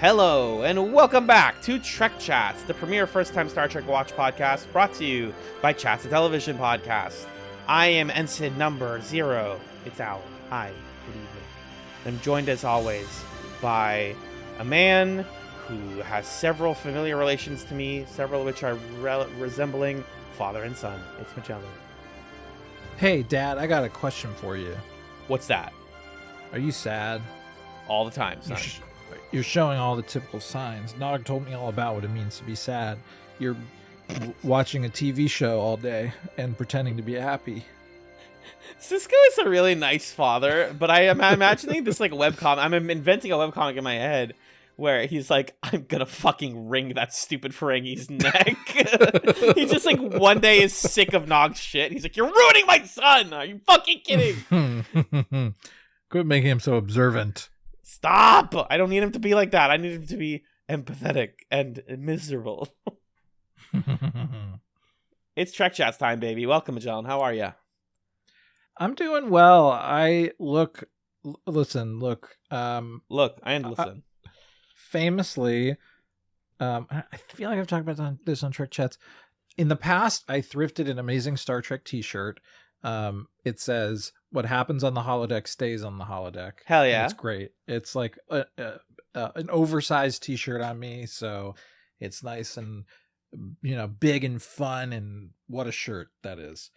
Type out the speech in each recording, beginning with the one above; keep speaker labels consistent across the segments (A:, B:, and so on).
A: Hello, and welcome back to TrekChatz, the premier first-time Star Trek watch podcast brought to you by Chatzums Television Podcast. I am Ensign number 0. It's Al. Hi, good evening. I'm joined as always by a man who has several familiar relations to me, several of which are resembling father and son. It's Magellan.
B: Hey, Dad, I got a question for you.
A: What's that?
B: Are you sad?
A: All the time, son.
B: You're showing all the typical signs. Nog told me all about what it means to be sad. You're watching a TV show all day and pretending to be happy.
A: Cisco is a really nice father, but I'm imagining this like webcomic. I'm inventing a webcomic in my head where he's like, I'm gonna fucking wring that stupid Ferengi's neck. He just like one day is sick of Nog's shit. He's like, you're ruining my son. Are you fucking kidding?
B: Quit making him so observant.
A: Stop! I don't need him to be like that. I need him to be empathetic and miserable. It's TrekChatz time, baby. Welcome, Magellan. How are you?
B: I'm doing well. Listen. Famously, I feel like I've talked about this on TrekChatz. In the past, I thrifted an amazing Star Trek t-shirt. It says, what happens on the holodeck stays on the holodeck.
A: Hell yeah.
B: And it's great. It's like an oversized t-shirt on me, so it's nice and, big and fun, and what a shirt that is.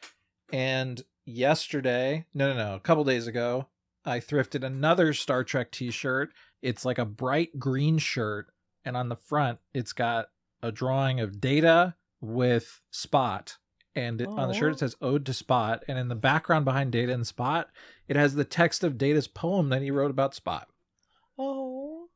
B: And a couple days ago, I thrifted another Star Trek t-shirt. It's like a bright green shirt, and on the front, it's got a drawing of Data with Spot. And on the shirt, it says Ode to Spot. And in the background behind Data and Spot, it has the text of Data's poem that he wrote about Spot.
A: Oh.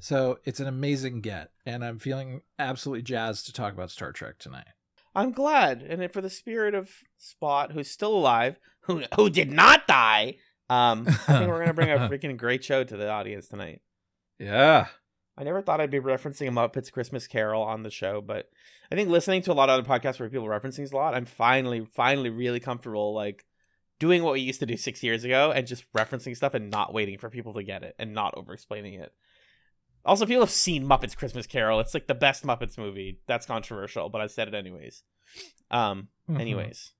B: So it's an amazing get. And I'm feeling absolutely jazzed to talk about Star Trek tonight.
A: I'm glad. And for the spirit of Spot, who's still alive, who did not die, I think we're going to bring a freaking great show to the audience tonight.
B: Yeah.
A: I never thought I'd be referencing a Muppets Christmas Carol on the show, but I think listening to a lot of other podcasts where people are referencing these a lot, I'm finally really comfortable like doing what we used to do 6 years ago and just referencing stuff and not waiting for people to get it and not over-explaining it. Also, people have seen Muppets Christmas Carol. It's like the best Muppets movie. That's controversial, but I said it anyways. Anyways,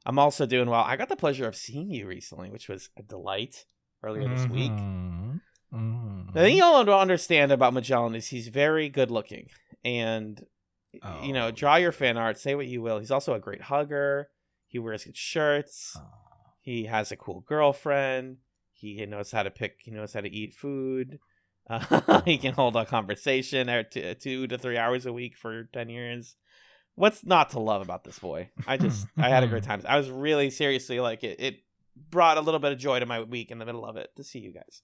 A: I'm also doing well. I got the pleasure of seeing you recently, which was a delight earlier this week. The thing y'all don't understand about Magellan is he's very good looking, and draw your fan art, say what you will. He's also a great hugger. He wears good shirts. He has a cool girlfriend. He knows how to pick. He knows how to eat food. He can hold a conversation 2 to 3 hours a week for 10 years. What's not to love about this boy? I had a great time. I was really seriously like it brought a little bit of joy to my week in the middle of it to see you guys.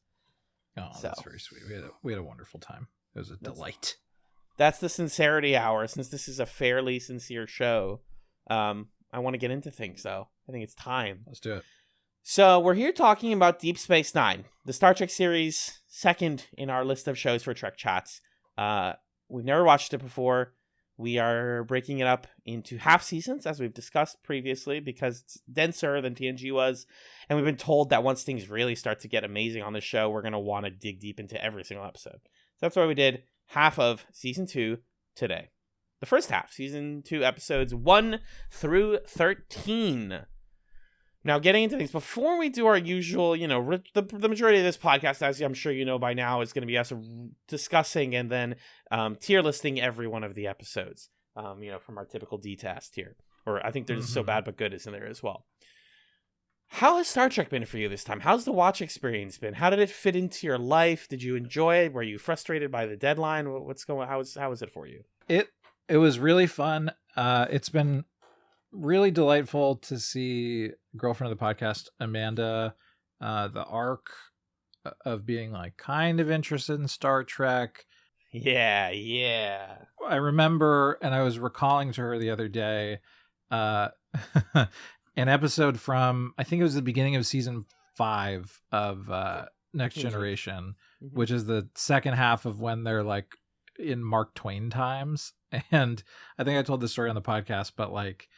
B: Oh, that's very sweet. We had a wonderful time. It was a delight.
A: That's the sincerity hour. Since this is a fairly sincere show, I want to get into things, though. I think it's time.
B: Let's do it.
A: So we're here talking about Deep Space Nine, the Star Trek series, second in our list of shows for TrekChatz. We've never watched it before. We are breaking it up into half seasons, as we've discussed previously, because it's denser than TNG was. And we've been told that once things really start to get amazing on the show, we're going to want to dig deep into every single episode. So that's why we did half of season 2 today. The first half, season 2, episodes 1 through 13. Now, getting into things, before we do our usual, the majority of this podcast, as I'm sure you know by now, is going to be us discussing and then tier listing every one of the episodes, from our typical D-Tast tier. Or I think there's So Bad But Good is in there as well. How has Star Trek been for you this time? How's the watch experience been? How did it fit into your life? Did you enjoy it? Were you frustrated by the deadline? How is it for you?
B: It was really fun. It's been really delightful to see girlfriend of the podcast, Amanda, the arc of being like kind of interested in Star Trek.
A: Yeah.
B: I remember, and I was recalling to her the other day, an episode from, I think it was the beginning of season 5 of Next Generation, which is the second half of when they're like in Mark Twain times. And I think I told this story on the podcast, but like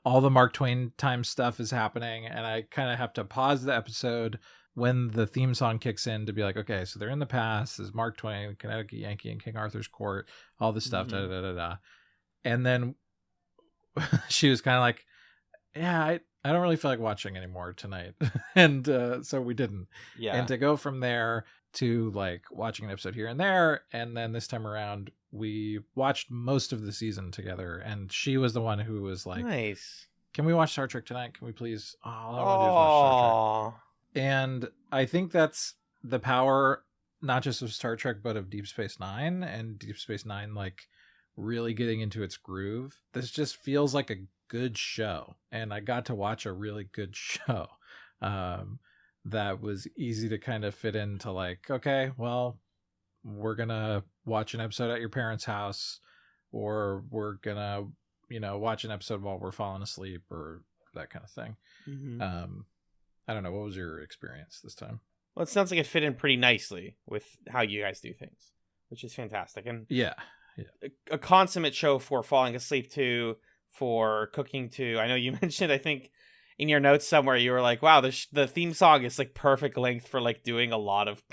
B: all the Mark Twain time stuff is happening, and I kind of have to pause the episode, when the theme song kicks in to be like, okay, so they're in the past. There's Mark Twain, Connecticut Yankee, and King Arthur's Court, all this stuff, da da da da. And then she was kind of like, yeah, I don't really feel like watching anymore tonight. And so we didn't.
A: Yeah.
B: And to go from there to like watching an episode here and there, and then this time around we watched most of the season together, and she was the one who was like,
A: nice,
B: can we watch Star Trek tonight? Can we please? Oh, all I want to do is watch Star Trek. And I think that's the power not just of Star Trek but of Deep Space Nine, and Deep Space Nine like really getting into its groove. This just feels like a good show, and I got to watch a really good show that was easy to kind of fit into, like, okay, well, we're gonna watch an episode at your parents' house, or we're gonna watch an episode while we're falling asleep, or that kind of thing. I don't know, what was your experience this time?
A: Well, it sounds like it fit in pretty nicely with how you guys do things, which is fantastic. And
B: yeah.
A: A consummate show for falling asleep to, for cooking to. I know you mentioned, I think in your notes somewhere, you were like, wow, the theme song is like perfect length for like doing a lot of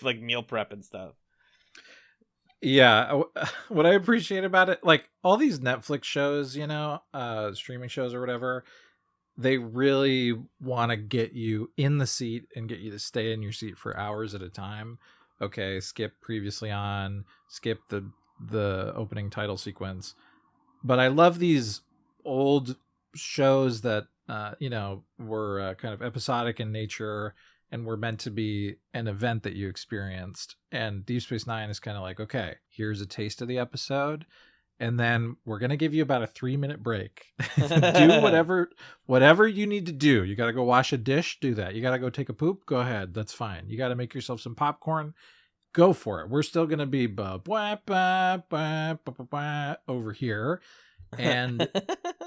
A: like meal prep and stuff.
B: Yeah. What I appreciate about it, like all these Netflix shows, streaming shows or whatever, they really want to get you in the seat and get you to stay in your seat for hours at a time. Okay, skip previously on, skip the opening title sequence. But I love these old shows that were kind of episodic in nature and were meant to be an event that you experienced. And Deep Space Nine is kind of like, okay, here's a taste of the episode, and then we're gonna give you about a 3-minute break. Do whatever you need to do. You gotta go wash a dish, do that. You gotta go take a poop, go ahead, that's fine. You gotta make yourself some popcorn, go for it. We're still gonna be over here, and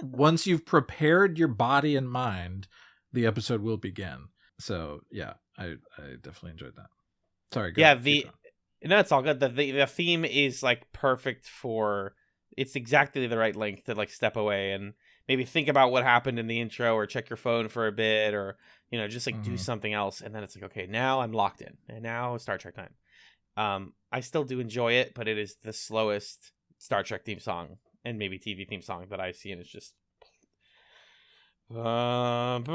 B: once you've prepared your body and mind, the episode will begin. So yeah, I definitely enjoyed that. Sorry,
A: yeah, no, it's all good. The theme is like perfect for, it's exactly the right length to like step away and maybe think about what happened in the intro, or check your phone for a bit, or just like do something else, and then it's like, okay, now I'm locked in, and now Star Trek time. I still do enjoy it, but it is the slowest Star Trek theme song and maybe TV theme song that I've seen. It's just like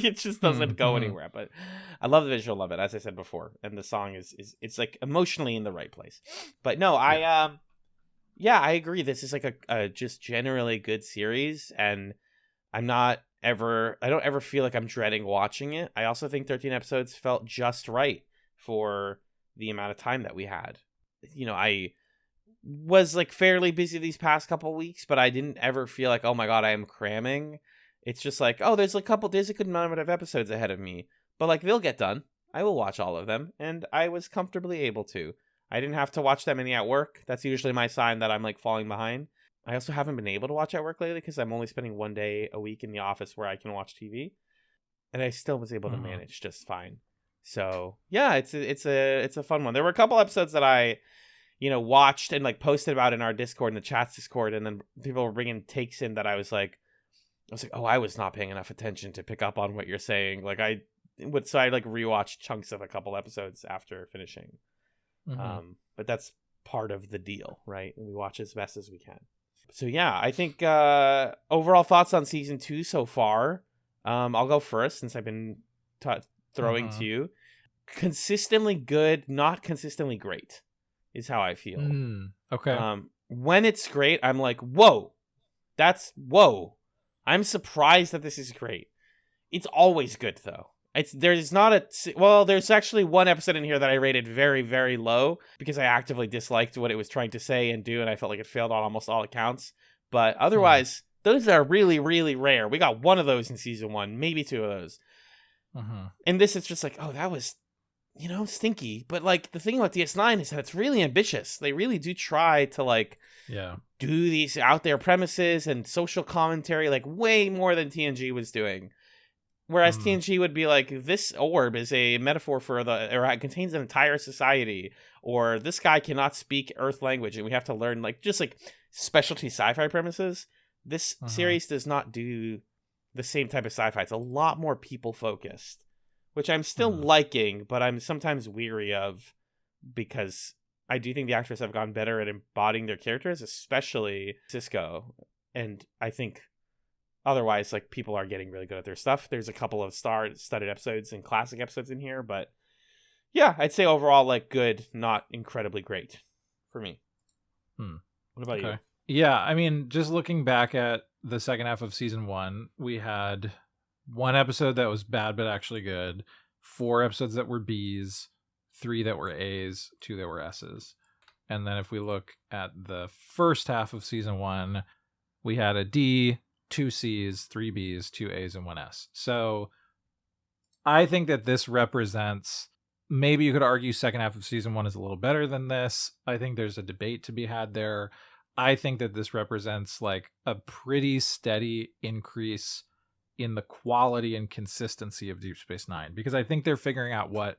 A: it just doesn't go anywhere. But I love the visual of it, as I said before, and the song is it's like emotionally in the right place. But no, I agree. This is like a just generally good series, and I don't ever feel like I'm dreading watching it. I also think 13 episodes felt just right for the amount of time that we had. I was like fairly busy these past couple weeks, but I didn't ever feel like, oh my god, I am cramming. It's just like, oh, there's a good amount of episodes ahead of me, but like they'll get done. I will watch all of them, and I was comfortably able to. I didn't have to watch that many at work. That's usually my sign that I'm like falling behind. I also haven't been able to watch at work lately because I'm only spending 1 day a week in the office where I can watch TV, and I still was able to manage just fine. So yeah, it's a fun one. There were a couple episodes that I watched and like posted about in our Discord, in the Chats Discord, and then people were bringing takes in that I was like, oh, I was not paying enough attention to pick up on what you're saying. Like I like rewatched chunks of a couple episodes after finishing. But that's part of the deal, right? We watch as best as we can. So yeah, I think overall thoughts on season 2 so far. I'll go first since I've been throwing to you. Consistently good, not consistently great, is how I feel.
B: Okay.
A: When it's great, I'm like, whoa. I'm surprised that this is great. It's always good though. There's actually one episode in here that I rated very, very low because I actively disliked what it was trying to say and do, and I felt like it failed on almost all accounts. But otherwise, those are really, really rare. We got one of those in season 1, maybe 2 of those. And this is just like, oh, that was, stinky. But like the thing about DS9 is that it's really ambitious. They really do try to like do these out there premises and social commentary like way more than TNG was doing. Whereas TNG would be like, this orb is a metaphor for or it contains an entire society, or this guy cannot speak Earth language and we have to learn like just like specialty sci-fi premises. This series does not do the same type of sci-fi. It's a lot more people focused. which I'm still liking, but I'm sometimes weary of, because I do think the actors have gotten better at embodying their characters, especially Cisco. And I think otherwise, like, people are getting really good at their stuff. There's a couple of star-studded episodes and classic episodes in here, but yeah, I'd say overall, like, good, not incredibly great for me. What about you?
B: Yeah, I mean, just looking back at the second half of season 1, we had 1 episode that was bad but actually good, 4 episodes that were Bs, 3 that were As, 2 that were Ss. And then if we look at the first half of season 1, we had a D, 2 Cs, 3 Bs, 2 As, and 1 S. So I think that this represents, maybe you could argue second half of season 1 is a little better than this. I think there's a debate to be had there. I think that this represents like a pretty steady increase in the quality and consistency of Deep Space Nine, because I think they're figuring out what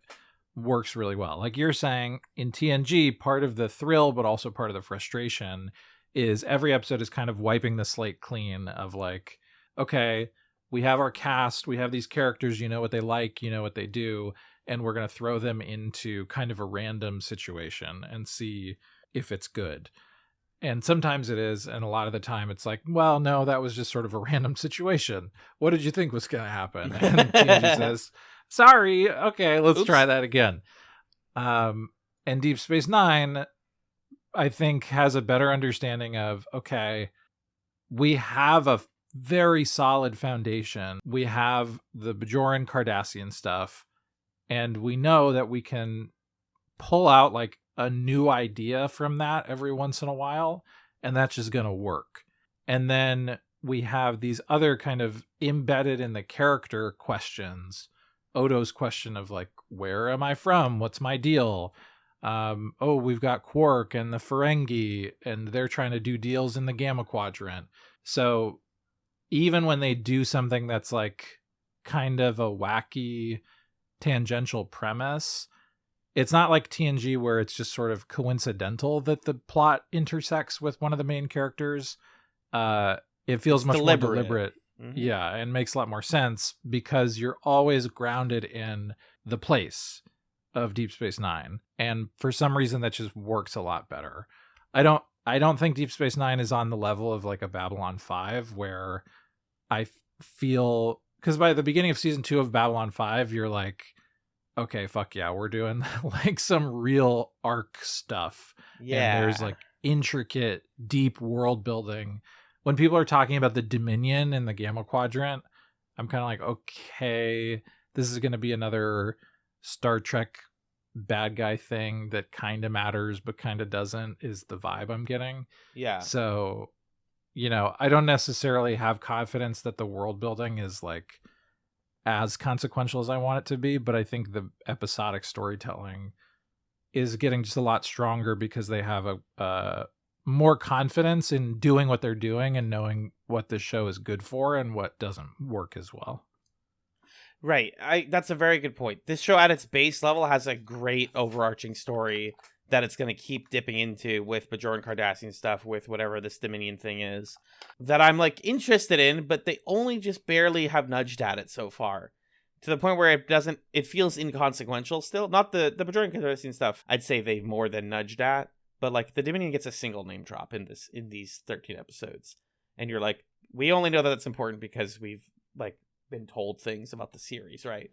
B: works really well. Like you're saying, in TNG, part of the thrill, but also part of the frustration is every episode is kind of wiping the slate clean of like, okay, we have our cast, we have these characters, you know what they like, you know what they do, and we're going to throw them into kind of a random situation and see if it's good. And sometimes it is, and a lot of the time it's like, well, no, that was just sort of a random situation. What did you think was going to happen? And TNG says, sorry, okay, let's try that again. And Deep Space Nine, I think, has a better understanding of, okay, we have a very solid foundation. We have the Bajoran Cardassian stuff, and we know that we can pull out like a new idea from that every once in a while, and that's just going to work. And then we have these other kind of embedded in the character questions. Odo's question of like, where am I from? What's my deal? We've got Quark and the Ferengi, and they're trying to do deals in the Gamma Quadrant. So even when they do something that's like kind of a wacky tangential premise, it's not like TNG where it's just sort of coincidental that the plot intersects with one of the main characters. It feels much more deliberate. Mm-hmm. Yeah, and makes a lot more sense because you're always grounded in the place of Deep Space Nine. And for some reason that just works a lot better. I don't think Deep Space Nine is on the level of like a Babylon 5 where I feel, because by the beginning of season 2 of Babylon 5, you're like, okay, fuck yeah, we're doing like some real arc stuff. Yeah. And there's like intricate, deep world building. When people are talking about the Dominion and the Gamma Quadrant, I'm kind of like, okay, this is going to be another Star Trek bad guy thing that kind of matters, but kind of doesn't, is the vibe I'm getting. Yeah. So, you know, I don't necessarily have confidence that the world building is like as consequential as I want it to be, but I think the episodic storytelling is getting just a lot stronger because they have a more confidence in doing what they're doing and knowing what the show is good for and what doesn't work as well.
A: Right. That's a very good point. This show at its base level has a great overarching story that it's going to keep dipping into with Bajoran Cardassian stuff, with whatever this Dominion thing is, that I'm like interested in, but they only just barely have nudged at it so far, to the point where it feels inconsequential still. Not the Bajoran Cardassian stuff, I'd say they've more than nudged at, but like the Dominion gets a single name drop in these 13 episodes. And you're like, we only know that it's important because we've like been told things about the series, right?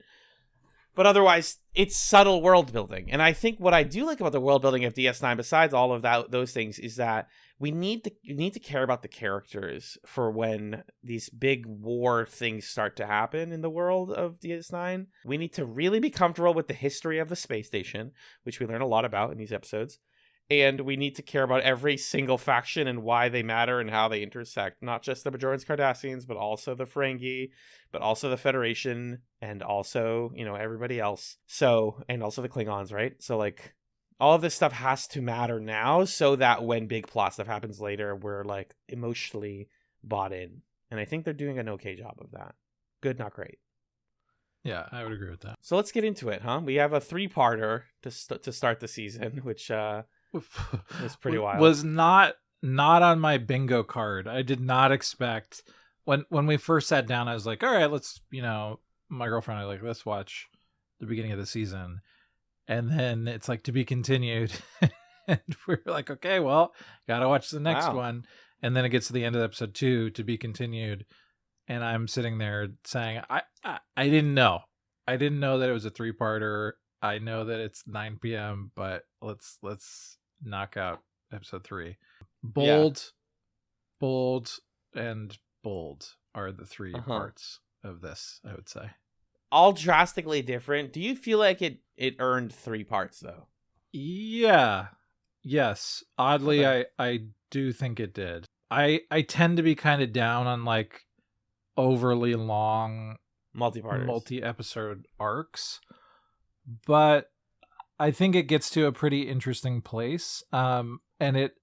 A: But otherwise, it's subtle world building. And I think what I do like about the world building of DS9, besides all of those things, is that you need to care about the characters for when these big war things start to happen in the world of DS9. We need to really be comfortable with the history of the space station, which we learn a lot about in these episodes. And we need to care about every single faction and why they matter and how they intersect. Not just the Bajorans Cardassians, but also the Ferengi, but also the Federation, and also, you know, everybody else. So, and also the Klingons, right? So, like, all of this stuff has to matter now so that when big plot stuff happens later, we're, like, emotionally bought in. And I think they're doing an okay job of that. Good, not great.
B: Yeah, I would agree with that.
A: So let's get into it, huh? We have a 3-parter to start the season, which was pretty wild.
B: Was not on my bingo card. I did not expect when we first sat down. I was like, all right, let's, you know, my girlfriend, I like, let's watch the beginning of the season, and then it's like to be continued. And we're like, okay, well, gotta watch the next one. And then it gets to the end of episode 2, to be continued. And I'm sitting there saying, I didn't know. I didn't know that it was a 3-parter. I know that it's 9 p.m., but let's knock out episode 3. Bold, and bold are the 3 parts of this, I would say.
A: All drastically different. Do you feel like it earned 3 parts, though?
B: Yeah. Yes. Oddly,
A: Okay.
B: I do think it did. I tend to be kind of down on like overly long multi-episode arcs, but I think it gets to a pretty interesting place. And it,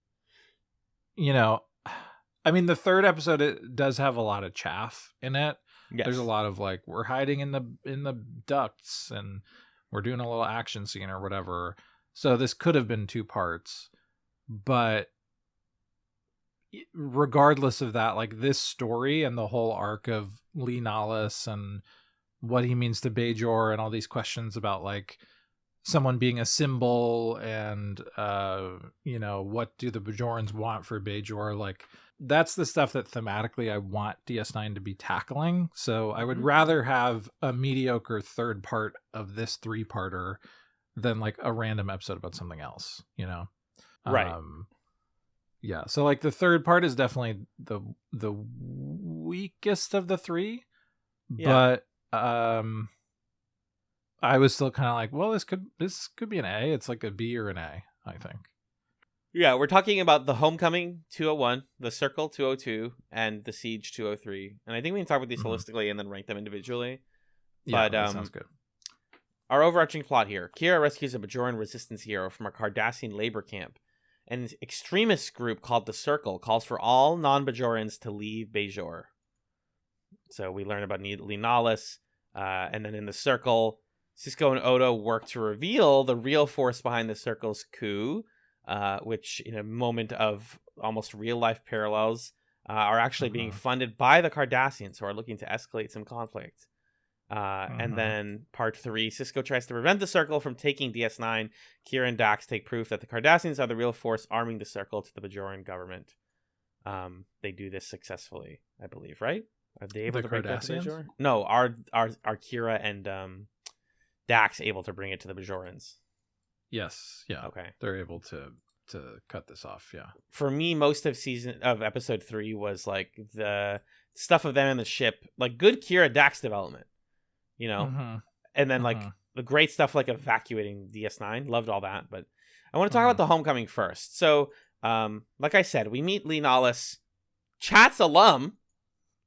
B: I mean, the 3rd episode, it does have a lot of chaff in it.
A: Yes.
B: There's a lot of like, we're hiding in the ducts and we're doing a little action scene or whatever. So this could have been 2 parts, but regardless of that, like this story and the whole arc of Lee Nollis and what he means to Bajor and all these questions about like someone being a symbol and what do the Bajorans want for Bajor, like that's the stuff that thematically I want DS9 to be tackling. So I would rather have a mediocre 3rd part of this 3-parter than like a random episode about something else,
A: Right.
B: Yeah, so like the 3rd part is definitely the weakest of the 3, but I was still kind of like, well, this could be an A. It's like a B or an A, I think.
A: Yeah, we're talking about the Homecoming 201, the Circle 202, and the Siege 203. And I think we can talk about these holistically and then rank them individually.
B: Yeah,
A: but
B: that sounds good.
A: Our overarching plot here: Kira rescues a Bajoran resistance hero from a Cardassian labor camp. An extremist group called the Circle calls for all non-Bajorans to leave Bajor. So we learn about Lee Nollis, and then in the Circle, Sisko and Odo work to reveal the real force behind the Circle's coup, which, in a moment of almost real-life parallels, are actually being funded by the Cardassians, who are looking to escalate some conflict. And then part 3, Sisko tries to prevent the Circle from taking DS9. Kira and Dax take proof that the Cardassians are the real force arming the Circle to the Bajoran government. They do this successfully, I believe, right? Are they able to bring that to Bajor? No, are Kira and Dax able to bring it to the Bajorans?
B: Yes. Yeah.
A: Okay.
B: They're able to cut this off. Yeah.
A: For me, most of episode 3 was like the stuff of them in the ship, like good Kira Dax development. And then like the great stuff like evacuating DS9, loved all that. But I want to talk about the Homecoming first. So, like I said, we meet Lee Nollis, Chatzums alum,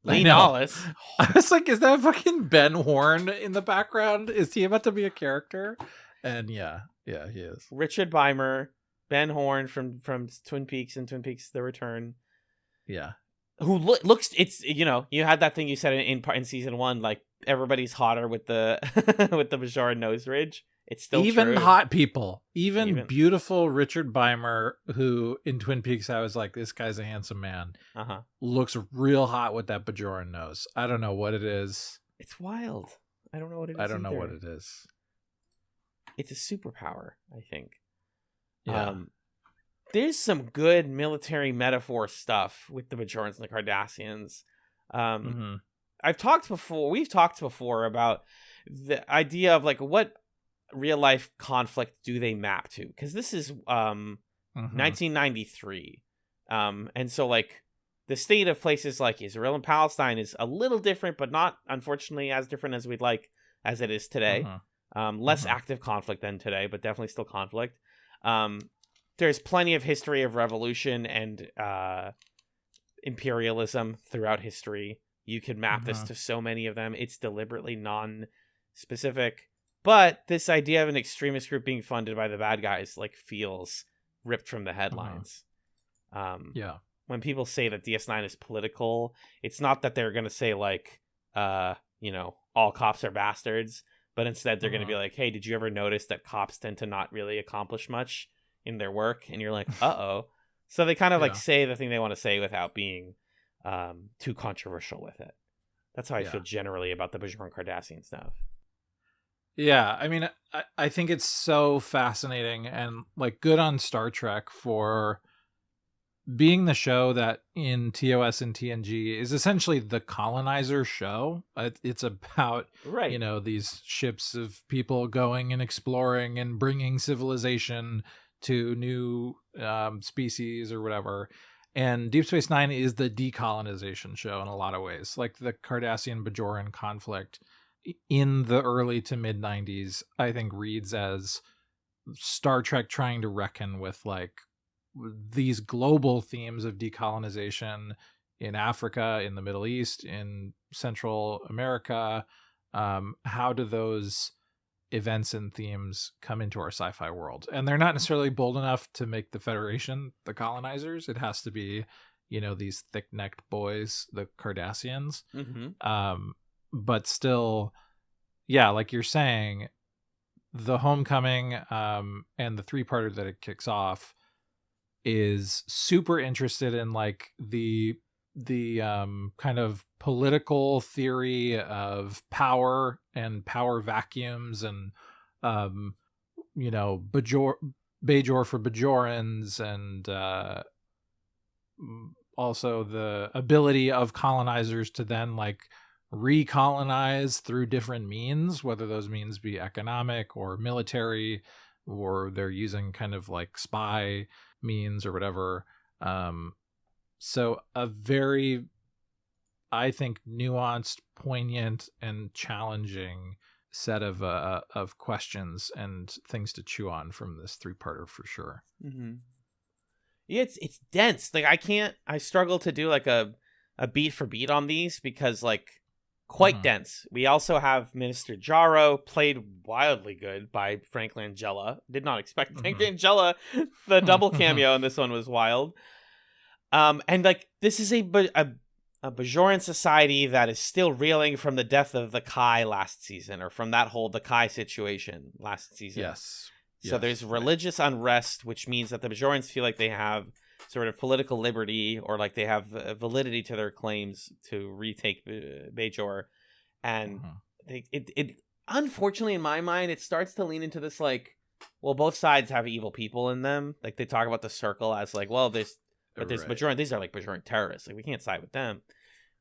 A: Lee Nollis.
B: I was like, is that fucking Ben Horn in the background? Is he about to be a character? And yeah, he is.
A: Richard Beimer, Ben Horn from Twin Peaks and Twin Peaks: The Return.
B: Yeah.
A: Who looks, it's, you had that thing you said in season 1, like everybody's hotter with the with the Bajoran nose ridge. It's still
B: even
A: true.
B: Hot people, even beautiful Richard Beimer, who in Twin Peaks I was like, this guy's a handsome man. Looks real hot with that Bajoran nose. I don't know what it is.
A: It's wild. I don't know what it is.
B: I don't know what it is.
A: It's a superpower, I think.
B: Yeah.
A: There's some good military metaphor stuff with the Bajorans and the Cardassians. We've talked before about the idea of like what real life conflict do they map to? Because this is 1993. And so like the state of places like Israel and Palestine is a little different, but not unfortunately as different as we'd like as it is today. Less active conflict than today, but definitely still conflict. There's plenty of history of revolution and imperialism throughout history. You could map this to so many of them. It's deliberately non-specific. But this idea of an extremist group being funded by the bad guys like feels ripped from the headlines. When people say that DS9 is political, it's not that they're going to say like, all cops are bastards. But instead they're going to be like, hey, did you ever notice that cops tend to not really accomplish much in their work? And you're like, uh-oh. So they kind of like say the thing they want to say without being too controversial with it. That's how I feel generally about the Bajoran Cardassian stuff.
B: Yeah, I mean, I think it's so fascinating and like good on Star Trek for being the show that in TOS and TNG is essentially the colonizer show. It's about,
A: Right.
B: these ships of people going and exploring and bringing civilization to new species or whatever. And Deep Space Nine is the decolonization show in a lot of ways. Like the Cardassian Bajoran conflict in the early to mid 90s, I think reads as Star Trek trying to reckon with like these global themes of decolonization in Africa, in the Middle East, in Central America. How do those events and themes come into our sci-fi world? And they're not necessarily bold enough to make the Federation the colonizers. It has to be, these thick-necked boys, the Cardassians.
A: Mm-hmm.
B: But still, yeah, like you're saying, the Homecoming and the three-parter that it kicks off is super interested in like the kind of political theory of power and power vacuums and Bajor for Bajorans and also the ability of colonizers to then like recolonize through different means, whether those means be economic or military, or they're using kind of like spy means or whatever. So a very, I think, nuanced, poignant, and challenging set of questions and things to chew on from this three-parter for sure.
A: Mm-hmm. Yeah, it's dense. Like I struggle to do like a beat for beat on these because like quite dense. We also have Minister Jaro, played wildly good by Frank Langella. Did not expect Frank Langella. The double cameo in this one was wild. And like this is a Bajoran society that is still reeling from the death of the Kai last season, or from that whole the Kai situation last season.
B: Yes.
A: So there's religious unrest, which means that the Bajorans feel like they have sort of political liberty, or like they have validity to their claims to retake Bajor. And it unfortunately, in my mind, it starts to lean into this like, well, both sides have evil people in them. Like they talk about the Circle as like, well, there's Bajoran. These are like Bajoran terrorists. Like we can't side with them,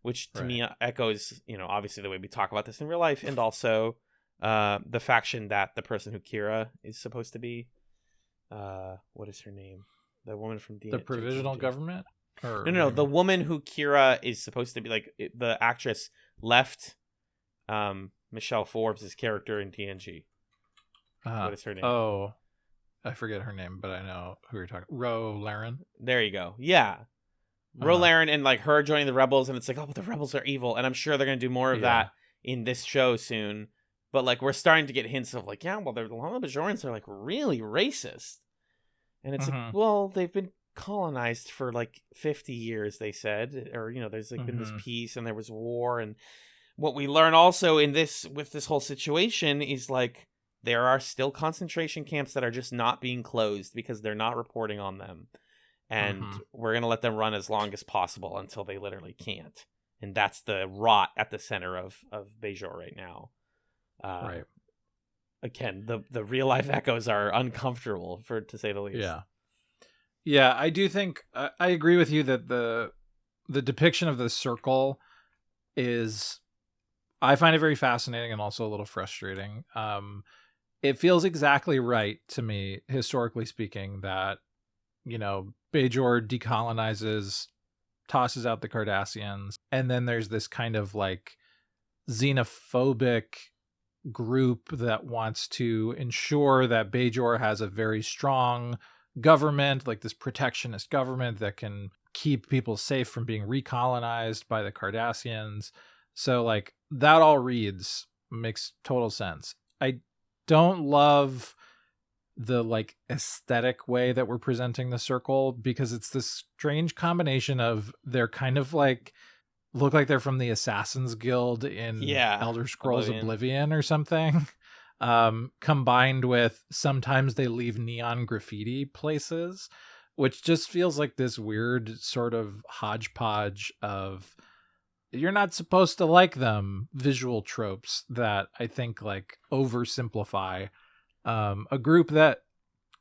A: which to me echoes, obviously the way we talk about this in real life, and also the faction that the person who Kira is supposed to be. What is her name? The woman from
B: the provisional government? Or
A: no, the woman who Kira is supposed to be, like the actress left Michelle Forbes' character in TNG. What is her name?
B: Oh, I forget her name, but I know who you're talking. Ro Laren.
A: There you go. Yeah. Ro Laren, and like her joining the rebels, and it's like, oh, but the rebels are evil, and I'm sure they're gonna do more of that in this show soon. But like we're starting to get hints of like, yeah, well, a lot of Bajorans are like really racist, and it's like, well, they've been colonized for like 50 years, they said, or there's like been this peace and there was war, and what we learn also in this with this whole situation is like there are still concentration camps that are just not being closed because they're not reporting on them. And we're going to let them run as long as possible until they literally can't. And that's the rot at the center of Bajor right now.
B: Right.
A: Again, the real life echoes are uncomfortable, to say the least.
B: Yeah, I do think I agree with you that the depiction of the Circle is, I find it very fascinating and also a little frustrating. It feels exactly right to me, historically speaking, that Bajor decolonizes, tosses out the Cardassians, and then there's this kind of like xenophobic group that wants to ensure that Bajor has a very strong government, like this protectionist government that can keep people safe from being recolonized by the Cardassians. So like that all makes total sense. I don't love the like aesthetic way that we're presenting the Circle, because it's this strange combination of they're kind of like look like they're from the Assassin's Guild in Elder Scrolls Oblivion or something, combined with sometimes they leave neon graffiti places, which just feels like this weird sort of hodgepodge of you're not supposed to like them visual tropes that I think like oversimplify a group that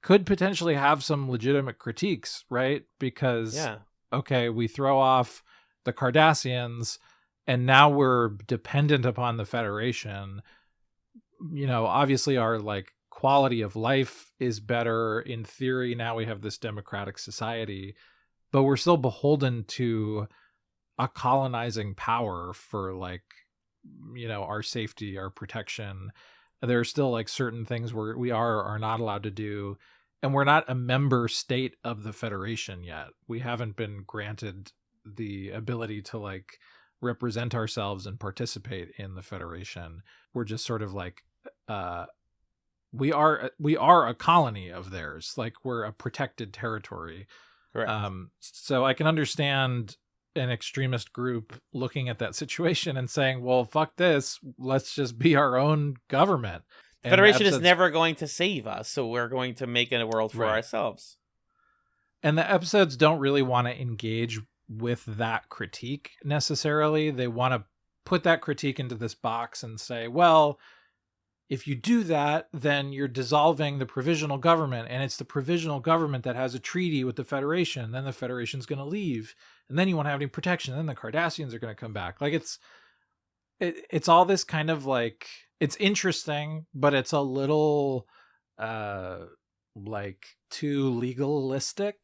B: could potentially have some legitimate critiques, right? Because, okay, we throw off the Cardassians and now we're dependent upon the Federation. You know, obviously our like quality of life is better in theory. Now we have this democratic society, but we're still beholden to a colonizing power for like, you know, our safety, our protection. There are still like certain things where we are not allowed to do, and we're not a member state of the Federation yet. We haven't been granted the ability to like represent ourselves and participate in the Federation. We're just sort of like we are a colony of theirs. Like we're a protected territory.
A: Correct.
B: So I can understand an extremist group looking at that situation and saying, well, fuck this, let's just be our own government.
A: The Federation is never going to save us, so we're going to make a world for ourselves.
B: And the episodes don't really want to engage with that critique necessarily. They want to put that critique into this box and say, well, if you do that, then you're dissolving the provisional government, and it's the provisional government that has a treaty with the Federation. Then the Federation's going to leave, and then you won't have any protection. Then the Cardassians are going to come back. Like it's all this kind of like, it's interesting, but it's a little like too legalistic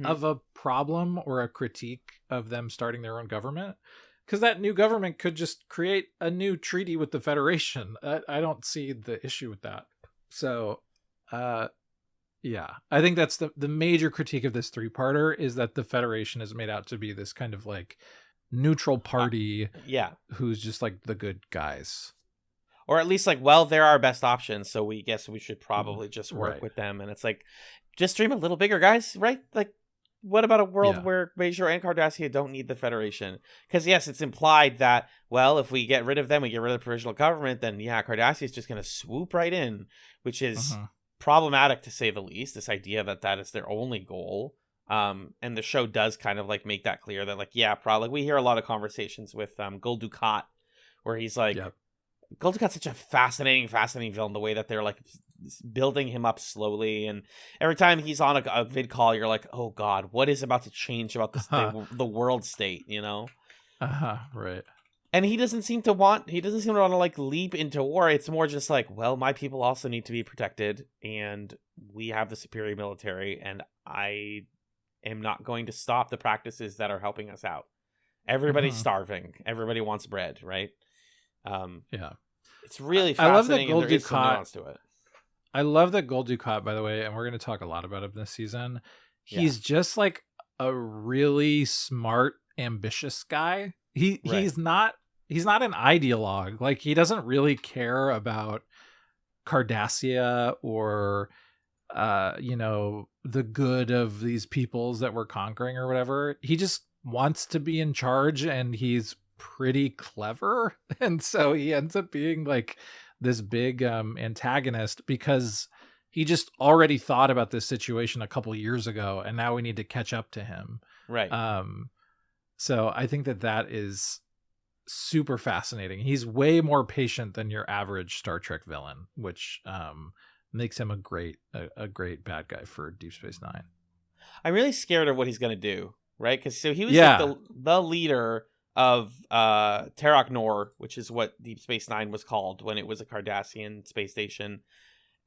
B: of a problem or a critique of them starting their own government. Because that new government could just create a new treaty with the Federation. I don't see the issue with that. So, yeah, I think that's the major critique of this three-parter is that the Federation is made out to be this kind of like neutral party who's just like the good guys.
A: Or at least like, well, they're our best options, so we guess we should probably just work with them. And it's like, just dream a little bigger, guys, right? Like, what about a world where Bajor and Cardassia don't need the Federation? Because, yes, it's implied that, well, if we get rid of them, we get rid of the provisional government, then, Cardassia is just going to swoop right in, which is problematic to say the least, this idea that is their only goal. And the show does kind of, like, make that clear that, like, probably. We hear a lot of conversations with Gul Dukat, where he's like, Gul Dukat's such a fascinating villain, the way that they're, like, building him up slowly, and every time he's on a vid call, you're like, oh god, what is about to change about this the world state, you know?
B: Right.
A: And he doesn't seem to want to like leap into war. It's more just like, well, my people also need to be protected, and we have the superior military, and I am not going to stop the practices that are helping us out. Everybody's starving. Everybody wants bread, right? It's really fascinating. I love that Gul Dukat to it.
B: I love that Gul Dukat, by the way, and we're going to talk a lot about him this season. He's just like a really smart, ambitious guy. He's not an ideologue. Like, he doesn't really care about Cardassia or the good of these peoples that we're conquering or whatever. He just wants to be in charge, and he's pretty clever, and so he ends up being like this big antagonist because he just already thought about this situation a couple years ago, and now we need to catch up to him.
A: Right.
B: So I think that is super fascinating. He's way more patient than your average Star Trek villain, which makes him a great bad guy for Deep Space Nine.
A: I'm really scared of what he's going to do, right? Because he was like the leader of Terok Nor, which is what Deep Space Nine was called when it was a Cardassian space station.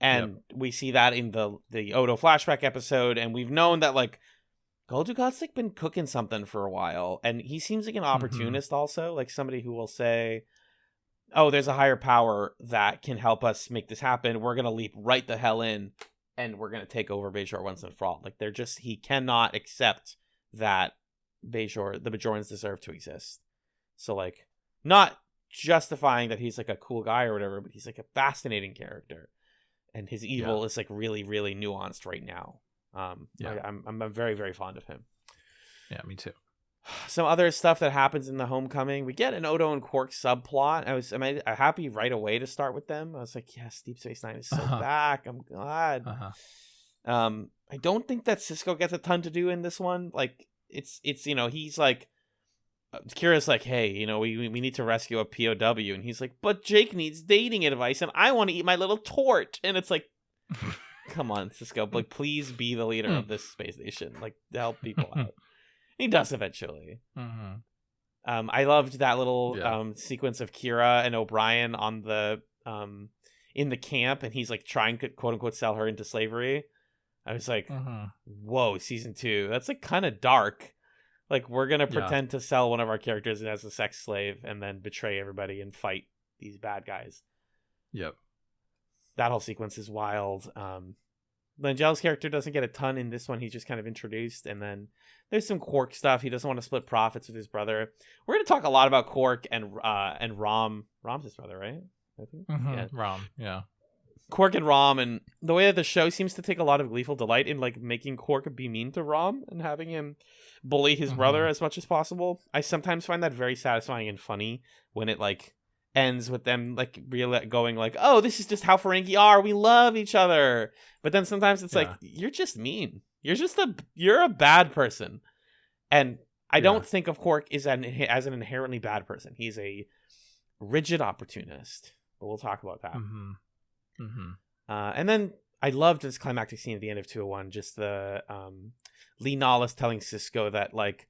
A: And we see that in the Odo flashback episode, and we've known that like Gul Dukat's like been cooking something for a while, and he seems like an opportunist also, like somebody who will say, oh, there's a higher power that can help us make this happen. We're going to leap right the hell in, and we're going to take over Bajor once and for all. Like, he cannot accept that the Bajorans deserve to exist. So, like, not justifying that he's like a cool guy or whatever, but he's like a fascinating character, and his evil is like really, really nuanced right now. I'm very, very fond of him.
B: Yeah, me too.
A: Some other stuff that happens in the Homecoming. We get an Odo and Quark subplot. I'm happy right away to start with them. I was like, yes, Deep Space Nine is so back. I'm glad. I don't think that Sisko gets a ton to do in this one. Like, it's he's like Kira's like, hey, we need to rescue a POW, and he's like, but Jake needs dating advice, and I want to eat my little tort, and it's like, come on, Cisco, like, please be the leader of this space station, like, help people out. He does eventually.
B: Mm-hmm.
A: I loved that little sequence of Kira and O'Brien on the in the camp, and he's like trying to quote unquote sell her into slavery. I was like, whoa, season 2, that's like kind of dark. Like, we're gonna pretend to sell one of our characters as a sex slave and then betray everybody and fight these bad guys.
B: Yep.
A: That whole sequence is wild. Langel's character doesn't get a ton in this one. He's just kind of introduced, and then there's some Quark stuff. He doesn't want to split profits with his brother. We're going to talk a lot about Quark and Rom. Rom's his brother, right? I think. Yeah.
B: Rom, yeah.
A: Quark and Rom, and the way that the show seems to take a lot of gleeful delight in like making Quark be mean to Rom and having him bully his brother as much as possible. I sometimes find that very satisfying and funny when it like ends with them like going like, oh, this is just how Ferengi are, we love each other. But then sometimes it's like, you're just mean, you're a bad person. And I don't think of Quark as an inherently bad person. He's a rigid opportunist, but we'll talk about that. And then I loved this climactic scene at the end of 201, just the Lee Nollis telling Cisco that like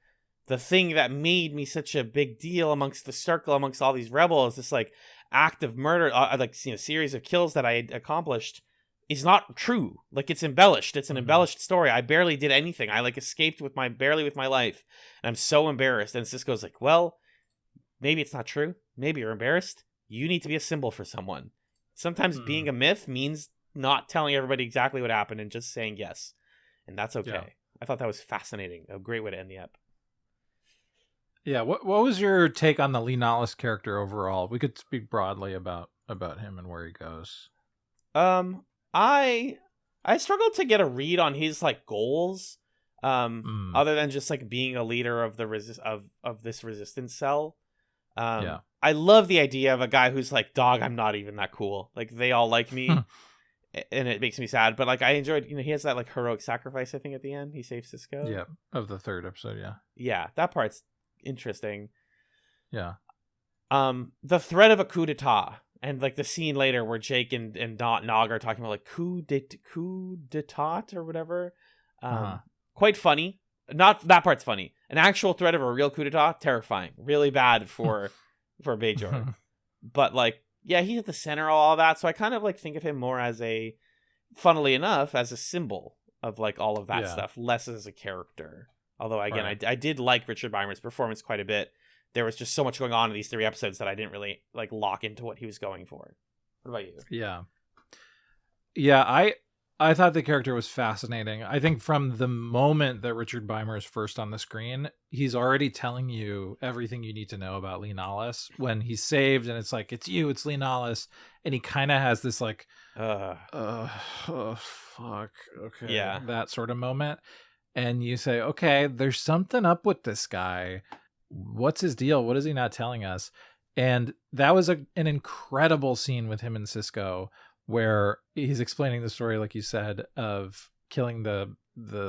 A: the thing that made me such a big deal amongst the circle, amongst all these rebels, this like act of murder, series of kills that I had accomplished, is not true. Like, it's embellished. It's an embellished story. I barely did anything. I like escaped barely with my life, and I'm so embarrassed. And Cisco's like, well, maybe it's not true. Maybe you're embarrassed. You need to be a symbol for someone. Sometimes being a myth means not telling everybody exactly what happened and just saying yes, and that's okay. Yeah. I thought that was fascinating. A great way to end the ep.
B: Yeah, what was your take on the Lee Nollis character overall? We could speak broadly about him and where he goes.
A: I struggled to get a read on his like goals, other than just like being a leader of the of this resistance cell. I love the idea of a guy who's like, dog, I'm not even that cool. Like, they all like me, and it makes me sad. But like, I enjoyed, he has that like heroic sacrifice. I think at the end he saves Cisco.
B: Yeah, of the 3rd episode.
A: Yeah, that part's interesting.
B: Yeah.
A: The threat of a coup d'etat, and like the scene later where Jake and Nog are talking about like coup d'etat or whatever. Quite funny. Not that part's funny. An actual threat of a real coup d'etat, terrifying. Really bad for Bajor. But like, yeah, he's at the center of all that. So I kind of like think of him more as funnily enough, as a symbol of like all of that stuff, less as a character. Although, again, I did like Richard Beimer's performance quite a bit. There was just so much going on in these 3 episodes that I didn't really like lock into what he was going for. What about you?
B: Yeah, I thought the character was fascinating. I think from the moment that Richard Beimer is first on the screen, he's already telling you everything you need to know about Lee Nollis. When he's saved and it's like, it's Lee Nollis. And he kind of has this like, oh, fuck. Okay.
A: Yeah.
B: That sort of moment. And you say, okay, there's something up with this guy. What's his deal? What is he not telling us? And that was an incredible scene with him and Cisco, where he's explaining the story, like you said, of killing the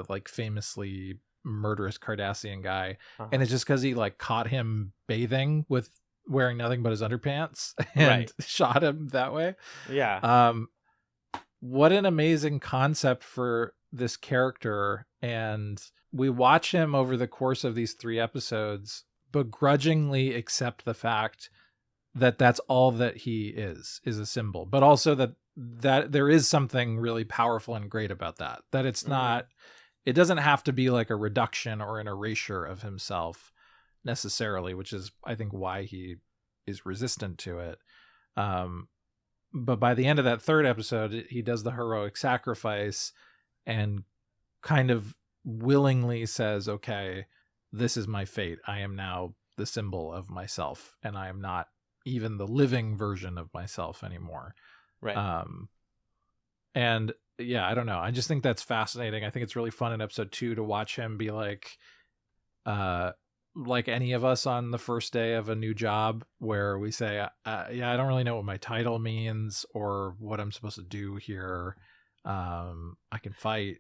B: like famously murderous Cardassian guy. And it's just because he like caught him bathing with wearing nothing but his underpants and shot him that way.
A: Yeah.
B: What an amazing concept for this character. And we watch him over the course of these 3 episodes begrudgingly accept the fact that that's all that he is a symbol, but also that there is something really powerful and great about that it's not, it doesn't have to be like a reduction or an erasure of himself necessarily, which is, I think, why he is resistant to it. But by the end of that 3rd episode, he does the heroic sacrifice and kind of willingly says, okay, this is my fate. I am now the symbol of myself, and I am not even the living version of myself anymore.
A: Right.
B: And yeah, I don't know. I just think that's fascinating. I think it's really fun in episode 2 to watch him be like any of us on the first day of a new job, where we say, I don't really know what my title means or what I'm supposed to do here. I can fight.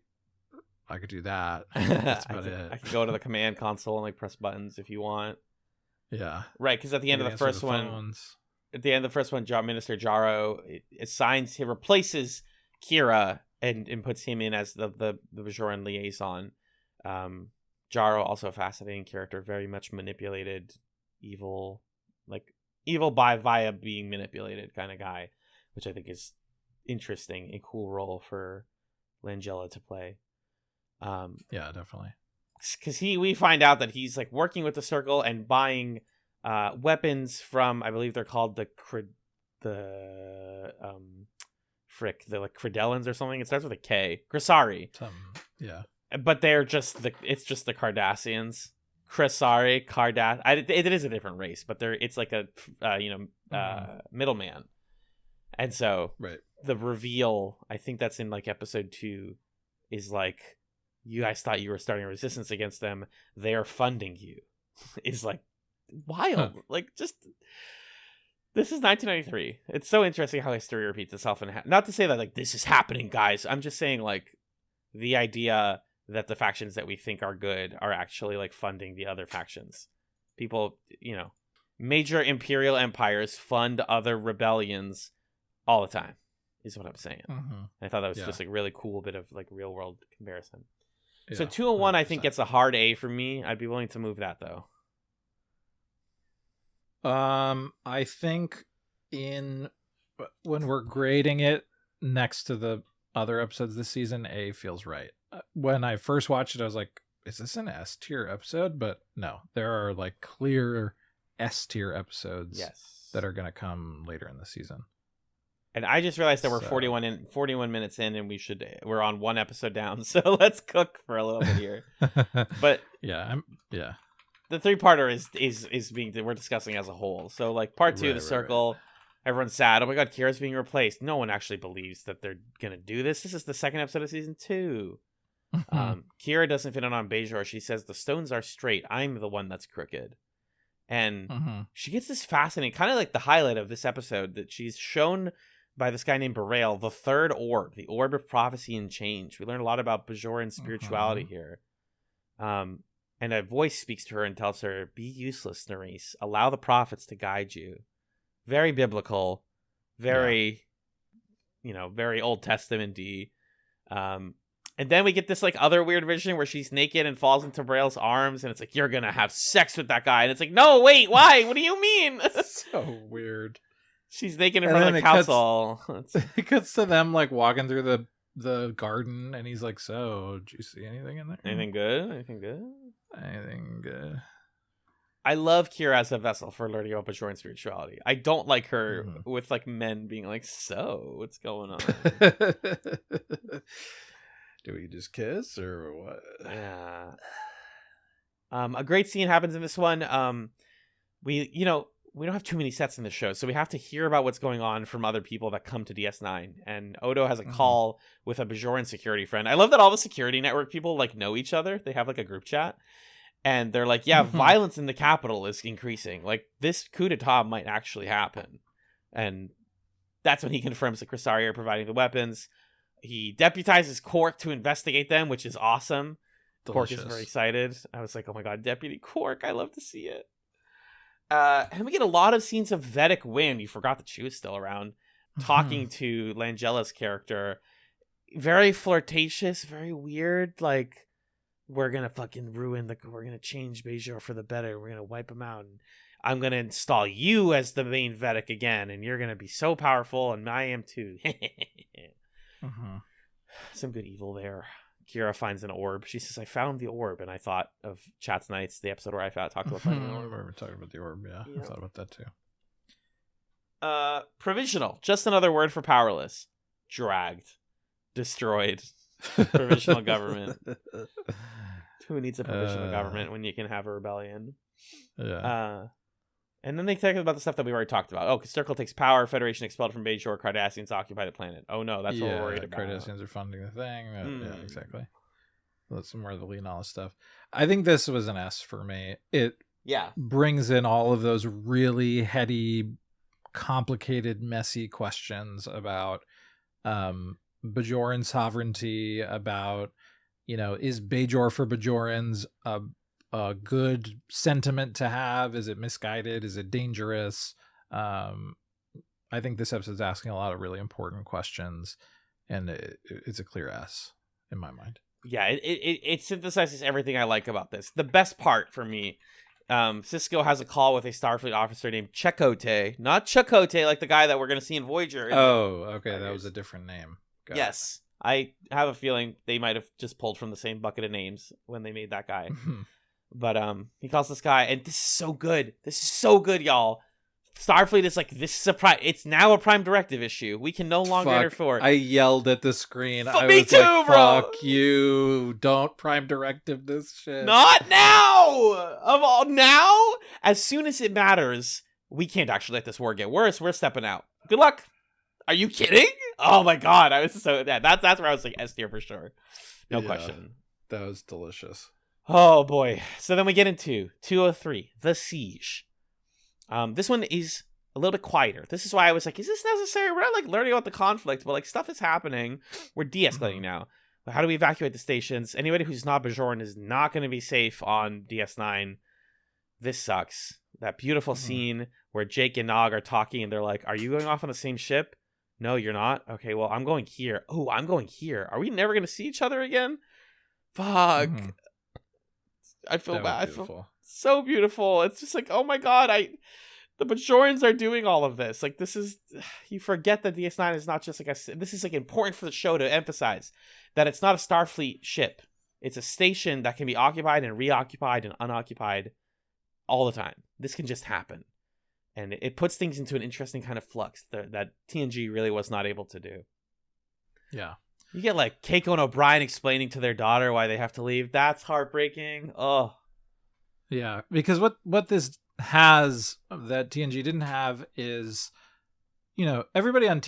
B: I could do that. That's about it.
A: I could go to the command console and like press buttons if you want.
B: Yeah.
A: Right, because at the end of the first one, Minister Jaro he replaces Kira and puts him in as the Bajoran liaison. Jaro, also a fascinating character, very much manipulated, evil via being manipulated kind of guy, which I think is interesting, a cool role for Langella to play.
B: Yeah, definitely.
A: Because we find out that he's like working with the Circle and buying weapons from, I believe they're called the Credellans or something. It starts with a K. Grisari.
B: Yeah.
A: But they're just it's just the Cardassians. Cresari, it is a different race, but it's like a middleman. And so the reveal, I think that's in like episode 2, is like, you guys thought you were starting a resistance against them. They are funding you. Is like wild. Like, just, this is 1993. It's so interesting how history repeats itself. And not to say that like this is happening, guys. I'm just saying like the idea that the factions that we think are good are actually like funding the other factions. People, major imperial empires fund other rebellions all the time, is what I'm saying.
B: Mm-hmm.
A: I thought that was just like really cool bit of like real world comparison.
B: Yeah,
A: so 201, 100%. I think gets a hard A for me. I'd be willing to move that though.
B: I think when we're grading it next to the other episodes this season, A feels right. When I first watched it, I was like, is this an S tier episode? But no, there are like clear S tier episodes that are going to come later in the season.
A: And I just realized that we're 41 minutes in, and we're on one episode down. So let's cook for a little bit here. But
B: yeah.
A: The 3-parter is being, we're discussing as a whole. So like part 2, the Circle, everyone's sad. Oh my God, Kira's being replaced. No one actually believes that they're gonna do this. This is the 2nd episode of season 2. Kira doesn't fit in on Bajor. She says the stones are straight. I'm the one that's crooked. And she gets this fascinating, kind of like the highlight of this episode, that she's shown by this guy named Barail, the 3rd orb, the orb of prophecy and change. We learn a lot about Bajoran spirituality here. And a voice speaks to her and tells her, be useless, Nerys. Allow the prophets to guide you. Very biblical, very, very Old Testament-y. And then we get this like other weird vision where she's naked and falls into Braille's arms, and it's like, you're gonna have sex with that guy. And it's like, no, wait, why? What do you mean?
B: So weird.
A: She's naked in front of the council.
B: It cuts to them like walking through the garden, and he's like, so, did you see anything in there?
A: Anything good?
B: Anything good?
A: I love Kira as a vessel for learning about Bajoran spirituality. I don't like her with like men being like, so, what's going on?
B: Do we just kiss or what?
A: Yeah. A great scene happens in this one. We don't have too many sets in the show, so we have to hear about what's going on from other people that come to DS9. And Odo has a call with a Bajoran security friend. I love that all the security network people like know each other. They have like a group chat. And they're like, yeah, violence in the capital is increasing. Like, this coup d'etat might actually happen. And that's when he confirms that Cresari are providing the weapons. He deputizes Quark to investigate them, which is awesome. Quark is very excited. I was like, oh my God, Deputy Quark. I love to see it. And we get a lot of scenes of Vedic Wind. You forgot that she was still around. Talking to Langella's character. Very flirtatious, very weird. Like, we're going to fucking we're going to change Bajor for the better. We're going to wipe him out. And I'm going to install you as the main Vedic again. And you're going to be so powerful. And I am too. Some good evil there. Kira finds an orb. She says, I found the orb. And I thought of Chat's Nights, the episode where I talked about finding the orb.
B: We're talking about the orb, yeah. I thought about that too.
A: Provisional. Just another word for powerless. Dragged. Destroyed. Provisional government. Who needs a provisional government when you can have a rebellion?
B: Yeah.
A: And then they talk about the stuff that we already talked about. Oh, Circle takes power. Federation expelled from Bajor. Cardassians occupy the planet. Oh no, that's what we're worried about.
B: Cardassians are funding the thing. Yeah, exactly. That's more of the Leonala stuff. I think this was an S for me. It brings in all of those really heady, complicated, messy questions about Bajoran sovereignty, about, is Bajor for Bajorans a good sentiment to have? Is it misguided? Is it dangerous? I think this episode's asking a lot of really important questions, and it's a clear S in my mind.
A: Yeah, it synthesizes everything I like about this. The best part for me, Cisco has a call with a Starfleet officer named Chakotay, not Chakotay, like the guy that we're going to see in Voyager.
B: Okay, that was a different name. Got
A: yes, it. I have a feeling they might have just pulled from the same bucket of names when they made that guy. But he calls this guy, and this is so good. This is so good, y'all. Starfleet is like, this is it's now a Prime Directive issue. We can no longer interfere.
B: I yelled at the screen.
A: Me too,
B: like,
A: bro.
B: Fuck you. Don't Prime Directive this shit.
A: Not now. Now, as soon as it matters, we can't actually let this war get worse. We're stepping out. Good luck. Are you kidding? Oh my god, I was so that's where I was like S tier for sure. No question.
B: That was delicious.
A: Oh boy. So then we get into 203, The Siege. This one is a little bit quieter. This is why I was like, is this necessary? We're not like learning about the conflict, but like stuff is happening. We're de-escalating now. But how do we evacuate the stations? Anybody who's not Bajoran is not going to be safe on DS9. This sucks. That beautiful scene where Jake and Nog are talking and they're like, are you going off on the same ship? No, you're not. Okay, well, I'm going here. Oh, I'm going here. Are we never going to see each other again? Fuck. I feel bad. I feel so beautiful. It's just like, oh my god, the Bajorans are doing all of this. Like, this is, you forget that DS9 is not just like this is like important for the show to emphasize that it's not a Starfleet ship. It's a station that can be occupied and reoccupied and unoccupied all the time. This can just happen. And it puts things into an interesting kind of flux that TNG really was not able to do.
B: Yeah.
A: You get like Keiko and O'Brien explaining to their daughter why they have to leave. That's heartbreaking. Oh.
B: Yeah, because what this has that TNG didn't have is, everybody on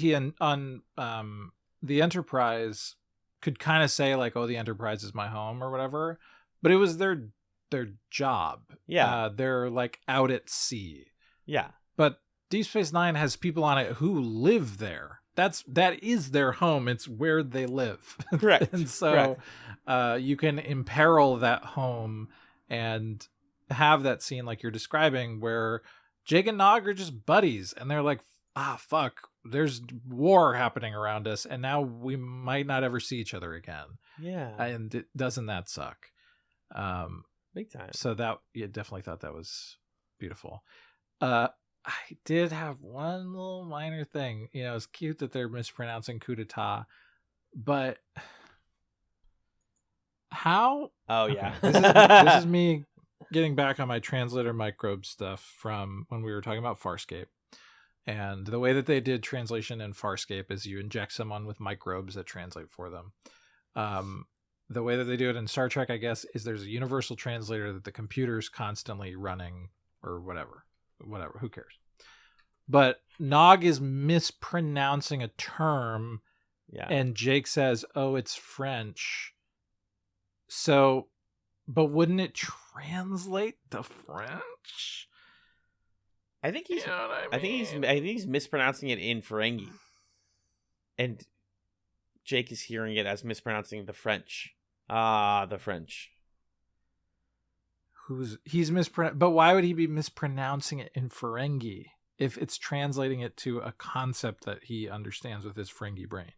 B: the Enterprise could kind of say like, oh, the Enterprise is my home or whatever, but it was their job.
A: Yeah.
B: They're like out at sea.
A: Yeah.
B: But Deep Space Nine has people on it who live there. That is their home. It's where they live.
A: Correct.
B: And so you can imperil that home and have that scene like you're describing where Jake and Nog are just buddies and they're like, fuck, there's war happening around us and now we might not ever see each other again.
A: Yeah.
B: And doesn't that suck?
A: Big time.
B: So definitely thought that was beautiful. I did have one little minor thing. It's cute that they're mispronouncing coup d'etat, but how?
A: Oh yeah.
B: This is me getting back on my translator microbe stuff from when we were talking about Farscape. And the way that they did translation in Farscape is you inject someone with microbes that translate for them. The way that they do it in Star Trek, I guess, is there's a universal translator that the computer's constantly running or whatever, who cares? But Nog is mispronouncing a term, and Jake says, oh, it's French. So, but wouldn't it translate to French?
A: I think he's. I think he's mispronouncing it in Ferengi, and Jake is hearing it as mispronouncing the French. The French.
B: But why would he be mispronouncing it in Ferengi if it's translating it to a concept that he understands with his Ferengi brain?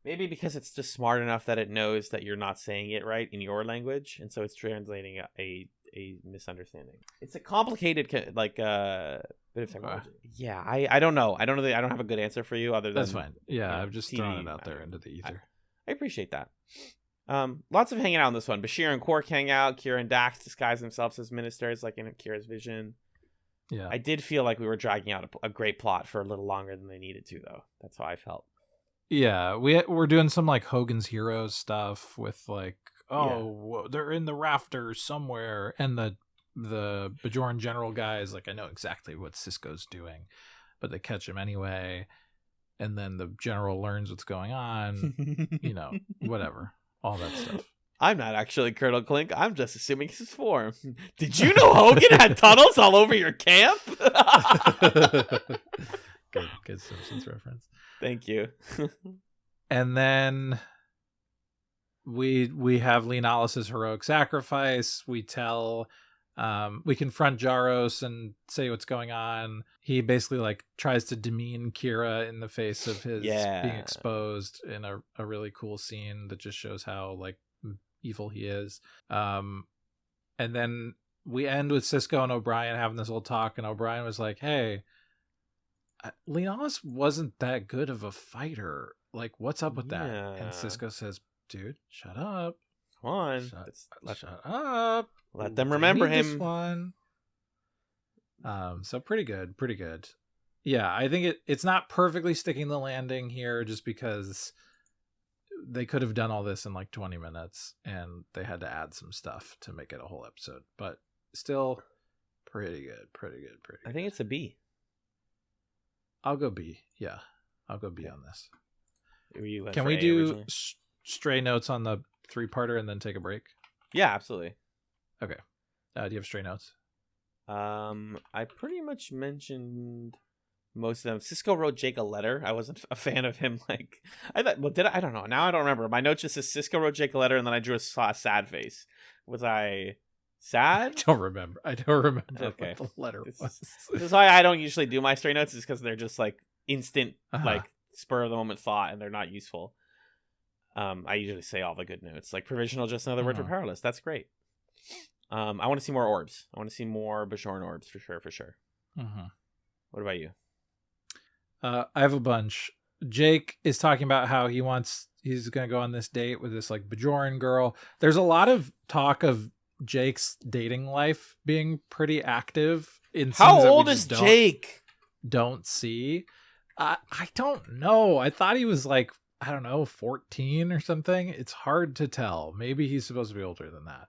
A: Maybe because it's just smart enough that it knows that you're not saying it right in your language, and so it's translating a misunderstanding. It's a complicated bit of technology. Yeah, I don't know. I don't have a good answer for you other than
B: that's fine. Yeah, I've just thrown it out there into the ether.
A: I appreciate that. Lots of hanging out in this one. Bashir and Quark hang out. Kira and Dax disguise themselves as ministers, like in Kira's vision.
B: Yeah,
A: I did feel like we were dragging out a great plot for a little longer than they needed to, though. That's how I felt.
B: Yeah, we're doing some like Hogan's Heroes stuff with like, they're in the rafters somewhere, and the Bajoran general guy is like, I know exactly what Cisco's doing, but they catch him anyway, and then the general learns what's going on, whatever, all that stuff.
A: I'm not actually Colonel Klink. I'm just assuming his form. Did you know Hogan had tunnels all over your camp?
B: Good Simpsons reference.
A: Thank you.
B: And then we have Leonalis' heroic sacrifice. We confront Jaros and say what's going on. He basically like tries to demean Kira in the face of his being exposed in a really cool scene that just shows how like evil he is. And then we end with Sisko and O'Brien having this little talk, and O'Brien was like, hey, Leonalis wasn't that good of a fighter. Like, what's up with that? And Sisko says, dude, shut up.
A: Come on.
B: Shut up.
A: Let them remember him.
B: This one. So pretty good. Yeah, I think it's not perfectly sticking the landing here just because they could have done all this in like 20 minutes and they had to add some stuff to make it a whole episode. But still pretty good.
A: I think it's a B.
B: I'll go B. Yeah, I'll go B on this. Can we
A: A
B: do
A: originally?
B: stray notes on the 3-parter and then take a break?
A: Yeah, absolutely.
B: Okay. Do you have stray notes?
A: I pretty much mentioned most of them. Sisko wrote Jake a letter. I wasn't a fan of him. Like, I thought, well, did I don't know. Now I don't remember. My note just says Sisko wrote Jake a letter, and then I drew a sad face. Was I sad?
B: I don't remember.
A: Okay.
B: What the letter was.
A: This is why I don't usually do my stray notes, is because they're just like instant, like spur of the moment thought, and they're not useful. I usually say all the good notes, like provisional, just another word for powerless. That's great. I want to see more orbs. I want to see more Bajoran orbs for sure. What about you?
B: I have a bunch. Jake is talking about how he's going to go on this date with this like Bajoran girl. There's a lot of talk of Jake's dating life being pretty active.
A: How old is Jake?
B: Don't see. I don't know. I thought he was like, I don't know, 14 or something. It's hard to tell. Maybe he's supposed to be older than that,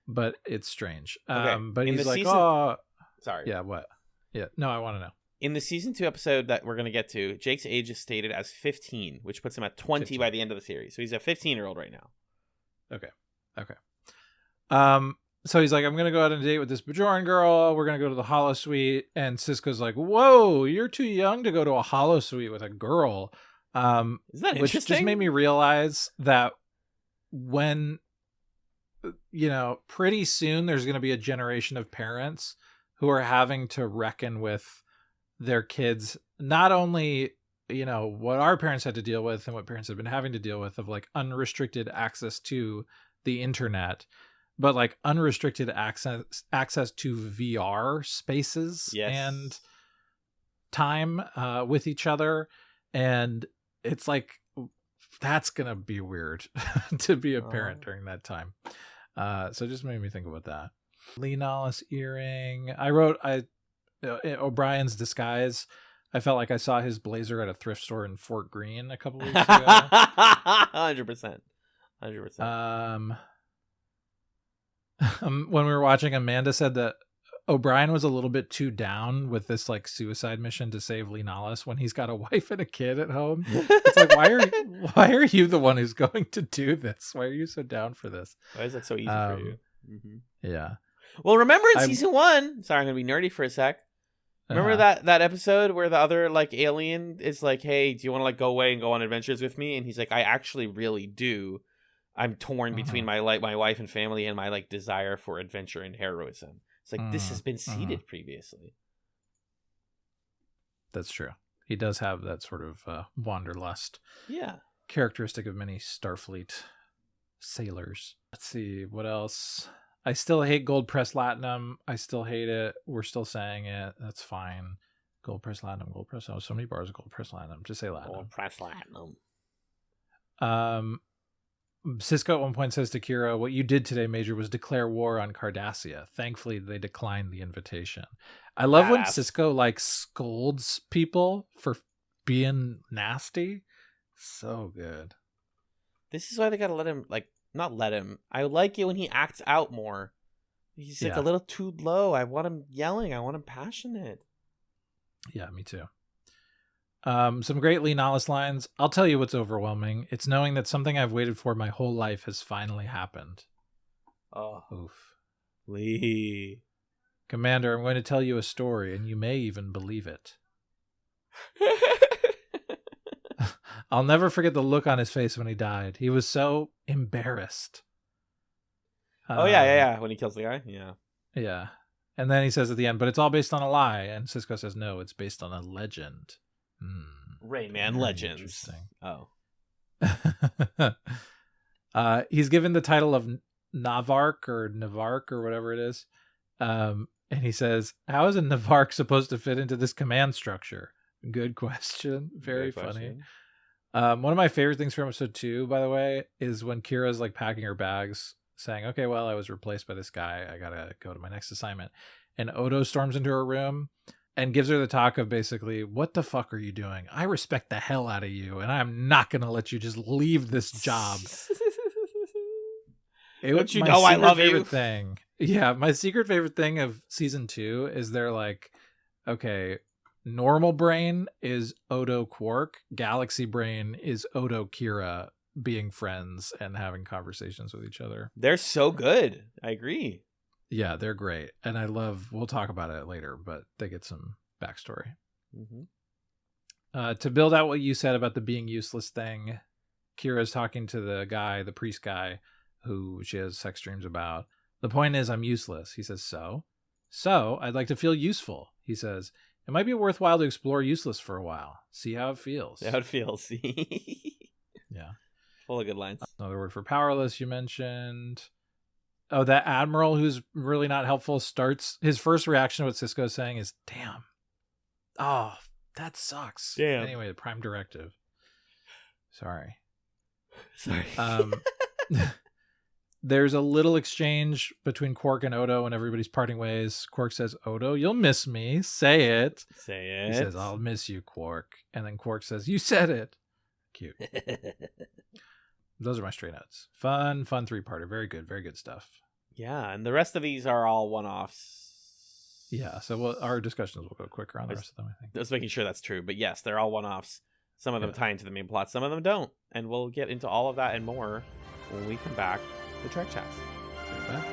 B: but it's strange.
A: Okay.
B: But he's like,
A: sorry.
B: Yeah, what? Yeah, no, I want to know.
A: In the season 2 episode that we're going to get to, Jake's age is stated as 15, which puts him at 20 15. By the end of the series. So he's a 15-year-old right now.
B: Okay. So he's like, I'm going to go out on a date with this Bajoran girl. We're going to go to the holosuite. And Sisko's like, whoa, you're too young to go to a holosuite with a girl.
A: Is that interesting?
B: Which just made me realize that when, pretty soon there's going to be a generation of parents who are having to reckon with their kids, not only, what our parents had to deal with and what parents have been having to deal with of like unrestricted access to the internet, but like unrestricted access to VR spaces and time with each other. And it's like, that's going to be weird to be a parent during that time. So it just made me think about that. Leonalis earring. I wrote, O'Brien's disguise. I felt like I saw his blazer at a thrift store in Fort Greene a couple weeks ago.
A: 100%.
B: When we were watching, Amanda said that O'Brien was a little bit too down with this like suicide mission to save Leonalis when he's got a wife and a kid at home. It's like, why are you the one who's going to do this? Why are you so down for this?
A: Why is that so easy for you?
B: Yeah.
A: Well, remember in season 1, sorry, I'm going to be nerdy for a sec. Remember that episode where the other like alien is like, hey, do you want to like go away and go on adventures with me? And he's like, I actually really do. I'm torn between my wife and family and my like desire for adventure and heroism. It's like, this has been seeded previously.
B: That's true. He does have that sort of wanderlust.
A: Yeah.
B: Characteristic of many Starfleet sailors. Let's see, what else? I still hate Gold Press Latinum. I still hate it. We're still saying it. That's fine. Gold Press Latinum, Gold Press. Oh, so many bars of Gold Press Latinum. Just say Latinum.
A: Gold Press Latinum.
B: Sisko at one point says to Kira, what you did today, Major, was declare war on Cardassia. Thankfully, they declined the invitation. I love when Sisko like scolds people for being nasty. So good.
A: This is why they gotta let him, like, not let him. I like it when he acts out more. He's like a little too low. I want him yelling. I want him passionate.
B: Yeah, me too. Some great Leonalis lines. I'll tell you what's overwhelming. It's knowing that something I've waited for my whole life has finally happened.
A: Oh.
B: Oof.
A: Lee.
B: Commander, I'm going to tell you a story, and you may even believe it. I'll never forget the look on his face when he died. He was so embarrassed.
A: Oh, yeah. When he kills the guy? Yeah.
B: Yeah. And then he says at the end, but it's all based on a lie. And Sisko says, no, it's based on a legend.
A: Rayman Legends. Oh.
B: He's given the title of Navark or whatever it is. And he says, how is a Navark supposed to fit into this command structure? Good question. Very funny. One of my favorite things from episode 2, by the way, is when Kira's like packing her bags, saying, okay, well, I was replaced by this guy. I gotta go to my next assignment. And Odo storms into her room and gives her the talk of basically, what the fuck are you doing? I respect the hell out of you, and I'm not gonna let you just leave this job.
A: Don't you know I love you?
B: Yeah, my secret favorite thing of season 2 is they're like, okay, normal brain is Odo Quark, galaxy brain is Odo Kira being friends and having conversations with each other.
A: They're so good. I agree.
B: Yeah, they're great. And we'll talk about it later, but they get some backstory. To build out what you said about the being useless thing, Kira's talking to the priest guy, who she has sex dreams about. The point is, I'm useless. He says, so I'd like to feel useful. He says, it might be worthwhile to explore useless for a while. See how it feels.
A: Yeah. Full of good lines.
B: Another word for powerless you mentioned. Oh, that admiral who's really not helpful starts his first reaction to what Sisko's saying is, damn. Oh, that sucks.
A: Damn.
B: Anyway, the prime directive. Sorry. There's a little exchange between Quark and Odo and everybody's parting ways. Quark says, Odo, you'll miss me. Say it. He says, I'll miss you, Quark. And then Quark says, you said it. Cute. Those are my stray notes. Fun 3-parter. Very good stuff.
A: Yeah, and the rest of these are all one-offs.
B: Yeah, so our discussions will go quicker on the rest of them, I think.
A: I was making sure that's true, but yes, they're all one-offs. Some of them tie into the main plot, some of them don't. And we'll get into all of that and more when we come back to TrekChatz.
B: Right back.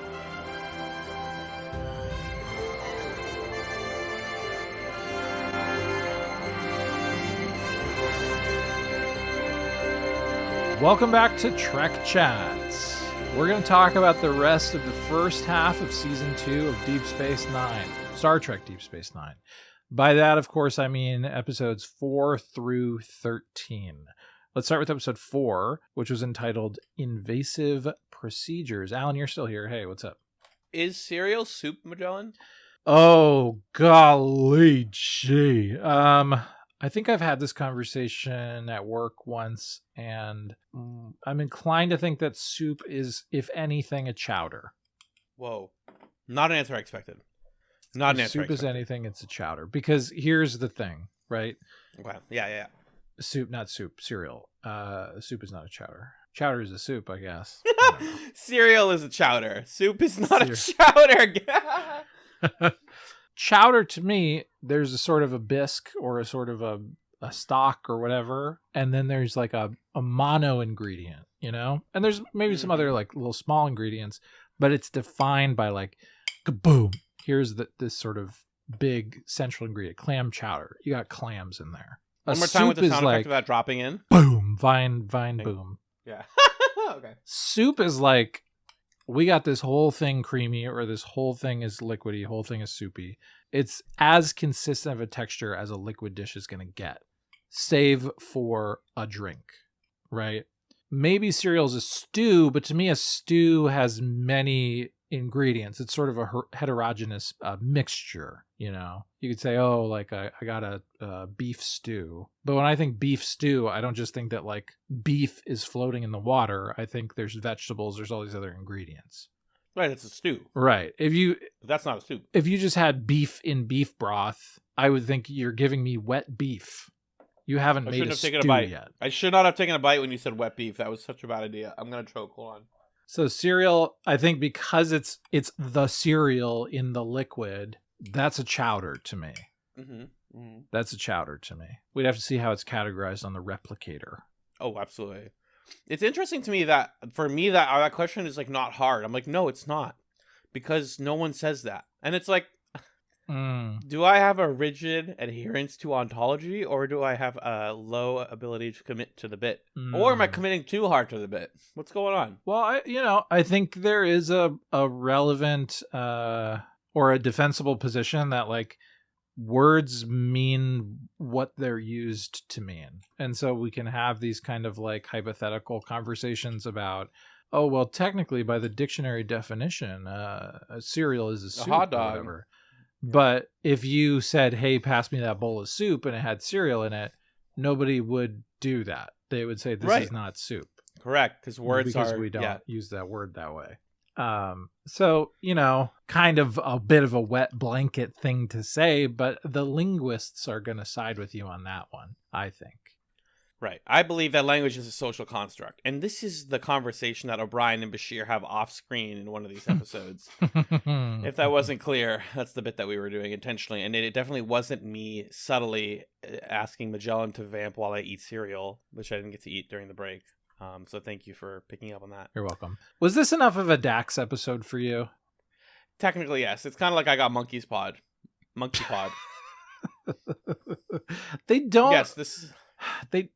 B: Welcome back to TrekChatz. We're going to talk about the rest of the first half of Season 2 of Deep Space Nine. Star Trek Deep Space Nine. By that, of course, I mean episodes 4 through 13. Let's start with episode 4, which was entitled Invasive Procedures. Alan, you're still here. Hey, what's up?
A: Is cereal soup, Magellan?
B: Oh, golly gee. I think I've had this conversation at work once, and I'm inclined to think that soup is, if anything, a chowder.
A: Whoa. Not an answer I expected.
B: Soup is anything, it's a chowder. Because here's the thing, right?
A: Okay. Yeah.
B: Soup, not soup. Cereal. Soup is not a chowder. Chowder is a soup, I guess.
A: Cereal is a chowder. Soup is not a chowder.
B: Chowder, to me, there's a sort of a bisque or a sort of a stock or whatever, and then there's like a mono ingredient, you know? And there's maybe some other like little small ingredients, but it's defined by like, kaboom, here's this sort of big central ingredient, clam chowder. You got clams in there.
A: One more time with the sound effect of that dropping in.
B: Boom, vine, boom.
A: Yeah. Okay.
B: Soup is like, we got this whole thing creamy, or this whole thing is liquidy, whole thing is soupy. It's as consistent of a texture as a liquid dish is going to get, save for a drink, right? Maybe cereal is a stew, but to me, a stew has many ingredients. It's sort of a heterogeneous mixture, you know? You could say, oh, like I got a beef stew. But when I think beef stew, I don't just think that like beef is floating in the water. I think there's vegetables, there's all these other ingredients.
A: Right, it's a stew.
B: Right.
A: But that's not a soup.
B: If you just had beef in beef broth, I would think you're giving me wet beef. You haven't made a stew yet.
A: I should not have taken a bite when you said wet beef. That was such a bad idea. I'm going to choke. Hold on.
B: So cereal, I think because it's the cereal in the liquid, that's a chowder to me. That's a chowder to me. We'd have to see how it's categorized on the replicator.
A: Oh, absolutely. It's interesting to me that, for me, that question is like not hard. I'm like, no, it's not. Because no one says that. And it's like, Do I have a rigid adherence to ontology, or do I have a low ability to commit to the bit? Or am I committing too hard to the bit? What's going on?
B: Well, I think there is a relevant or a defensible position that like words mean what they're used to mean. And so we can have these kind of like hypothetical conversations about, oh, well, technically by the dictionary definition, a cereal is a soup
A: hot dog.
B: or whatever. But if you said, hey, pass me that bowl of soup and it had cereal in it, nobody would do that. They would say this is not soup.
A: Correct, because
B: we don't use that word that way. So, kind of a bit of a wet blanket thing to say, but the linguists are going to side with you on that one, I think.
A: Right. I believe that language is a social construct. And this is the conversation that O'Brien and Bashir have off screen in one of these episodes. If that wasn't clear, that's the bit that we were doing intentionally. And it definitely wasn't me subtly asking Magellan to vamp while I eat cereal, which I didn't get to eat during the break. So thank you for picking up on that.
B: You're welcome. Was this enough of a Dax episode for you?
A: Technically, yes. It's kind of like I got Monkey Pod.
B: They don't.
A: Yes, this is...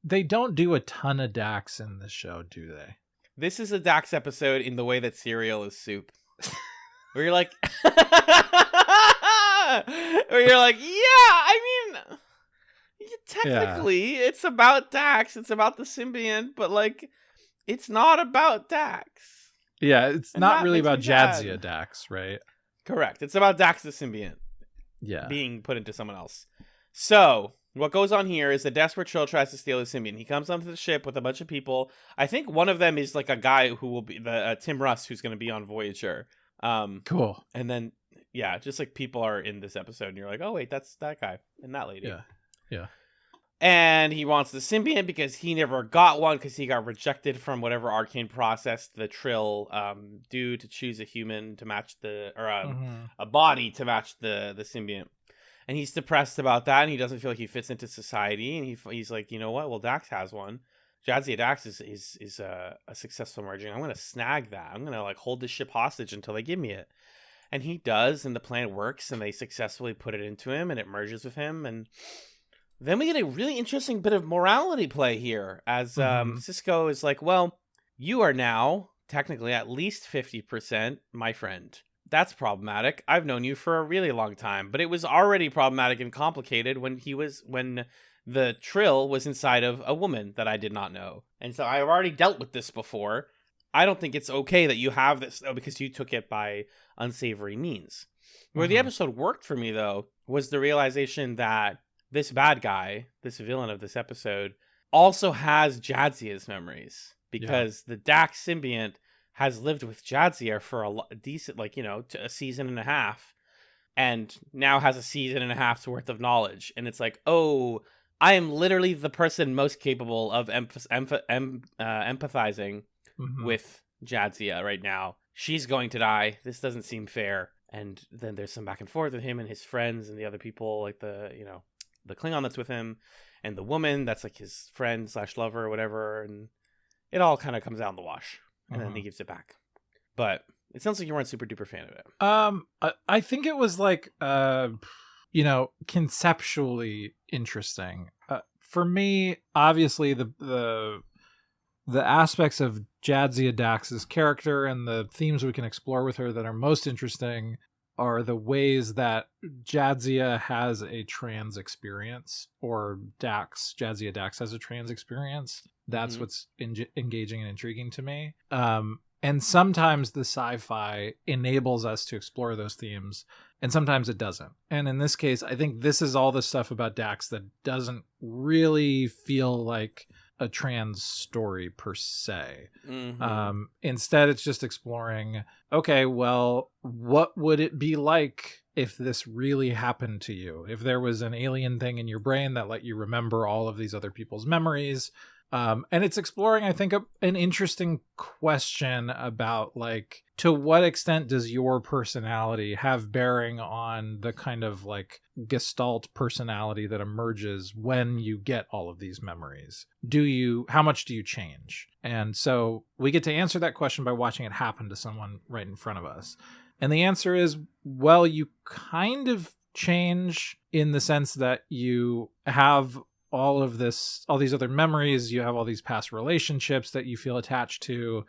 B: They don't do a ton of Dax in this show, do they?
A: This is a Dax episode in the way that cereal is soup. Where you're like... yeah, I mean... Technically, it's about Dax. It's about the symbiont, but like, it's not about Dax.
B: Yeah, it's not really about Jadzia Dax, right?
A: Correct. It's about Dax the symbiont.
B: Yeah.
A: Being put into someone else. So, what goes on here is the desperate Trill tries to steal the symbiont. He comes onto the ship with a bunch of people. I think one of them is like a guy who will be the Tim Russ, who's going to be on Voyager.
B: Cool.
A: And then, yeah, just like people are in this episode, and you're like, oh wait, that's that guy and that lady.
B: Yeah.
A: And he wants the symbiont because he never got one because he got rejected from whatever arcane process the Trill do to choose a human to match a body to match the symbiont. And he's depressed about that, and he doesn't feel like he fits into society. And he's like, you know what? Well, Dax has one. Jadzia Dax is a successful merging. I'm gonna snag that. I'm gonna like hold this ship hostage until they give me it. And he does, and the plan works, and they successfully put it into him, and it merges with him, and then we get a really interesting bit of morality play here as Cisco is like, well, you are now technically at least 50% my friend. That's problematic. I've known you for a really long time, but it was already problematic and complicated when the Trill was inside of a woman that I did not know. And so I've already dealt with this before. I don't think it's okay that you have this because you took it by unsavory means. Where the episode worked for me, though, was the realization that this bad guy, this villain of this episode, also has Jadzia's memories because the Dax symbiont has lived with Jadzia for a decent, a season and a half, and now has a season and a half's worth of knowledge. And it's like, oh, I am literally the person most capable of empathizing with Jadzia right now. She's going to die. This doesn't seem fair. And then there's some back and forth with him and his friends and the other people, like the Klingon that's with him, and the woman that's like his friend / lover or whatever, and it all kind of comes out in the wash, and then he gives it back. But it sounds like you weren't super duper fan of it.
B: I think it was like, conceptually interesting. For me, obviously the aspects of Jadzia Dax's character and the themes we can explore with her that are most interesting are the ways that Jadzia has a trans experience, or Jadzia Dax has a trans experience. That's what's engaging and intriguing to me. And sometimes the sci-fi enables us to explore those themes, and sometimes it doesn't. And in this case, I think this is all the stuff about Dax that doesn't really feel like a trans story per se. Instead, it's just exploring, okay, well, what would it be like if this really happened to you? If there was an alien thing in your brain that let you remember all of these other people's memories. And it's exploring, I think, an interesting question about, like, to what extent does your personality have bearing on the kind of, like, gestalt personality that emerges when you get all of these memories? How much do you change? And so we get to answer that question by watching it happen to someone right in front of us. And the answer is, well, you kind of change in the sense that you have all these other memories, you have all these past relationships that you feel attached to.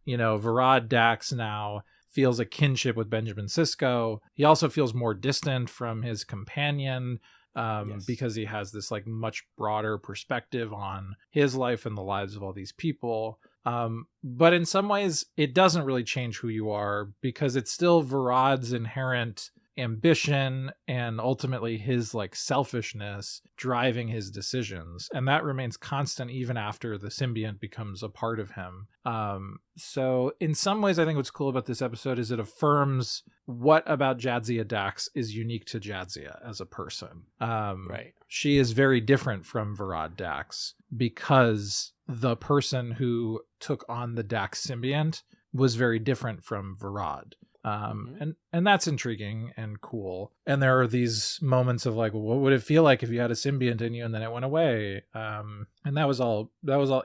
B: Varad Dax now feels a kinship with Benjamin Sisko. He also feels more distant from his companion,
A: Yes.
B: because he has this like much broader perspective on his life and the lives of all these people. But in some ways, it doesn't really change who you are, because it's still Varad's inherent ambition and ultimately his like selfishness driving his decisions, and that remains constant even after the symbiont becomes a part of him. So in some ways, I think what's cool about this episode is it affirms what about Jadzia Dax is unique to Jadzia as a person.
A: Right.
B: She is very different from Varad Dax, because the person who took on the Dax symbiont was very different from Varad. And that's intriguing and cool. And there are these moments of like, well, what would it feel like if you had a symbiont in you and then it went away? And that was all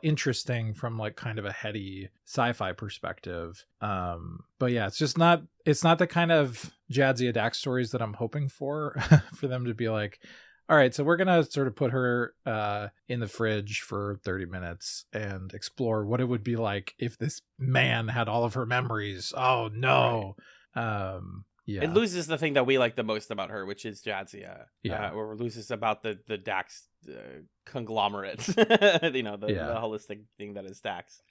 B: interesting from like kind of a heady sci-fi perspective. But yeah, it's not the kind of Jadzia Dax stories that I'm hoping for them to be like, all right, so we're going to sort of put her in the fridge for 30 minutes and explore what it would be like if this man had all of her memories. Oh, no. Right. Yeah.
A: It loses the thing that we like the most about her, which is Jadzia.
B: Yeah.
A: Or it loses about the Dax conglomerate, the holistic thing that is Dax,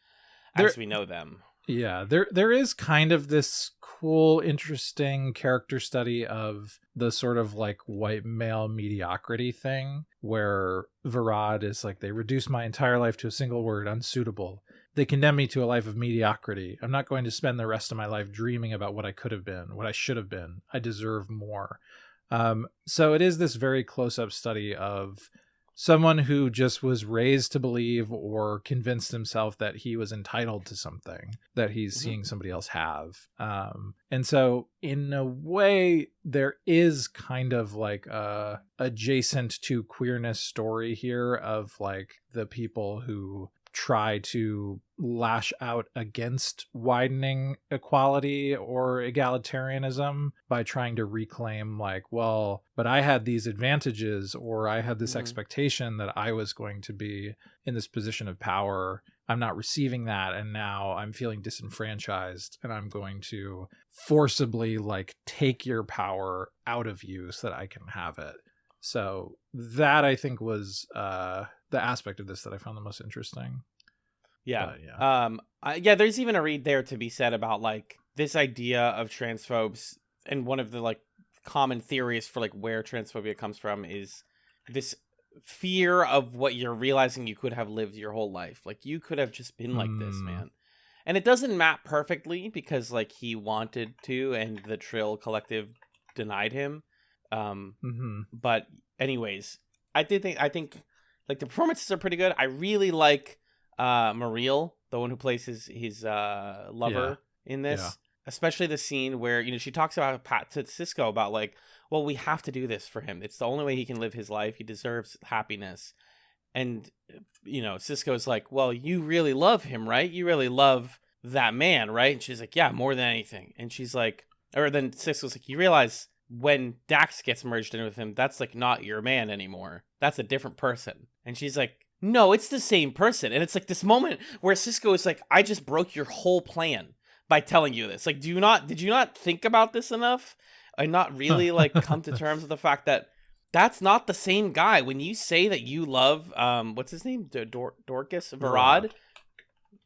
A: as we know them.
B: Yeah, there is kind of this cool, interesting character study of the sort of like white male mediocrity thing, where Varad is like, they reduce my entire life to a single word, unsuitable. They condemn me to a life of mediocrity. I'm not going to spend the rest of my life dreaming about what I could have been, what I should have been. I deserve more. So it is this very close-up study of someone who just was raised to believe or convinced himself that he was entitled to something that he's seeing somebody else have. And so in a way, there is kind of like a adjacent to queerness story here of like the people who try to lash out against widening equality or egalitarianism by trying to reclaim like, well, but I had these advantages, or I had this expectation that I was going to be in this position of power. I'm not receiving that, and now I'm feeling disenfranchised, and I'm going to forcibly like take your power out of you so that I can have it. So that I think was the aspect of this that I found the most interesting.
A: Yeah. There's even a read there to be said about like this idea of transphobes, and one of the like common theories for like where transphobia comes from is this fear of what you're realizing you could have lived your whole life. Like you could have just been like this, man. And it doesn't map perfectly because like he wanted to, and the Trill Collective denied him. But anyways, I think like the performances are pretty good. I really like Mariel, the one who plays his lover in this, especially the scene where she talks about to Sisko about like, well, we have to do this for him. It's the only way he can live his life. He deserves happiness. And Sisko's like, well, you really love him, right? You really love that man, right? And she's like, yeah, more than anything. And she's like, or then Sisko's like, you realize when Dax gets merged in with him, that's like not your man anymore. That's a different person. And she's like, no, it's the same person. And it's like this moment where Sisko is like, I just broke your whole plan by telling you this. Like, did you not think about this enough and not really like come to terms with the fact that that's not the same guy? When you say that you love, what's his name? Dorcas Varad.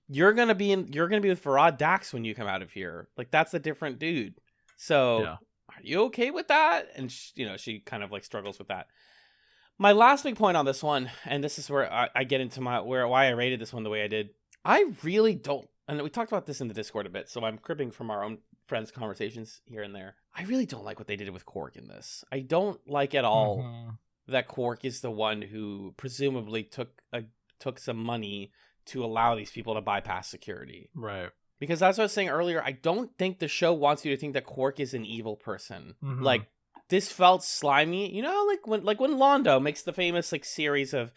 A: You're gonna be with Varad Dax when you come out of here. Like, that's a different dude. So are you okay with that? And she kind of like struggles with that. My last big point on this one, and this is where I get into why I rated this one the way I did. I really don't, and we talked about this in the Discord a bit, so I'm cribbing from our own friends' conversations here and there. I really don't like what they did with Quark in this. I don't like at all that Quark is the one who presumably took some money to allow these people to bypass security.
B: Right.
A: Because as I was saying earlier, I don't think the show wants you to think that Quark is an evil person. Like, this felt slimy, like when Londo makes the famous like series of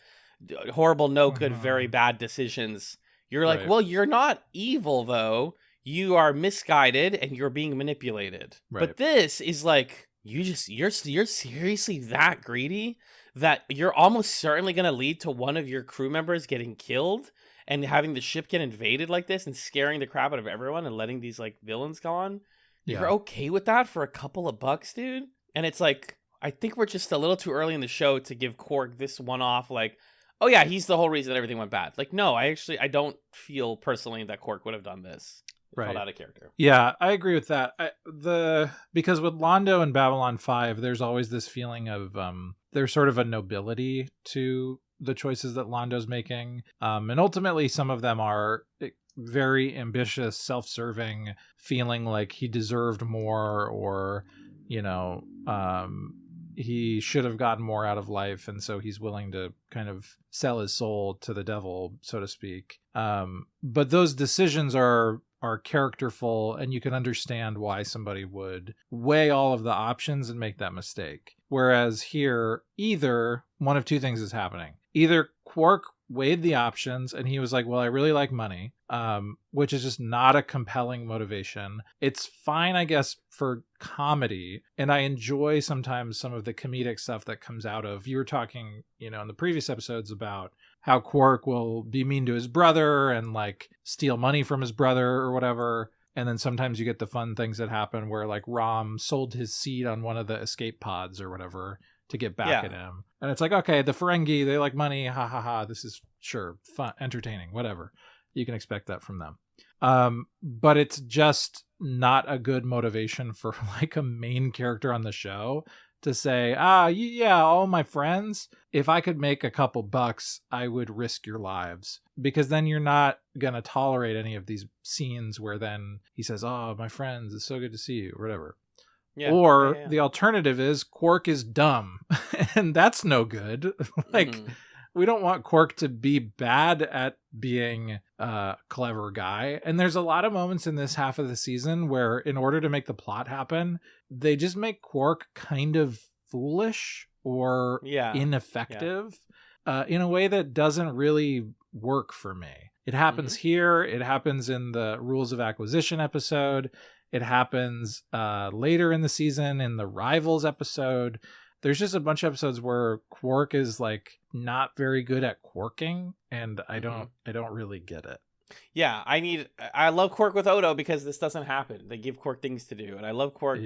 A: horrible, no good, very bad decisions. You're like, well, you're not evil though. You are misguided and you're being manipulated. Right. But this is like, you're seriously that greedy that you're almost certainly going to lead to one of your crew members getting killed and having the ship get invaded like this and scaring the crap out of everyone and letting these like villains go on. You're okay with that for a couple of bucks, dude? And it's like, I think we're just a little too early in the show to give Quark this one off like, oh yeah, he's the whole reason everything went bad. Like, no, I don't feel personally that Quark would have done this.
B: Right.
A: Felt out of character.
B: Yeah, I agree with that. Because with Londo and Babylon 5, there's always this feeling of there's sort of a nobility to the choices that Londo's making. And ultimately some of them are very ambitious, self-serving, feeling like he deserved more, or, you know, he should have gotten more out of life, and so he's willing to kind of sell his soul to the devil, so to speak. But those decisions are characterful, and you can understand why somebody would weigh all of the options and make that mistake. Whereas here, either one of two things is happening. Either Quark weighed the options and he was like, well, I really like money, which is just not a compelling motivation. It's fine, I guess, for comedy, and I enjoy sometimes some of the comedic stuff that comes out of, you were talking, you know, in the previous episodes about how Quark will be mean to his brother and like steal money from his brother or whatever. And then sometimes you get the fun things that happen where like Rom sold his seat on one of the escape pods or whatever to get back at him. And it's like, okay, the Ferengi, they like money. Ha ha ha. This is sure fun, entertaining, whatever. You can expect that from them. But it's just not a good motivation for like a main character on the show to say, yeah, all my friends, if I could make a couple bucks, I would risk your lives. Because then you're not going to tolerate any of these scenes where then he says, oh, my friends, it's so good to see you, or whatever. Yeah, or the alternative is Quark is dumb, and that's no good. Like, we don't want Quark to be bad at being a clever guy. And there's a lot of moments in this half of the season where, in order to make the plot happen, they just make Quark kind of foolish or ineffective in a way that doesn't really work for me. It happens here. It happens in the Rules of Acquisition episode. It happens later in the season in the Rivals episode. There's just a bunch of episodes where Quark is like not very good at quarking, and I don't really get it.
A: Yeah, I love Quark with Odo because this doesn't happen. They give Quark things to do, and I love Quark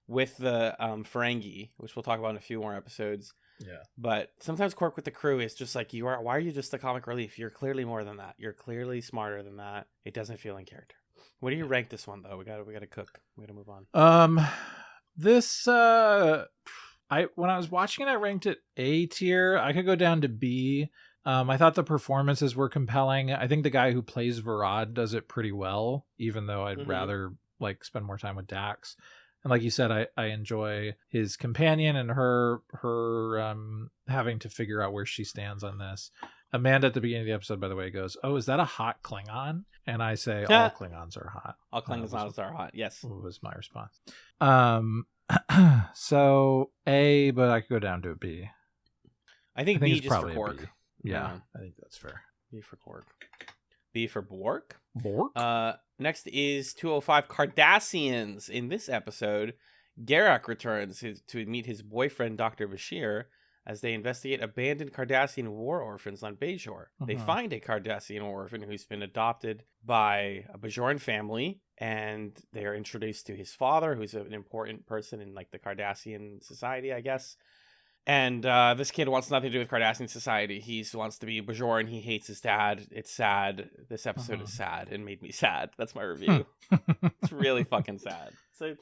A: with the Ferengi, which we'll talk about in a few more episodes.
B: Yeah.
A: But sometimes Quark with the crew is just like, why are you just the comic relief? You're clearly more than that. You're clearly smarter than that. It doesn't feel in character. What do you rank this one though? We gotta cook. We gotta move on.
B: This when I was watching it, I ranked it A tier. I could go down to B. I thought the performances were compelling. I think the guy who plays Varad does it pretty well, even though I'd rather like spend more time with Dax. And like you said, I enjoy his companion and her having to figure out where she stands on this. Amanda at the beginning of the episode, by the way, goes, "Oh, is that a hot Klingon?" And I say, "All Klingons are hot."
A: All Klingons are hot. Yes,
B: was my response. So A, but I could go down to a B.
A: I think B just for Quark.
B: Yeah, I think that's fair.
A: B for Quark. B for Bork.
B: Bork.
A: Next is 205 Cardassians. In this episode, Garak returns to meet his boyfriend, Dr. Bashir, as they investigate abandoned Cardassian war orphans on Bajor. They find a Cardassian orphan who's been adopted by a Bajoran family, and they are introduced to his father, who's an important person in like the Cardassian society, I guess. And this kid wants nothing to do with Cardassian society. He wants to be Bajoran. He hates his dad. It's sad. This episode is sad and made me sad. That's my review. It's really fucking sad. So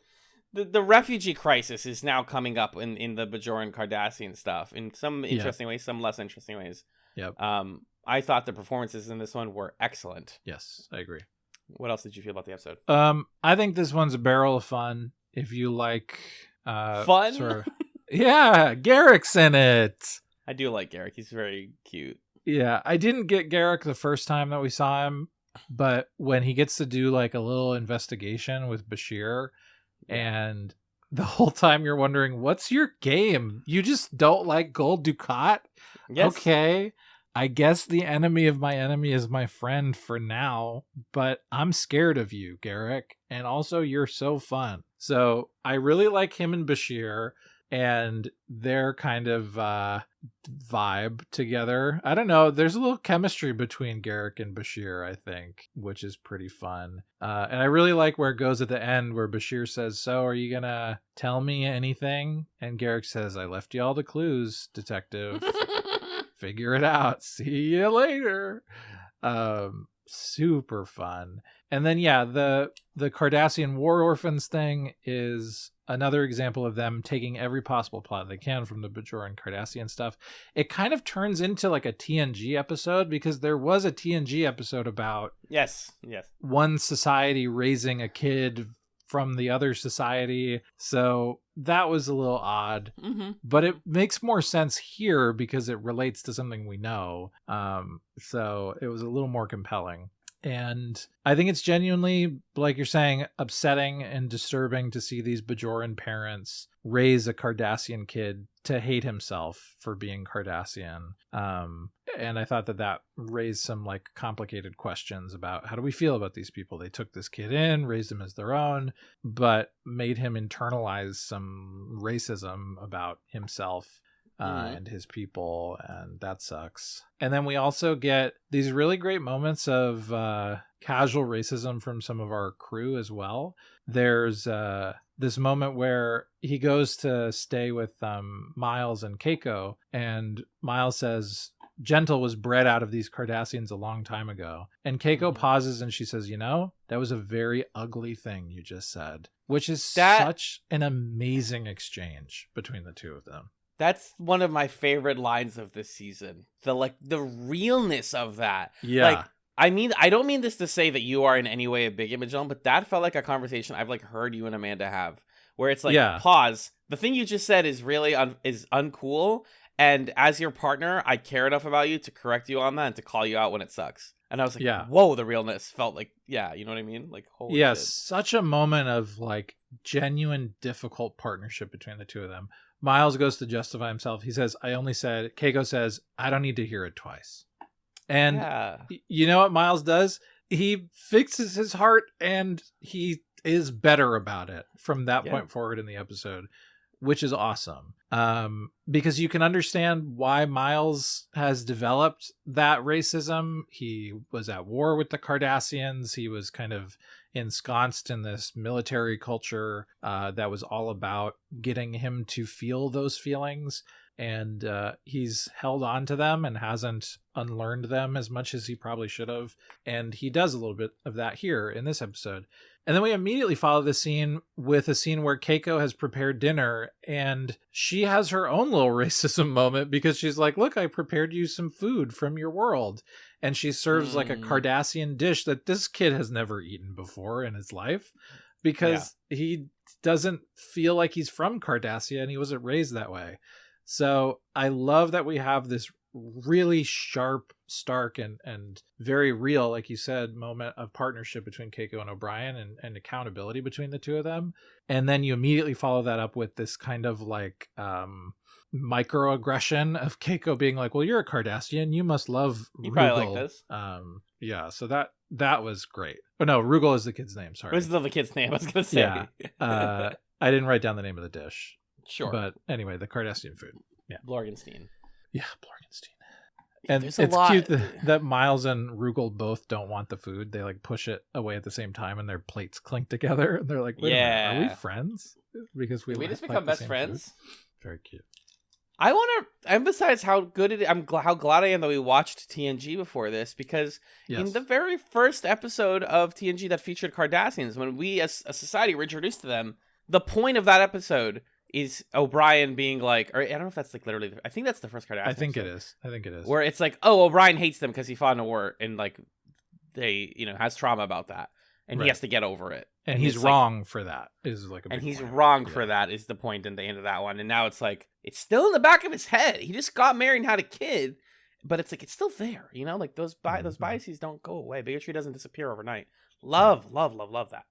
A: the refugee crisis is now coming up in the Bajoran Cardassian stuff in some interesting ways, some less interesting ways.
B: Yep.
A: I thought the performances in this one were excellent.
B: Yes, I agree.
A: What else did you feel about the episode?
B: I think this one's a barrel of fun. If you like
A: fun,
B: sort of, yeah, Garak's in it.
A: I do like Garak. He's very cute.
B: Yeah, I didn't get Garak the first time that we saw him, but when he gets to do like a little investigation with Bashir, and the whole time you're wondering, what's your game? You just don't like gold ducat? Yes. Okay. I guess the enemy of my enemy is my friend for now, but I'm scared of you, Garak. And also, you're so fun. So I really like him and Bashir and their kind of vibe together. I don't know. There's a little chemistry between Garrick and Bashir, I think, which is pretty fun. And I really like where it goes at the end where Bashir says, so are you going to tell me anything? And Garrick says, I left you all the clues, detective. Figure it out. See you later. Super fun. And then the Cardassian war orphans thing is another example of them taking every possible plot they can from the Bajoran Cardassian stuff. It kind of turns into like a TNG episode, because there was a TNG episode about
A: yes
B: one society raising a kid from the other society. So that was a little odd, but it makes more sense here because it relates to something we know. So it was a little more compelling. And I think it's genuinely, like you're saying, upsetting and disturbing to see these Bajoran parents raise a Cardassian kid to hate himself for being Cardassian. And I thought that raised some like complicated questions about how do we feel about these people? They took this kid in, raised him as their own, but made him internalize some racism about himself and his people, and that sucks. And then we also get these really great moments of casual racism from some of our crew as well. There's this moment where he goes to stay with Miles and Keiko, and Miles says, Gentle was bred out of these Cardassians a long time ago. And Keiko pauses and she says, that was a very ugly thing you just said, which is such an amazing exchange between the two of them.
A: That's one of my favorite lines of this season. The realness of that.
B: Yeah.
A: Like, I mean, I don't mean this to say that you are in any way a big image on, but that felt like a conversation I've like heard you and Amanda have, where it's like, pause. The thing you just said is really is uncool. And as your partner, I care enough about you to correct you on that and to call you out when it sucks. And I was like, whoa, the realness felt like, you know what I mean? Like, holy shit.
B: Such a moment of like genuine difficult partnership between the two of them. Miles goes to justify himself. He says, Keiko says, I don't need to hear it twice. And you know what Miles does? He fixes his heart and he is better about it from that point forward in the episode, which is awesome. Because you can understand why Miles has developed that racism. He was at war with the Cardassians. He was kind of ensconced in this military culture that was all about getting him to feel those feelings. And he's held on to them and hasn't unlearned them as much as he probably should have. And he does a little bit of that here in this episode. And then we immediately follow the scene with a scene where Keiko has prepared dinner and she has her own little racism moment because she's like, look, I prepared you some food from your world. And she serves like a Cardassian dish that this kid has never eaten before in his life because he doesn't feel like he's from Cardassia and he wasn't raised that way. So I love that we have this really sharp, stark, and very real, like you said, moment of partnership between Keiko and O'Brien and accountability between the two of them. And then you immediately follow that up with this kind of like microaggression of Keiko being like, well, you're a Cardassian, you must love Rugal.
A: You probably like this.
B: So that was great. Oh no, Rugal is the kid's name, sorry.
A: This is the kid's name, I was gonna say.
B: I didn't write down the name of the dish.
A: Sure.
B: But anyway, the Cardassian food. Yeah.
A: Blorgenstein.
B: Yeah, Blorgenstein. And it's cute that Miles and Rugal both don't want the food. They like push it away at the same time and their plates clink together. And they're like, wait a minute, are we friends? Because we
A: just become best friends?
B: Food. Very cute.
A: I want to emphasize how good it is. How glad I am that we watched TNG before this, because in the very first episode of TNG that featured Cardassians, when we as a society were introduced to them, the point of that episode is O'Brien being like, or I don't know if that's like literally, I think that's the first Cardassian.
B: I think it is.
A: Where it's like, oh, O'Brien hates them because he fought in a war and like they, has trauma about that. And he has to get over it.
B: And he's wrong for that. Is like a big
A: and he's
B: point.
A: wrong for that is the point in the end of that one. And now it's like, it's still in the back of his head. He just got married and had a kid, but it's like, it's still there, like those biases don't go away. Bigotry doesn't disappear overnight. Love that.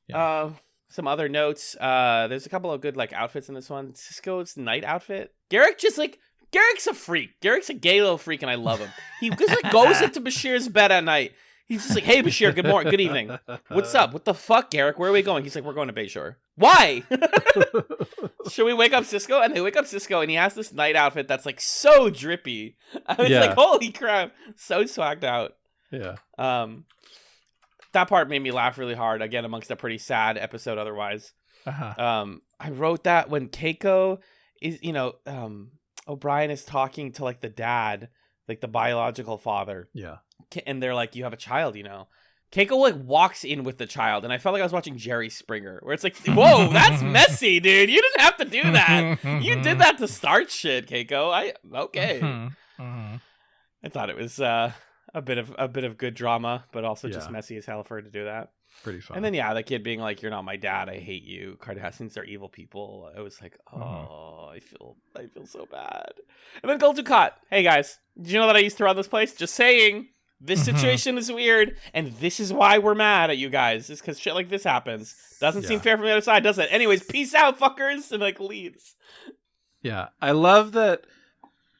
A: Yeah. Some other notes. There's a couple of good like outfits in this one. Cisco's night outfit. Garrick's a freak. Garrick's a gay little freak, and I love him. He just like goes into Bashir's bed at night. He's just like, hey, Bashir, good evening. What's up? What the fuck, Garrick? Where are we going? He's like, we're going to Bayshore. Why? Should we wake up Cisco? And they wake up Cisco, and he has this night outfit that's like so drippy. I was like, holy crap, so swagged out.
B: Yeah.
A: That part made me laugh really hard. Again, amongst a pretty sad episode otherwise. I wrote that when Keiko is, O'Brien is talking to like the dad, like the biological father.
B: Yeah.
A: And they're like, you have a child, Keiko like walks in with the child, and I felt like I was watching Jerry Springer, where it's like, whoa, that's messy, dude. You didn't have to do that. You did that to start shit, Keiko. Okay. I thought it was a bit of good drama, but also just messy as hell for her to do that.
B: Pretty fun.
A: And then the kid being like, "You're not my dad. I hate you. Cardassians are evil people." I was like, "Oh, I feel so bad." And then Gul Dukat. Hey guys, did you know that I used to run this place? Just saying. This situation is weird, and this is why we're mad at you guys. It's because shit like this happens. Doesn't seem fair from the other side, does it? Anyways, peace out, fuckers, and like leaves.
B: Yeah, I love that.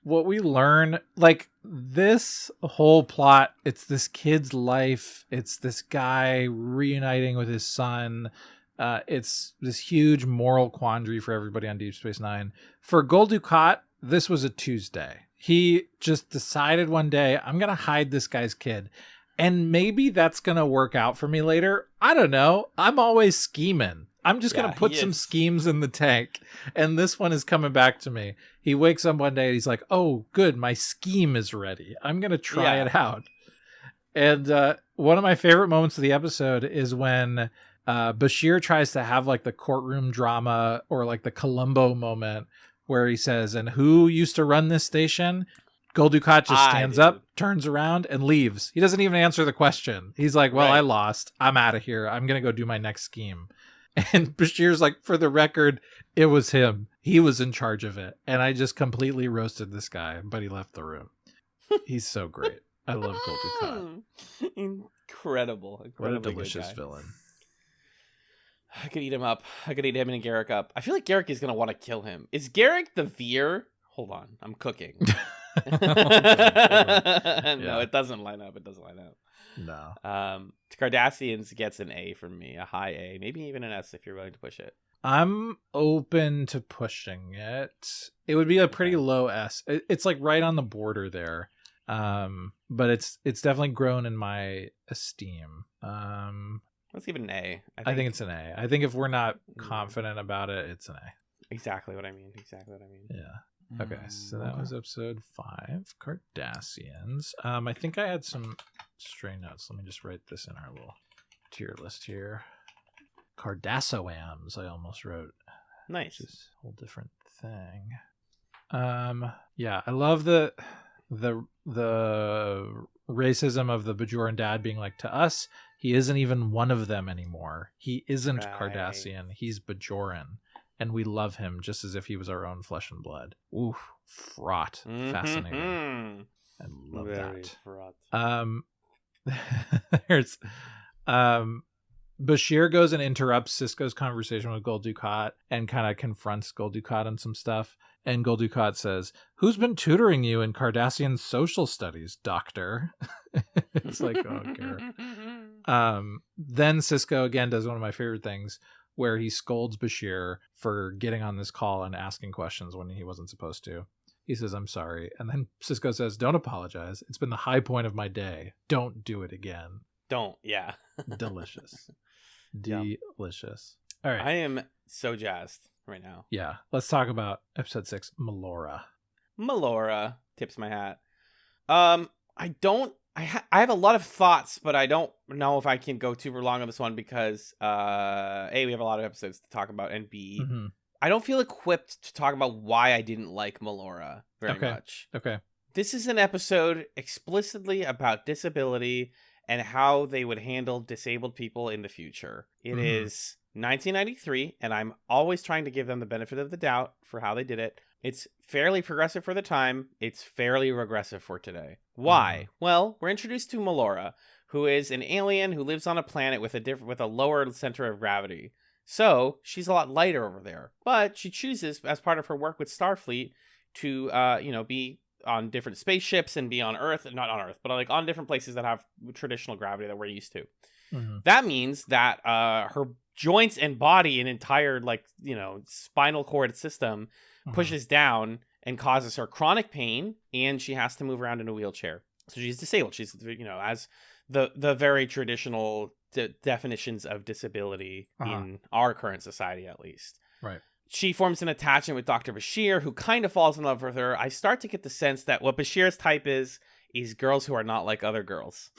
B: What we learn, like this whole plot, it's this kid's life. It's this guy reuniting with his son. It's this huge moral quandary for everybody on Deep Space Nine. For Gul Dukat, this was a Tuesday. He just decided one day, I'm going to hide this guy's kid. And maybe that's going to work out for me later. I don't know. I'm always scheming. I'm just going to put some schemes in the tank. And this one is coming back to me. He wakes up one day and he's like, oh, good. My scheme is ready. I'm going to try it out. And one of my favorite moments of the episode is when Bashir tries to have like the courtroom drama or like the Columbo moment where he says, and who used to run this station? Gul Dukat just stands up, turns around, and leaves. He doesn't even answer the question. He's like, well, I lost. I'm out of here. I'm going to go do my next scheme. And Bashir's like, for the record, it was him. He was in charge of it. And I just completely roasted this guy, but he left the room. He's so great. I love Gul Dukat.
A: Incredible.
B: What a delicious villain.
A: I could eat him up. I could eat him and Garrick up. I feel like Garrick is going to want to kill him. Is Garrick the Veer? Hold on. I'm cooking. No, it doesn't line up. No. Cardassians gets an A from me. A high A. Maybe even an S if you're willing to push it.
B: I'm open to pushing it. It would be a pretty low S. It's like right on the border there. But it's definitely grown in my esteem.
A: Let's give it an A.
B: I think it's an A. I think if we're not confident about it, it's an A.
A: Exactly what I mean.
B: Yeah. Okay, so that was episode 5, Cardassians. I think I had some stray notes. Let me just write this in our little tier list here. Cardassoams, I almost wrote.
A: Nice.
B: Which is a whole different thing. Yeah, I love the racism of the Bajoran dad being like, to us, he isn't even one of them anymore. He isn't Cardassian. He's Bajoran. And we love him just as if he was our own flesh and blood. Ooh, fraught. Fascinating. I love that. Fraught. There's Bashir goes and interrupts Sisko's conversation with Gul Dukat and kind of confronts Gul Dukat on some stuff. And Gul Dukat says, who's been tutoring you in Cardassian social studies, doctor? It's like, oh, Garrett. Then Sisko again does one of my favorite things where he scolds Bashir for getting on this call and asking questions when he wasn't supposed to. He says, I'm sorry. And then Sisko says, don't apologize. It's been the high point of my day. Don't do it again.
A: Don't. Yeah.
B: Delicious. Delicious. All right.
A: I am so jazzed right now.
B: Yeah. Let's talk about episode 6, Melora. Tips
A: my hat. I have a lot of thoughts, but I don't know if I can go too long on this one because A, we have a lot of episodes to talk about, and B, I don't feel equipped to talk about why I didn't like Melora very much.
B: Okay.
A: This is an episode explicitly about disability and how they would handle disabled people in the future. It is 1993, and I'm always trying to give them the benefit of the doubt for how they did it. It's fairly progressive for the time. It's fairly regressive for today. Why? Well, we're introduced to Melora, who is an alien who lives on a planet with a lower center of gravity. So she's a lot lighter over there, but she chooses, as part of her work with Starfleet, to be on different spaceships and be on Earth, not on Earth, but like on different places that have traditional gravity that we're used to.
B: Mm-hmm.
A: That means that her joints and body and entire like spinal cord system pushes down and causes her chronic pain, and she has to move around in a wheelchair. So she's disabled. She's as the very traditional definitions of disability in our current society, at least.
B: Right.
A: She forms an attachment with Dr. Bashir, who kind of falls in love with her. I start to get the sense that what Bashir's type is girls who are not like other girls.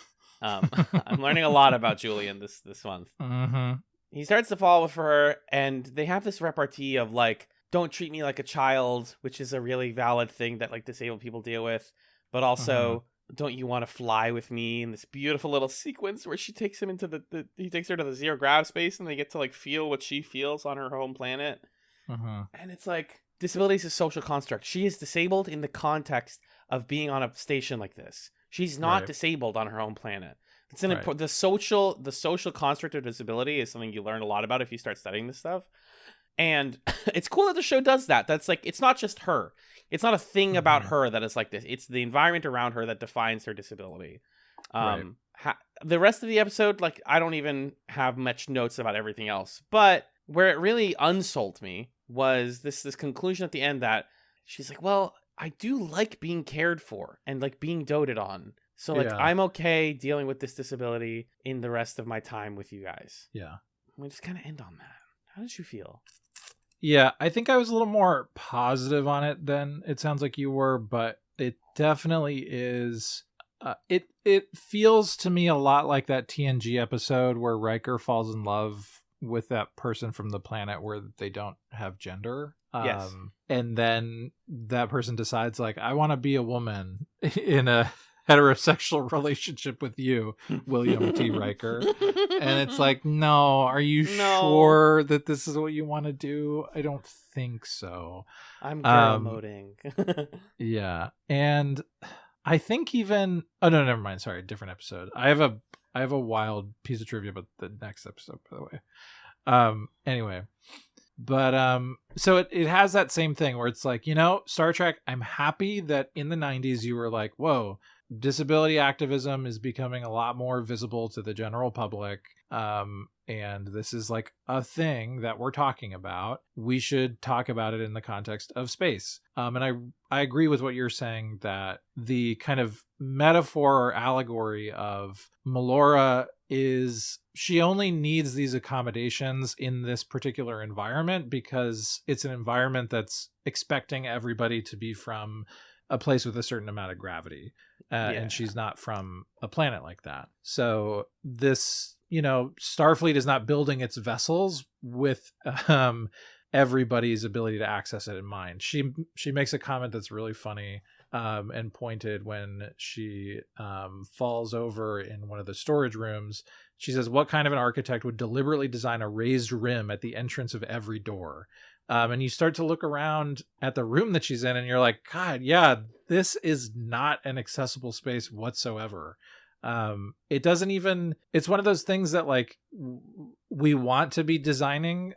A: I'm learning a lot about Julian this month.
B: Mm-hmm.
A: He starts to fall for her, and they have this repartee of like, don't treat me like a child, which is a really valid thing that like disabled people deal with, but also don't you want to fly with me in this beautiful little sequence where she takes him into he takes her to the zero grav space, and they get to like feel what she feels on her home planet. And it's like, disability is a social construct. She is disabled in the context of being on a station like this. She's not disabled on her own planet. It's an the social construct of disability is something you learn a lot about if you start studying this stuff. And it's cool that the show does that. That's like, it's not just her. It's not a thing about her that is like this. It's the environment around her that defines her disability. The rest of the episode, like, I don't even have much notes about everything else. But where it really unsold me was this conclusion at the end that she's like, well, I do like being cared for and like being doted on. So like, I'm okay dealing with this disability in the rest of my time with you guys.
B: Yeah.
A: We just kind of end on that. How did you feel?
B: Yeah, I think I was a little more positive on it than it sounds like you were, but it definitely is. It feels to me a lot like that TNG episode where Riker falls in love with that person from the planet where they don't have gender.
A: Yes.
B: And then that person decides, like, I want to be a woman in a heterosexual relationship with you, William T. Riker. And it's like, no, are you sure that this is what you want to do? I don't think so.
A: I'm girl moding.
B: Yeah. And I think even, oh no, never mind. Sorry, different episode. I have a wild piece of trivia about the next episode, by the way. Anyway, but so it has that same thing where it's like, Star Trek, I'm happy that in the 90s you were like, whoa, disability activism is becoming a lot more visible to the general public. And this is like a thing that we're talking about. We should talk about it in the context of space. And I agree with what you're saying, that the kind of metaphor or allegory of Melora is she only needs these accommodations in this particular environment because it's an environment that's expecting everybody to be from a place with a certain amount of gravity. And she's not from a planet like that. So this, Starfleet is not building its vessels with everybody's ability to access it in mind. She makes a comment that's really funny and pointed when she falls over in one of the storage rooms. She says, what kind of an architect would deliberately design a raised rim at the entrance of every door? And you start to look around at the room that she's in and you're like, God, yeah, this is not an accessible space whatsoever. It doesn't even, it's one of those things that like we want to be designing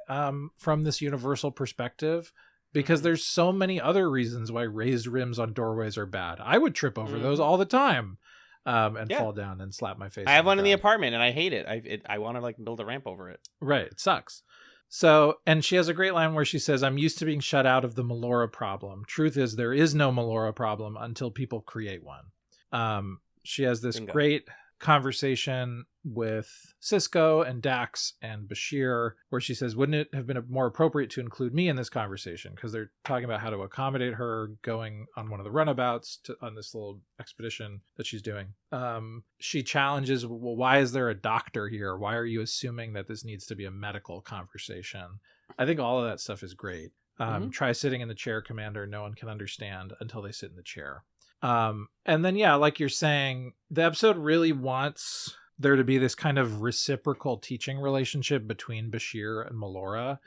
B: from this universal perspective, because there's so many other reasons why raised rims on doorways are bad. I would trip over those all the time and fall down and slap my face.
A: I have one in the apartment and I hate it. I want to like build a ramp over it.
B: Right. It sucks. So, and she has a great line where she says, I'm used to being shut out of the Melora problem. Truth is, there is no Melora problem until people create one. She has this great conversation with Cisco and Dax and Bashir, where she says, wouldn't it have been more appropriate to include me in this conversation? Because they're talking about how to accommodate her going on one of the runabouts on this little expedition that she's doing. She challenges, well, why is there a doctor here? Why are you assuming that this needs to be a medical conversation? I think all of that stuff is great. Try sitting in the chair, Commander. No one can understand until they sit in the chair. And then, yeah, like you're saying, the episode really wants there to be this kind of reciprocal teaching relationship between Bashir and Melora.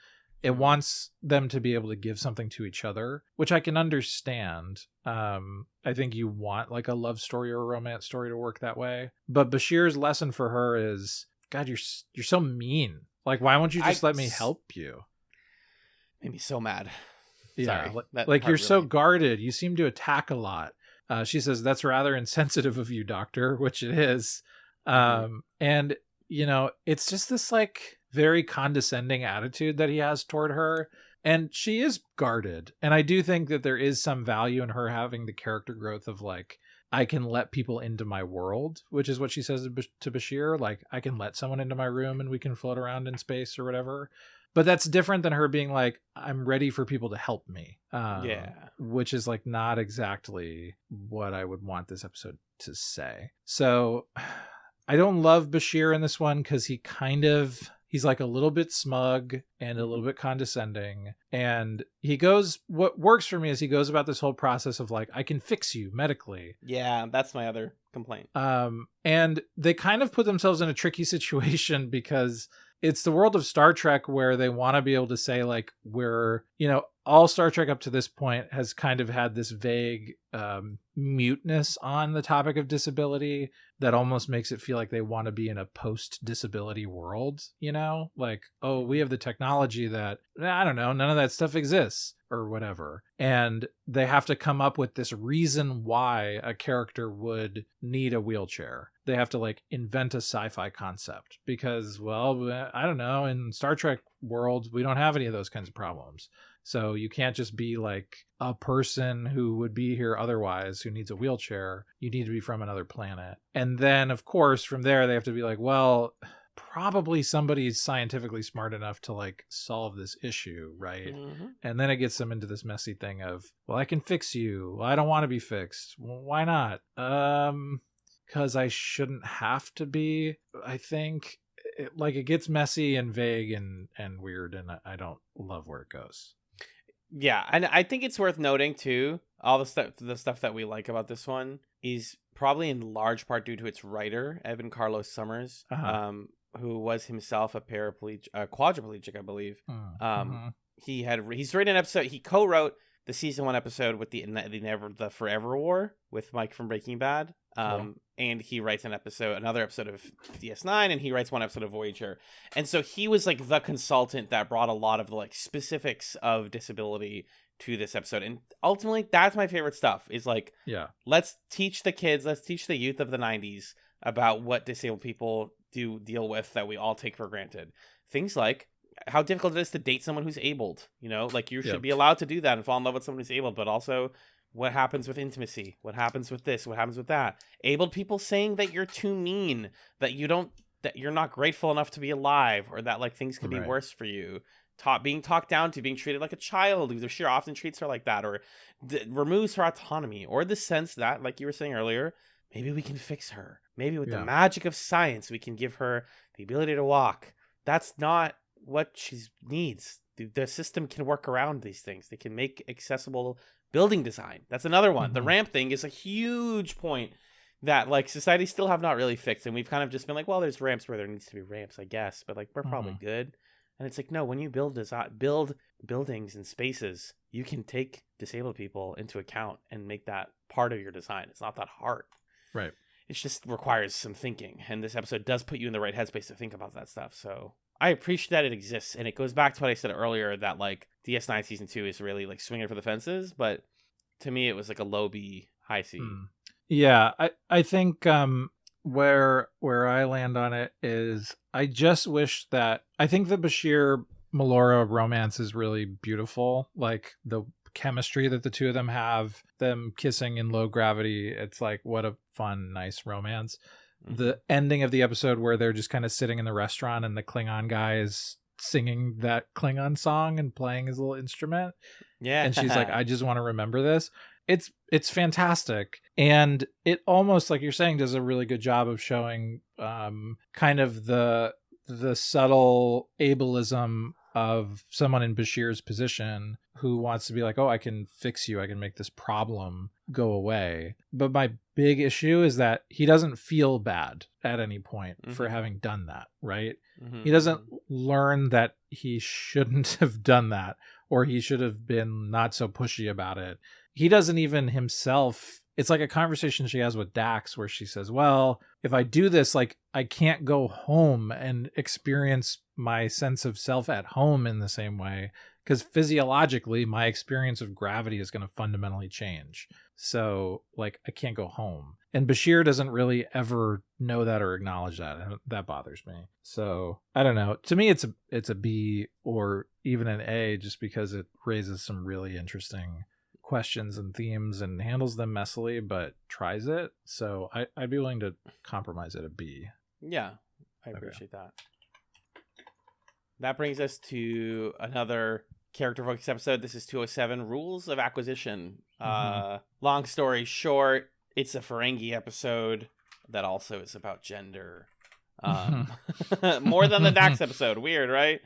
B: It wants them to be able to give something to each other, which I can understand. I think you want like a love story or a romance story to work that way. But Bashir's lesson for her is, God, you're so mean. Like, why won't you just let me help you?
A: Made me so mad.
B: Yeah,
A: Sorry,
B: like you're so guarded. You seem to attack a lot. She says, "That's rather insensitive of you, doctor," which it is. And, you know, it's just this like very condescending attitude that he has toward her. And she is guarded. And I do think that there is some value in her having the character growth of like, I can let people into my world, which is what she says to Bashir. Like, I can let someone into my room and we can float around in space or whatever. But that's different than her being like, I'm ready for people to help me. Which is like not exactly what I would want this episode to say. So I don't love Bashir in this one because he's like a little bit smug and a little bit condescending. And what works for me is he goes about this whole process of like, I can fix you medically.
A: Yeah, that's my other complaint.
B: And they kind of put themselves in a tricky situation because it's the world of Star Trek where they want to be able to say like, all Star Trek up to this point has kind of had this vague muteness on the topic of disability that almost makes it feel like they want to be in a post-disability world, like, oh, we have the technology that, I don't know, none of that stuff exists or whatever. And they have to come up with this reason why a character would need a wheelchair. They have to like invent a sci-fi concept because, well, I don't know, in Star Trek world, we don't have any of those kinds of problems. So you can't just be like a person who would be here otherwise who needs a wheelchair. You need to be from another planet. And then, of course, from there, they have to be like, well, probably somebody's scientifically smart enough to like solve this issue, right? Mm-hmm. And then it gets them into this messy thing of, well, I can fix you. Well, I don't want to be fixed. Well, why not? Because I shouldn't have to be, I think. It gets messy and vague and weird, and I don't love where it goes.
A: Yeah, and I think it's worth noting too, all the stuff that we like about this one is probably in large part due to its writer, Evan Carlos Summers, who was himself a quadriplegic, I believe. Mm-hmm. He's written an episode. He co-wrote the season 1 episode with the Forever War with Mike from Breaking Bad. Cool. And he writes another episode of DS9, and he writes one episode of Voyager. And so he was like the consultant that brought a lot of the like specifics of disability to this episode. And ultimately, that's my favorite stuff is like, let's teach the kids, let's teach the youth of the 90s about what disabled people do deal with that we all take for granted. Things like how difficult it is to date someone who's abled, like you should be allowed to do that and fall in love with someone who's abled, but also what happens with intimacy, what happens with this, what happens with that. Abled people saying that you're too mean, that you're not grateful enough to be alive, or that like things could be worse for you. Being talked down to, being treated like a child, because Bashir often treats her like that, or removes her autonomy, or the sense that, like you were saying earlier, maybe we can fix her. Maybe with the magic of science, we can give her the ability to walk. That's not what she needs. The system can work around these things. They can make accessible building design. That's another one. Mm-hmm. The ramp thing is a huge point that like society still have not really fixed, and we've kind of just been like, well, there's ramps where there needs to be ramps, I guess, but like we're probably good. And it's like, no, when you build buildings and spaces, you can take disabled people into account and make that part of your design. It's not that hard.
B: Right.
A: It just requires some thinking, and this episode does put you in the right headspace to think about that stuff. So I appreciate that it exists, and it goes back to what I said earlier, that like DS9 season 2 is really like swinging for the fences, but to me it was like a low B, high C.
B: Yeah, I think where I land on it is I just wish that I think the Bashir Melora romance is really beautiful, like the chemistry that the two of them have, them kissing in low gravity. It's like, what a fun, nice romance. The ending of the episode where they're just kind of sitting in the restaurant and the Klingon guy is singing that Klingon song and playing his little instrument. Yeah. And she's like, I just want to remember this. It's fantastic. And it almost, like you're saying, does a really good job of showing kind of the subtle ableism of someone in Bashir's position who wants to be like, oh, I can fix you. I can make this problem go away. But my big issue is that he doesn't feel bad at any point for having done that, right? Mm-hmm. He doesn't learn that he shouldn't have done that, or he should have been not so pushy about it. He doesn't even himself. It's like a conversation she has with Dax where she says, well, if I do this, like I can't go home and experience my sense of self at home in the same way, because physiologically my experience of gravity is going to fundamentally change. So like I can't go home. And Bashir doesn't really ever know that or acknowledge that. And that bothers me. So I don't know. To me, it's a B or even an A, just because it raises some really interesting questions and themes and handles them messily, but tries it. So I'd be willing to compromise at a B.
A: Yeah, I appreciate that. That brings us to another character-focused episode. This is 207, Rules of Acquisition. Long story short, it's a Ferengi episode that also is about gender. More than the Dax episode. Weird, right?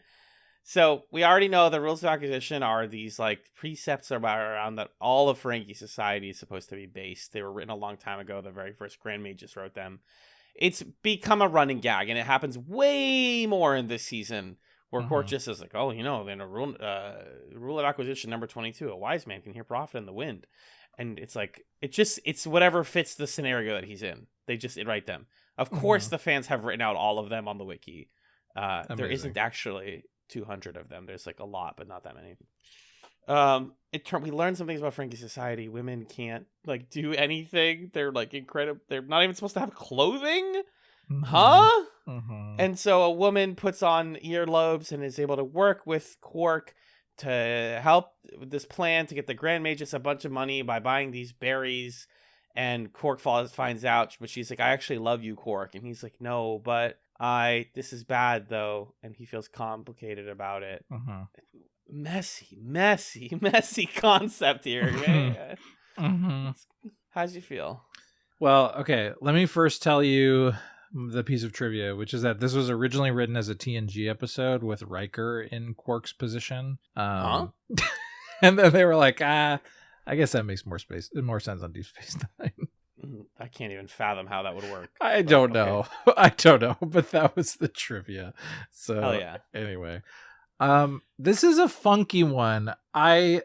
A: So we already know the rules of acquisition are these like precepts around that all of Ferengi society is supposed to be based. They were written a long time ago. The very first Grand Magus wrote them. It's become a running gag, and it happens way more in this season, where Quark just is like, oh, you know, then a rule of acquisition number 22, a wise man can hear profit in the wind. And it's like, it's whatever fits the scenario that he's in. They just write them. Of course, the fans have written out all of them on the wiki. There isn't actually 200 of them. There's like a lot, but not that many. We learned some things about Ferengi society. Women can't like do anything. They're like incredible. They're not even supposed to have clothing. Huh? And so a woman puts on earlobes and is able to work with Quark to help with this plan to get the Grand Magus a bunch of money by buying these berries. And Quark finds out, but she's like, I actually love you, Quark. And he's like, no, but this is bad though. And he feels complicated about it. Messy concept here. How'd you feel?
B: Well, okay, let me first tell you the piece of trivia, which is that this was originally written as a TNG episode with Riker in Quark's position. And then they were like, I guess that makes more sense on Deep Space Nine.
A: I can't even fathom how that would work.
B: I don't know. I don't know, but that was the trivia. So
A: hell yeah.
B: Anyway, this is a funky one. I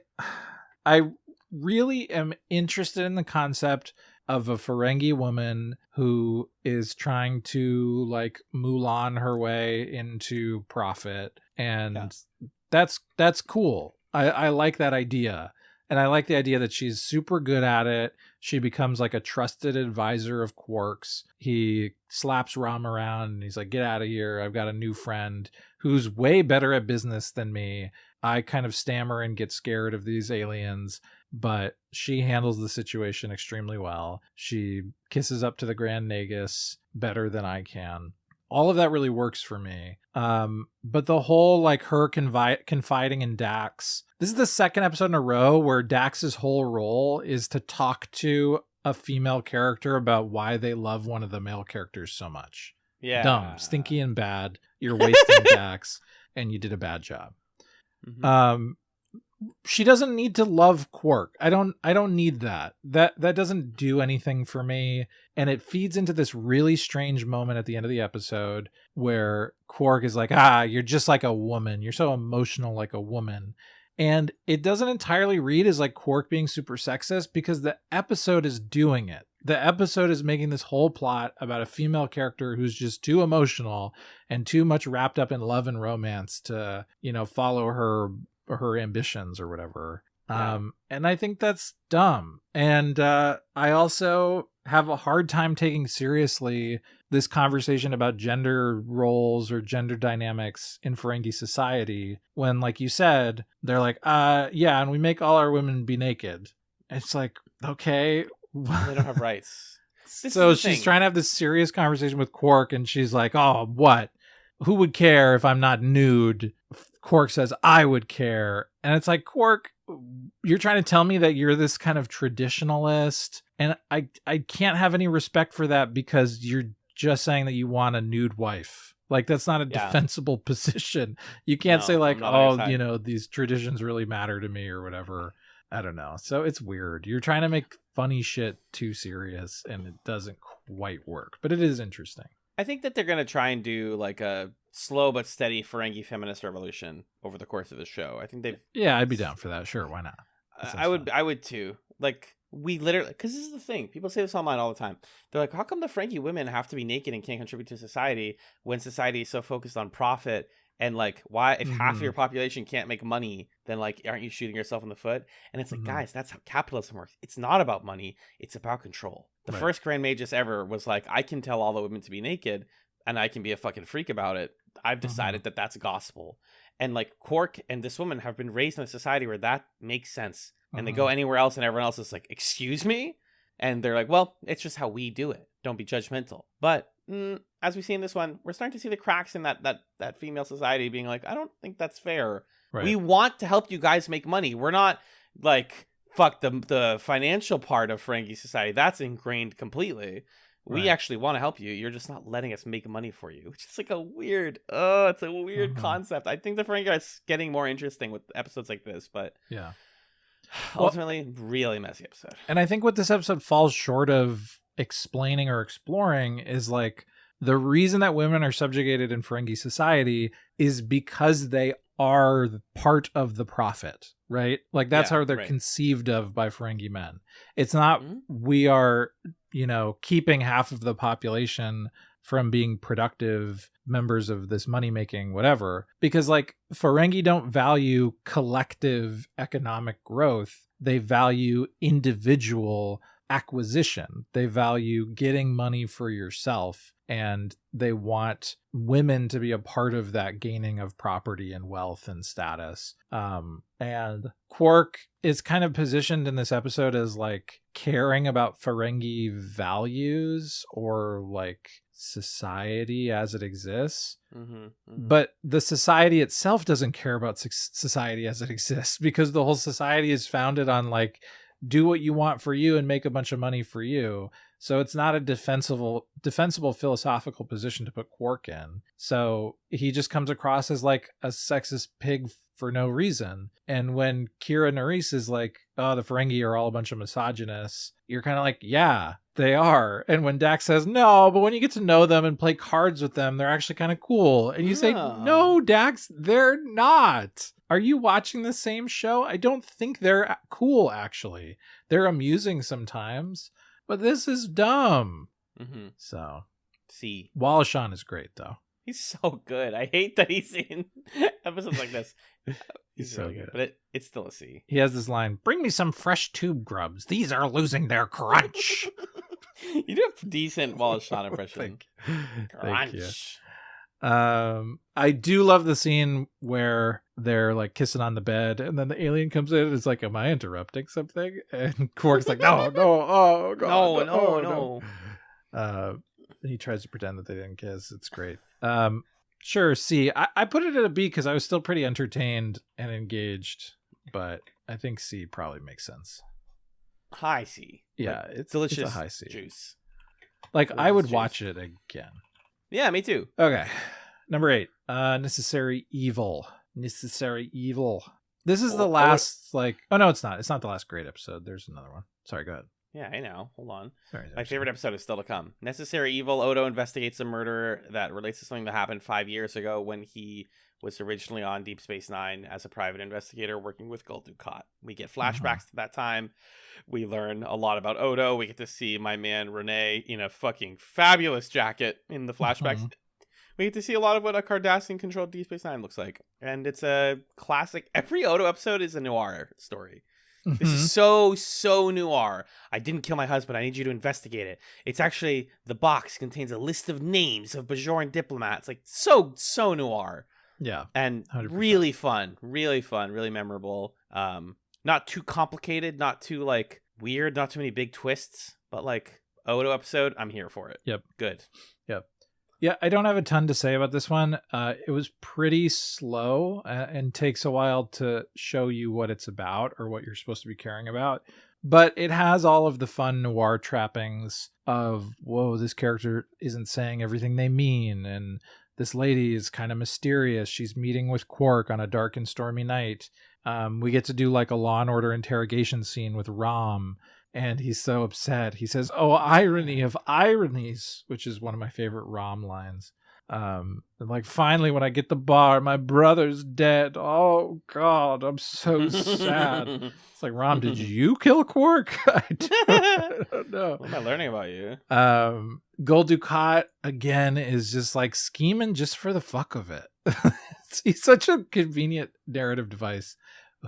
B: really am interested in the concept of a Ferengi woman who is trying to like Mulan her way into profit. And that's cool. I like that idea. And I like the idea that she's super good at it. She becomes like a trusted advisor of Quark's. He slaps Rom around and he's like, get out of here. I've got a new friend who's way better at business than me. I kind of stammer and get scared of these aliens, but she handles the situation extremely well. She kisses up to the Grand Nagus better than I can. All of that really works for me. But the whole like her confiding in Dax. This is the second episode in a row where Dax's whole role is to talk to a female character about why they love one of the male characters so much.
A: Yeah.
B: Dumb, stinky, and bad. You're wasting Dax, and you did a bad job. She doesn't need to love Quark. I don't need that. That doesn't do anything for me. And it feeds into this really strange moment at the end of the episode where Quark is like, you're just like a woman. You're so emotional like a woman. And it doesn't entirely read as like Quark being super sexist because the episode is doing it. The episode is making this whole plot about a female character who's just too emotional and too much wrapped up in love and romance to, follow her ambitions or whatever. And I think that's dumb. And I also have a hard time taking seriously this conversation about gender roles or gender dynamics in Ferengi society when, like you said, they're like, and we make all our women be naked. It's like, okay.
A: They don't have rights.
B: So she's trying to have this serious conversation with Quark and she's like, oh, what? Who would care if I'm not nude? Quark says, I would care. And it's like, Quark, you're trying to tell me that you're this kind of traditionalist. And I can't have any respect for that because you're just saying that you want a nude wife. Like, that's not a defensible position. You can't say like, these traditions really matter to me or whatever. I don't know. So it's weird. You're trying to make funny shit too serious and it doesn't quite work, but it is interesting.
A: I think that they're going to try and do like a slow but steady Ferengi feminist revolution over the course of the show. I think they've...
B: Yeah, I'd be down for that. Sure, why not?
A: I would too. Like, we literally... Because this is the thing. People say this online all the time. They're like, how come the Ferengi women have to be naked and can't contribute to society when society is so focused on profit And like, why, if half of
B: Mhm.
A: your population can't make money, then like, aren't you shooting yourself in the foot? And it's like,
B: Mhm.
A: guys, that's how capitalism works. It's not about money. It's about control. The
B: Right.
A: first Grand Magus ever was like, I can tell all the women to be naked and I can be a fucking freak about it. I've decided that that's gospel. And like Quark and this woman have been raised in a society where that makes sense. And they go anywhere else and everyone else is like, excuse me? And they're like, well, it's just how we do it. Don't be judgmental. But as we see in this one, we're starting to see the cracks in that female society being like, I don't think that's fair.
B: Right.
A: We want to help you guys make money. We're not like, fuck the financial part of Ferengi society. That's ingrained completely. We
B: Right.
A: actually want to help you. You're just not letting us make money for you. Which is like a weird, it's a weird concept. I think the Ferengi are getting more interesting with episodes like this, but
B: yeah.
A: ultimately, really messy episode.
B: And I think what this episode falls short of explaining or exploring is like the reason that women are subjugated in Ferengi society is because they are part of the profit, right? Like that's how they're conceived of by Ferengi men. It's not we are, keeping half of the population from being productive members of this money-making whatever, because like Ferengi don't value collective economic growth. They value individual acquisition. They value getting money for yourself, and they want women to be a part of that gaining of property and wealth and status. And Quark is kind of positioned in this episode as like caring about Ferengi values or like society as it exists. But the society itself doesn't care about society as it exists, because the whole society is founded on like, do what you want for you and make a bunch of money for you. So it's not a defensible philosophical position to put Quark in. So he just comes across as like a sexist pig for no reason. And when Kira Nerys is like, oh, the Ferengi are all a bunch of misogynists, you're kind of like, yeah, they are. And when Dax says, no, but when you get to know them and play cards with them, they're actually kind of cool. And you say, no, Dax, they're not. Are you watching the same show? I don't think they're cool, actually. They're amusing sometimes, but this is dumb. So, Walashan is great, though.
A: He's so good. I hate that he's in episodes like this.
B: He's so good.
A: But it's still a C.
B: He has this line, bring me some fresh tube grubs. These are losing their crunch.
A: You do a decent Walashan impression.
B: Thank you. I do love the scene where they're like kissing on the bed and then the alien comes in and it's like, am I interrupting something? And Quark's like, no, oh god, no. He tries to pretend that they didn't kiss. It's great. Sure, C. I put it at a B because I was still pretty entertained and engaged, but I think C probably makes sense.
A: High C.
B: Yeah,
A: like,
B: it's
A: delicious.
B: It's a high C.
A: Juice.
B: Like
A: delicious
B: I would
A: juice.
B: watch it again.
A: Yeah, me too.
B: Okay. Number 8. Necessary Evil. Necessary Evil. This is the last oh no, it's not. It's not the last great episode. There's another one. Sorry, go ahead.
A: Yeah, I know. Hold on.
B: Sorry,
A: my favorite episode is still to come. Necessary Evil. Odo investigates a murder that relates to something that happened 5 years ago when he was originally on Deep Space Nine as a private investigator working with Gul Dukat. We get flashbacks to that time. We learn a lot about Odo. We get to see my man Renee in a fucking fabulous jacket in the flashbacks. We get to see a lot of what a Cardassian-controlled Deep Space Nine looks like. And it's a classic. Every Odo episode is a noir story. This is so noir. I didn't kill my husband. I need you to investigate it. It's actually, the box contains a list of names of Bajoran diplomats. Like, so noir.
B: Yeah.
A: And
B: 100%.
A: really fun, really memorable. Not too complicated, not too, like, weird, not too many big twists. But, like, Odo episode, I'm here for it.
B: Yep.
A: Good.
B: Yep. Yeah, I don't have a ton to say about this one. It was pretty slow and takes a while to show you what it's about or what you're supposed to be caring about. But it has all of the fun noir trappings of, whoa, this character isn't saying everything they mean. And this lady is kind of mysterious. She's meeting with Quark on a dark and stormy night. We get to do like a Law and Order interrogation scene with Rom. And he's so upset. He says, oh, irony of ironies, which is one of my favorite Rom lines. And like, finally, when I get the bar, my brother's dead. Oh, God, I'm so sad. It's like, Rom, did you kill Quark? I don't know.
A: What am I learning about you?
B: Gul Dukat, again, is just like scheming just for the fuck of it. He's such a convenient narrative device.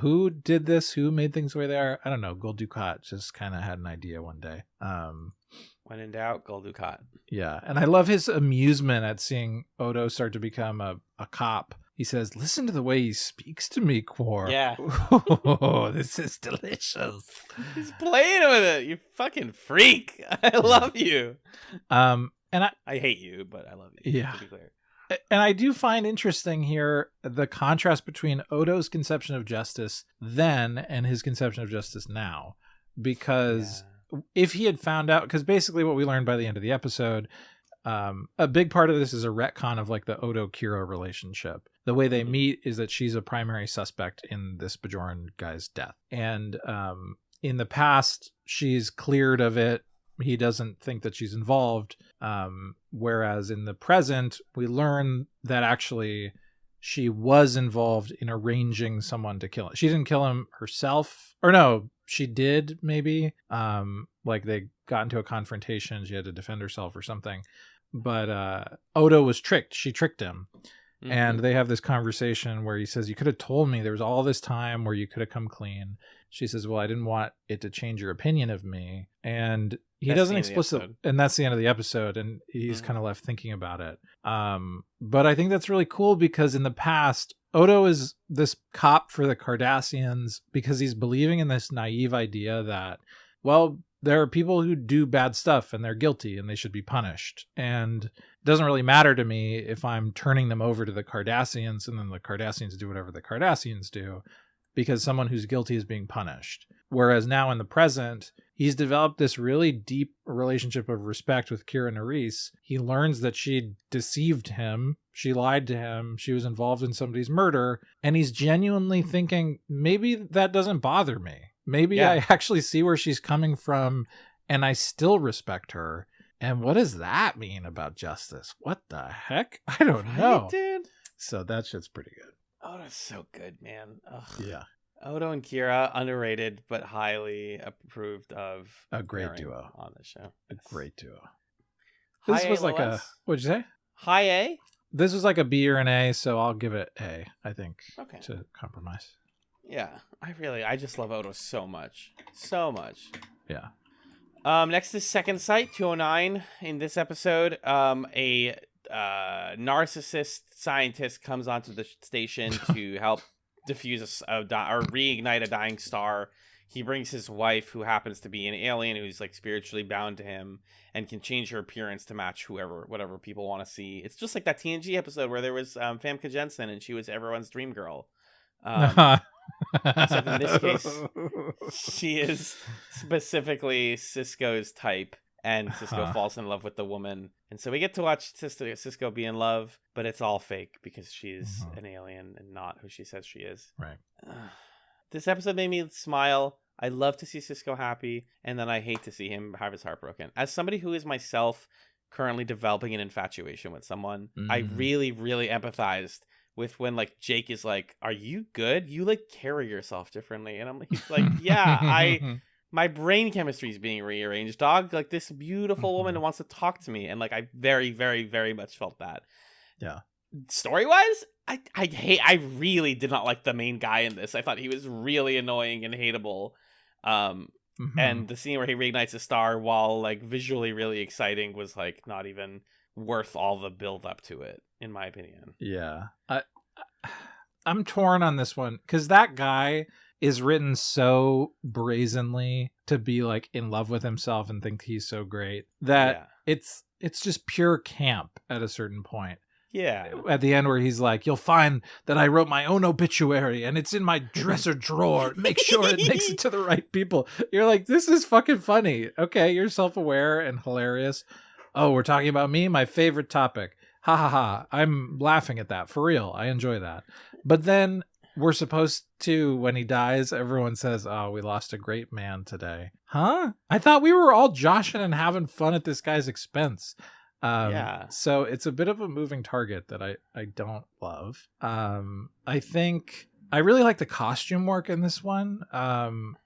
B: Who did this? Who made things the way they are? I don't know. Gul Dukat just kind of had an idea one day.
A: When in doubt, Gul Dukat.
B: Yeah. And I love his amusement at seeing Odo start to become a cop. He says, listen to the way he speaks to me, Quark.
A: Yeah.
B: Oh, this is delicious.
A: He's playing with it. You fucking freak. I love you.
B: And
A: I hate you, but I love you.
B: Yeah.
A: To be clear.
B: And I do find interesting here the contrast between Odo's conception of justice then and his conception of justice now. Because if he had found out, because basically what we learned by the end of the episode, a big part of this is a retcon of like the Odo-Kira relationship. The way they meet is that she's a primary suspect in this Bajoran guy's death. And in the past, she's cleared of it. He doesn't think that she's involved. Whereas in the present, we learn that actually she was involved in arranging someone to kill him. She didn't kill him herself. Or no, she did maybe. Like they got into a confrontation. She had to defend herself or something. But Odo was tricked. She tricked him. Mm-hmm. And they have this conversation where he says, you could have told me there was all this time where you could have come clean. She says, well, I didn't want it to change your opinion of me. And he doesn't explicitly, and that's the end of the episode. And he's kind of left thinking about it. But I think that's really cool because in the past, Odo is this cop for the Cardassians because he's believing in this naive idea that, well, there are people who do bad stuff and they're guilty and they should be punished. And it doesn't really matter to me if I'm turning them over to the Cardassians and then the Cardassians do whatever the Cardassians do because someone who's guilty is being punished. Whereas now in the present, he's developed this really deep relationship of respect with Kira Nerys. He learns that she deceived him. She lied to him. She was involved in somebody's murder. And he's genuinely thinking, maybe that doesn't bother me. Maybe I actually see where she's coming from and I still respect her. And what does that mean about justice? What the heck? I don't know.
A: Dude.
B: So that shit's pretty good.
A: Oh, that's so good, man. Ugh.
B: Yeah.
A: Odo and Kira, underrated but highly approved of.
B: A great duo
A: on the show.
B: A great duo.
A: This
B: was like a, what'd you say?
A: High A?
B: This was like a B or an A, so I'll give it A, I think, to compromise.
A: Yeah, I just love Odo so much. So much.
B: Yeah.
A: Next is Second Sight, 209. In this episode, a narcissist scientist comes onto the station to help defuse or reignite a dying star. He brings his wife, who happens to be an alien who's like spiritually bound to him and can change her appearance to match whatever people want to see. It's just like that TNG episode where there was Famke Jensen and she was everyone's dream girl. Except in this case, she is specifically Sisko's type, and Sisko falls in love with the woman. And so we get to watch Sisko be in love, but it's all fake because she's an alien and not who she says she is.
B: Right.
A: This episode made me smile. I love to see Sisko happy, and then I hate to see him have his heart broken. As somebody who is myself currently developing an infatuation with someone, I really, really empathized with when like Jake is like, "Are you good? You like carry yourself differently," and I'm like, "Yeah, my brain chemistry is being rearranged, dog. Like this beautiful woman wants to talk to me," and like I very, very, very much felt that.
B: Yeah.
A: Story wise, I really did not like the main guy in this. I thought he was really annoying and hateable. And the scene where he reignites a star, while like visually really exciting, was like not even worth all the build up to it, in my opinion.
B: Yeah. I'm torn on this one because that guy is written so brazenly to be like in love with himself and think he's so great that it's just pure camp at a certain point.
A: Yeah.
B: At the end where he's like, you'll find that I wrote my own obituary and it's in my dresser drawer. Make sure it makes it to the right people. You're like, this is fucking funny. Okay, you're self-aware and hilarious. Oh, we're talking about me? My favorite topic. Ha ha ha. I'm laughing at that. For real. I enjoy that. But then we're supposed to, when he dies, everyone says, oh, we lost a great man today. Huh? I thought we were all joshing and having fun at this guy's expense. So it's a bit of a moving target that I don't love. I think I really like the costume work in this one,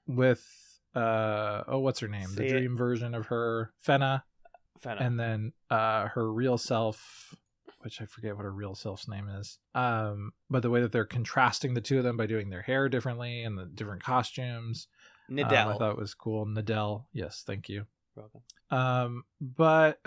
B: with what's her name? The dream version of her, Fenna. And then her real self, which I forget what her real self's name is. But the way that they're contrasting the two of them by doing their hair differently and the different costumes.
A: Nadell.
B: I thought it was cool. Nadell. Yes, thank you.
A: You're welcome.
B: But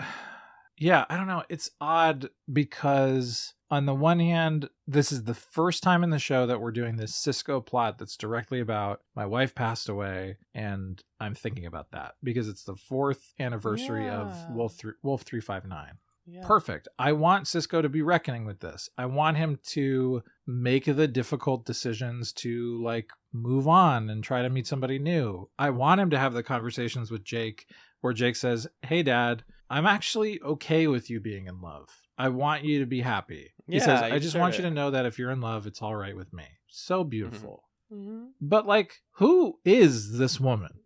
B: yeah, I don't know. It's odd because on the one hand, this is the first time in the show that we're doing this Cisco plot that's directly about my wife passed away, and I'm thinking about that because it's the 4th anniversary of Wolf 359. Yeah. Perfect. I want Cisco to be reckoning with this. I want him to make the difficult decisions to like move on and try to meet somebody new. I want him to have the conversations with Jake where Jake says, "Hey Dad, I'm actually okay with you being in love. I want you to be happy." He says, "I just want you to know that if you're in love, it's all right with me." So beautiful. Mm-hmm. But like, who is this woman?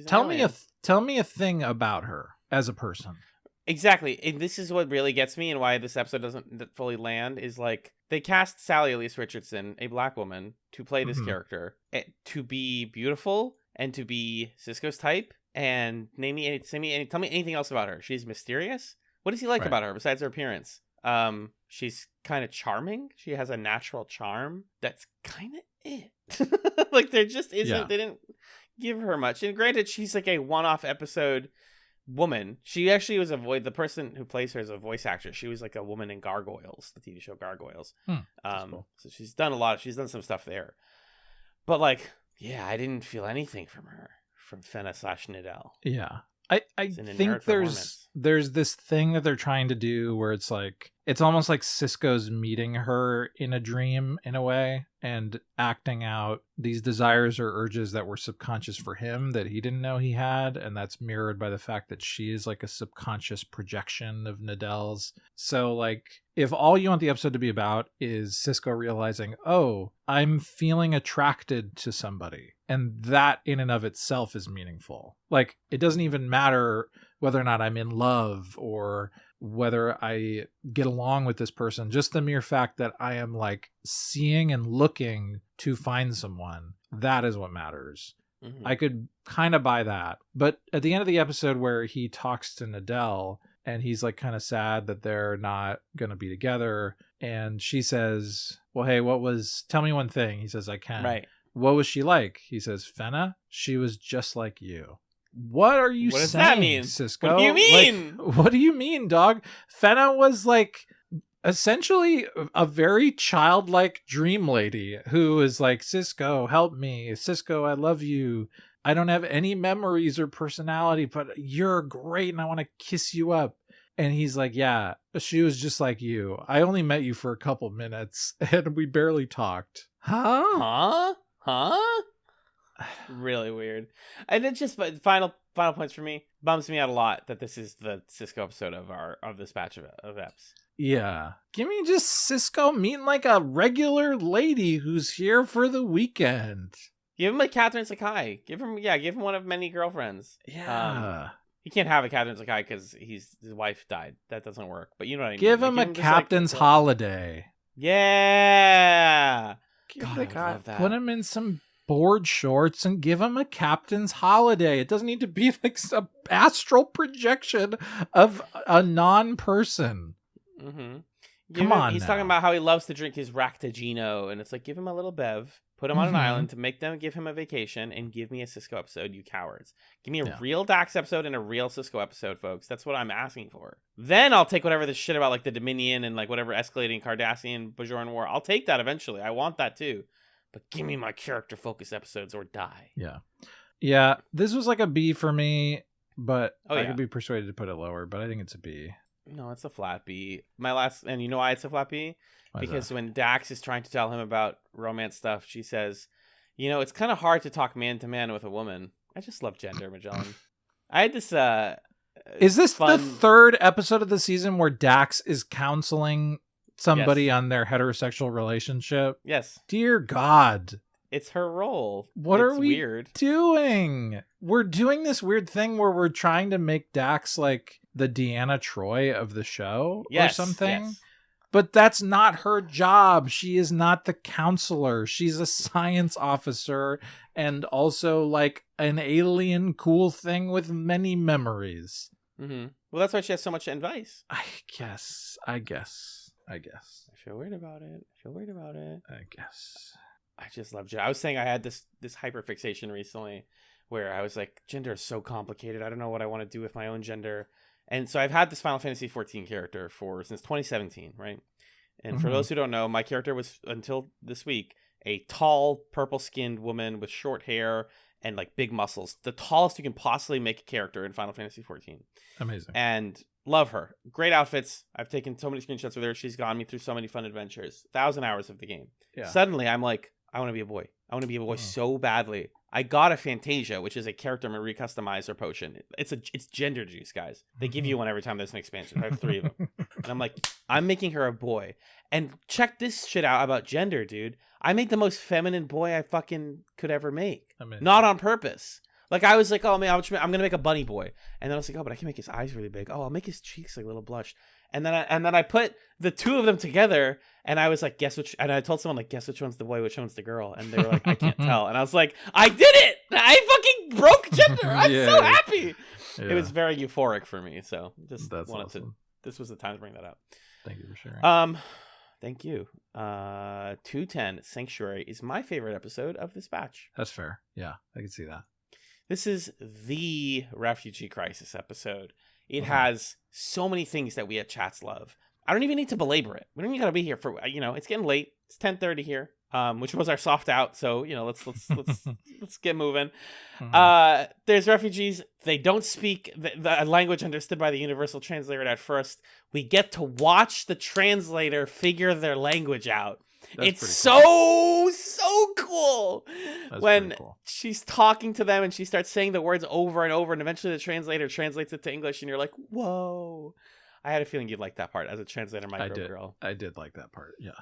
B: Tell me a thing about her as a person.
A: Exactly. And this is what really gets me and why this episode doesn't fully land is like they cast Sally Elise Richardson, a black woman, to play this character, to be beautiful and to be Cisco's type. And tell me anything else about her. She's mysterious. What does he like about her besides her appearance? She's kind of charming. She has a natural charm. That's kind of it. Like there just isn't. Yeah. They didn't give her much. And granted, she's like a one-off episode woman. She actually was the person who plays her is a voice actress. She was like a woman in Gargoyles, the TV show Gargoyles. Cool. So she's done some stuff there. But like, yeah, I didn't feel anything from her, from Fenna/Nadell.
B: Yeah. I think there's this thing that they're trying to do where it's like it's almost like Cisco's meeting her in a dream in a way and acting out these desires or urges that were subconscious for him that he didn't know he had, and that's mirrored by the fact that she is like a subconscious projection of Nadell's. So like if all you want the episode to be about is Cisco realizing, "Oh, I'm feeling attracted to somebody," and that in and of itself is meaningful. Like it doesn't even matter whether or not I'm in love or whether I get along with this person. Just the mere fact that I am like seeing and looking to find someone, that is what matters. Mm-hmm. I could kind of buy that. But at the end of the episode where he talks to Nadell and he's like kind of sad that they're not going to be together, and she says, "Well, hey, tell me one thing." He says, "I can." Right. "What was she like?" He says, "Fenna, she was just like you." What are you saying, does that mean? Cisco?
A: What do you mean?
B: Like, what do you mean, dog? Fenna was like essentially a very childlike dream lady who is like, "Cisco, help me. Cisco, I love you. I don't have any memories or personality, but you're great and I want to kiss you up." And he's like, "Yeah, she was just like you. I only met you for a couple minutes and we barely talked."
A: Huh? Really weird. And it's just final points for me. Bums me out a lot that this is the Cisco episode of this batch of eps.
B: Yeah. Give me just Cisco meeting like a regular lady who's here for the weekend.
A: Give him a Catherine Sakai. Give him one of many girlfriends.
B: Yeah.
A: He can't have a Catherine Sakai because his wife died. That doesn't work. But you know what I mean.
B: Give him a captain's holiday.
A: Yeah.
B: Put him in some board shorts and give him a captain's holiday. It doesn't need to be like some astral projection of a non-person.
A: Mm-hmm.
B: Come on.
A: He's talking about how he loves to drink his Ractagino, and it's like, give him a little bev, put him on an island to make them give him a vacation, and give me a Cisco episode, you cowards. Give me a real Dax episode and a real Cisco episode, folks. That's what I'm asking for. Then I'll take whatever this shit about like the Dominion and like whatever escalating Cardassian Bajoran war. I'll take that eventually. I want that too. But give me my character focus episodes or die.
B: Yeah. This was like a B for me, but I could be persuaded to put it lower, but I think it's a B.
A: No, it's a flat B. And you know why it's a flat B? Because when Dax is trying to tell him about romance stuff, she says, "You know, it's kind of hard to talk man to man with a woman." I just love gender, Magellan. I had this
B: Is this the third episode of the season where Dax is counseling somebody on their heterosexual relationship?
A: Yes.
B: Dear God.
A: It's her role.
B: What are we doing? We're doing this weird thing where we're trying to make Dax like the Deanna Troi of the show or something. Yes. But that's not her job. She is not the counselor. She's a science officer and also like an alien cool thing with many memories.
A: Mm-hmm. Well, that's why she has so much advice.
B: I guess. I guess.
A: I feel weird about it.
B: I guess.
A: I just love gender. I was saying I had this hyperfixation recently where I was like, gender is so complicated. I don't know what I want to do with my own gender. And so I've had this Final Fantasy 14 character since 2017, right? And for those who don't know, my character was, until this week, a tall, purple-skinned woman with short hair and like big muscles. The tallest you can possibly make a character in Final Fantasy 14.
B: Amazing.
A: And love her. Great outfits. I've taken so many screenshots with her. She's gotten me through so many fun adventures. 1,000 hours of the game. Yeah. Suddenly, I'm like, I want to be a boy. I want to be a boy so badly. I got a Fantasia, which is a character memory customizer potion. It's gender juice, guys. They give you one every time there's an expansion. I have 3 of them. And I'm like, I'm making her a boy. And check this shit out about gender, dude. I made the most feminine boy I fucking could ever make. Not on purpose. Like, I was like, oh, man, I'm going to make a bunny boy. And then I was like, oh, but I can make his eyes really big. Oh, I'll make his cheeks like a little blush. And then I put the 2 of them together, and I was like, guess which? And I told someone, like, guess which one's the boy, which one's the girl? And they were like, I can't tell. And I was like, I did it! I fucking broke gender! I'm so happy! Yeah. It was very euphoric for me, so That's awesome. This was the time to bring that up.
B: Thank you for sharing.
A: Thank you. 210 Sanctuary is my favorite episode of this batch.
B: That's fair. Yeah, I can see that.
A: This is the refugee crisis episode. It has so many things that we at Chats love. I don't even need to belabor it. We don't even got to be here for, it's getting late. It's 10:30 here, which was our soft out. So, let's get moving. There's refugees. They don't speak the language understood by the universal translator at first. We get to watch the translator figure their language out. It's so cool. When she's talking to them and she starts saying the words over and over, and eventually the translator translates it to English, and you're like, whoa. I had a feeling you'd like that part as a translator micro girl.
B: I did like that part, yeah.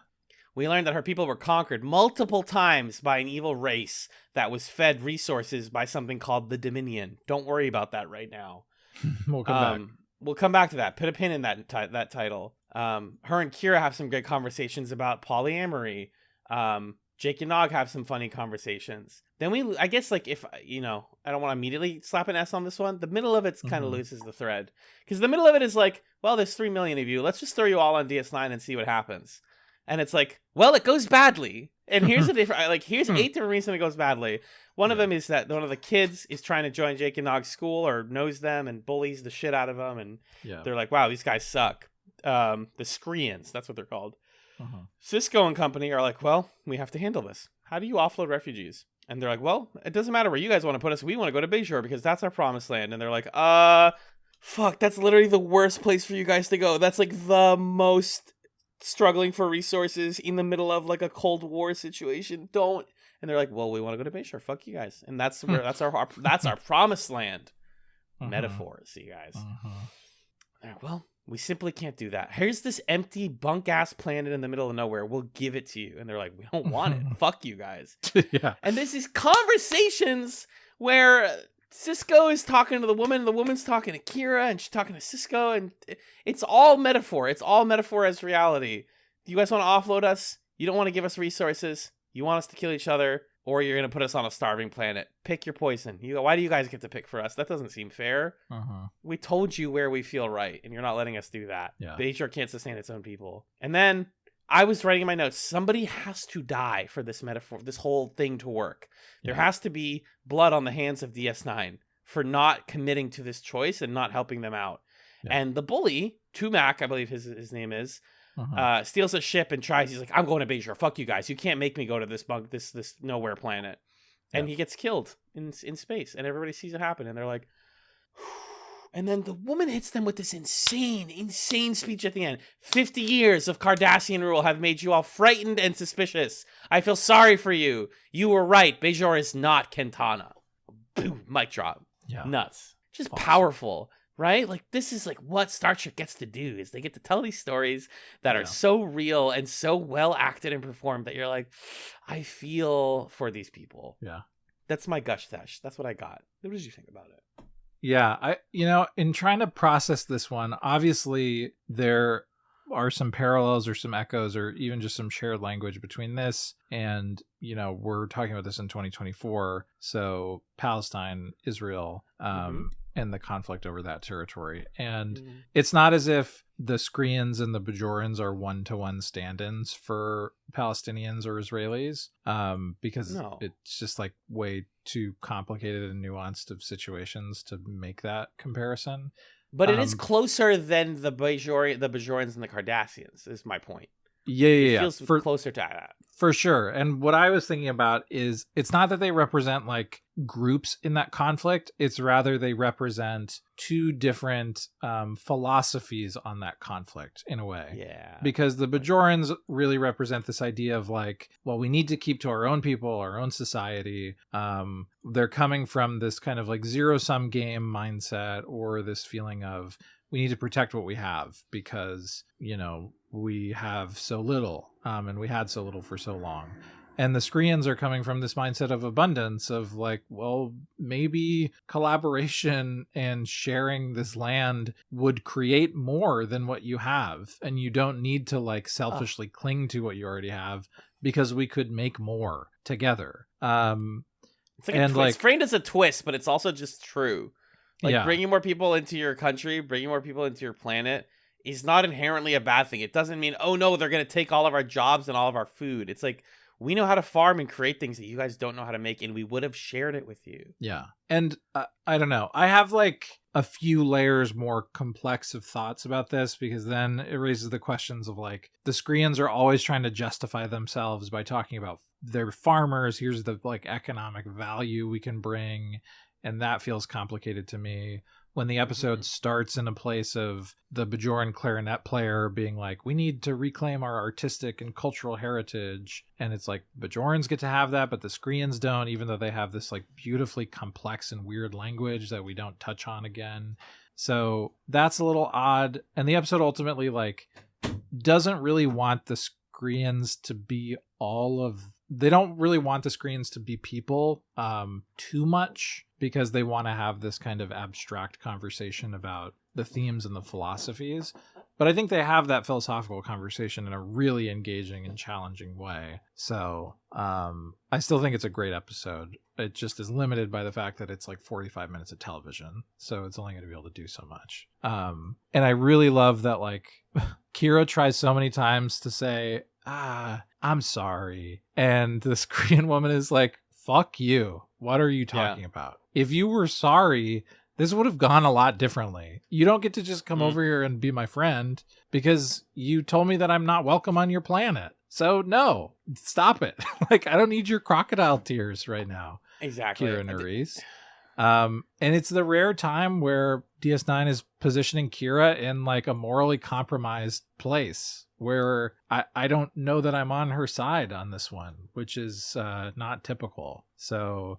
A: We learned that her people were conquered multiple times by an evil race that was fed resources by something called the Dominion. Don't worry about that right now.
B: We'll come back.
A: We'll come back to that. Put a pin in that title. Her and Kira have some great conversations about polyamory. Jake and Nog have some funny conversations. Then I guess, like, if, I don't want to immediately slap an S on this one. The middle of it kind of loses the thread. Because the middle of it is like, well, there's 3 million of you. Let's just throw you all on DS9 and see what happens. And it's like, well, it goes badly. And here's here's 8 different reasons it goes badly. One of them is that one of the kids is trying to join Jake and Nog's school or knows them and bullies the shit out of them. And they're like, wow, these guys suck. The Screens, that's what they're called. Cisco and company are like, well, we have to handle this. How do you offload refugees? And they're like, well, it doesn't matter where you guys want to put us. We want to go to Bejor because that's our promised land. And they're like, fuck, that's literally the worst place for you guys to go. That's like the most struggling for resources in the middle of like a Cold War situation. Don't. And they're like, well, we want to go to Bejor. Fuck you guys. And that's where that's our promised land. Metaphors, you guys. They're like, well, we simply can't do that. Here's this empty bunk ass planet in the middle of nowhere. We'll give it to you. And they're like, we don't want it. Fuck you guys.
B: Yeah.
A: And there's these conversations where Cisco is talking to the woman, the woman's talking to Kira, and she's talking to Cisco, and it's all metaphor. It's all metaphor as reality. You guys want to offload us? You don't want to give us resources. You want us to kill each other, or you're going to put us on a starving planet. Pick your poison. Why do you guys get to pick for us? That doesn't seem fair. We told you where we feel right, and you're not letting us do that.
B: Yeah.
A: Bejor can't sustain its own people. And then I was writing in my notes, somebody has to die for this metaphor, this whole thing to work. There has to be blood on the hands of DS9 for not committing to this choice and not helping them out. Yeah. And the bully, Tumac, I believe his name is, steals a ship and tries. He's like, I'm going to Bejor. Fuck you guys. You can't make me go to this this nowhere planet. And he gets killed in space. And everybody sees it happen. And they're like, and then the woman hits them with this insane speech at the end. 50 years of Cardassian rule have made you all frightened and suspicious. I feel sorry for you. You were right. Bejor is not Kentana. Boom. Mic drop.
B: Yeah.
A: Nuts. Just awesome. Powerful. Right? Like, this is like what Star Trek gets to do, is they get to tell these stories that are so real and so well acted and performed that you're like, I feel for these people.
B: Yeah.
A: That's my gush sesh. That's what I got. What did you think about it?
B: Yeah, in trying to process this one, obviously there are some parallels or some echoes or even just some shared language between this and, you know, we're talking about this in 2024. So Palestine, Israel, and the conflict over that territory. And it's not as if the Skreans and the Bajorans are one-to-one stand-ins for Palestinians or Israelis, because it's just like way too complicated and nuanced of situations to make that comparison.
A: But it is closer than the Bajorans and the Cardassians, is my point.
B: It
A: feels closer to that.
B: For sure. And what I was thinking about is it's not that they represent like groups in that conflict. It's rather they represent two different philosophies on that conflict in a way.
A: Yeah.
B: Because the Bajorans really represent this idea of like, well, we need to keep to our own people, our own society. They're coming from this kind of like zero-sum game mindset or this feeling of we need to protect what we have because, you know, we have so little and we had so little for so long. And the Skreans are coming from this mindset of abundance of like, well, maybe collaboration and sharing this land would create more than what you have. And you don't need to like selfishly cling to what you already have because we could make more together.
A: It's it's framed as a twist, but it's also just true. Like bringing more people into your country, bringing more people into your planet is not inherently a bad thing. It doesn't mean, oh no, they're going to take all of our jobs and all of our food. It's like, we know how to farm and create things that you guys don't know how to make, and we would have shared it with you.
B: Yeah. And I don't know. I have like a few layers more complex of thoughts about this because then it raises the questions of like, the Skreans are always trying to justify themselves by talking about they're farmers. Here's the like economic value we can bring. And that feels complicated to me. When the episode starts in a place of the Bajoran clarinet player being like, we need to reclaim our artistic and cultural heritage. And it's like, Bajorans get to have that, but the Skreans don't, even though they have this like beautifully complex and weird language that we don't touch on again. So that's a little odd. And the episode ultimately like doesn't really want the Skreans to be they don't really want the Skreans to be people too much because they want to have this kind of abstract conversation about the themes and the philosophies. But I think they have that philosophical conversation in a really engaging and challenging way. So I still think it's a great episode. It just is limited by the fact that it's like 45 minutes of television. So it's only going to be able to do so much. And I really love that like Kira tries so many times to say, I'm sorry. And this Korean woman is like, fuck you. What are you talking about? If you were sorry, this would have gone a lot differently. You don't get to just come over here and be my friend because you told me that I'm not welcome on your planet. So no, stop it. Like, I don't need your crocodile tears right now.
A: Exactly.
B: Kira Nerys. And it's the rare time where DS9 is positioning Kira in like a morally compromised place where I don't know that I'm on her side on this one, which is not typical. So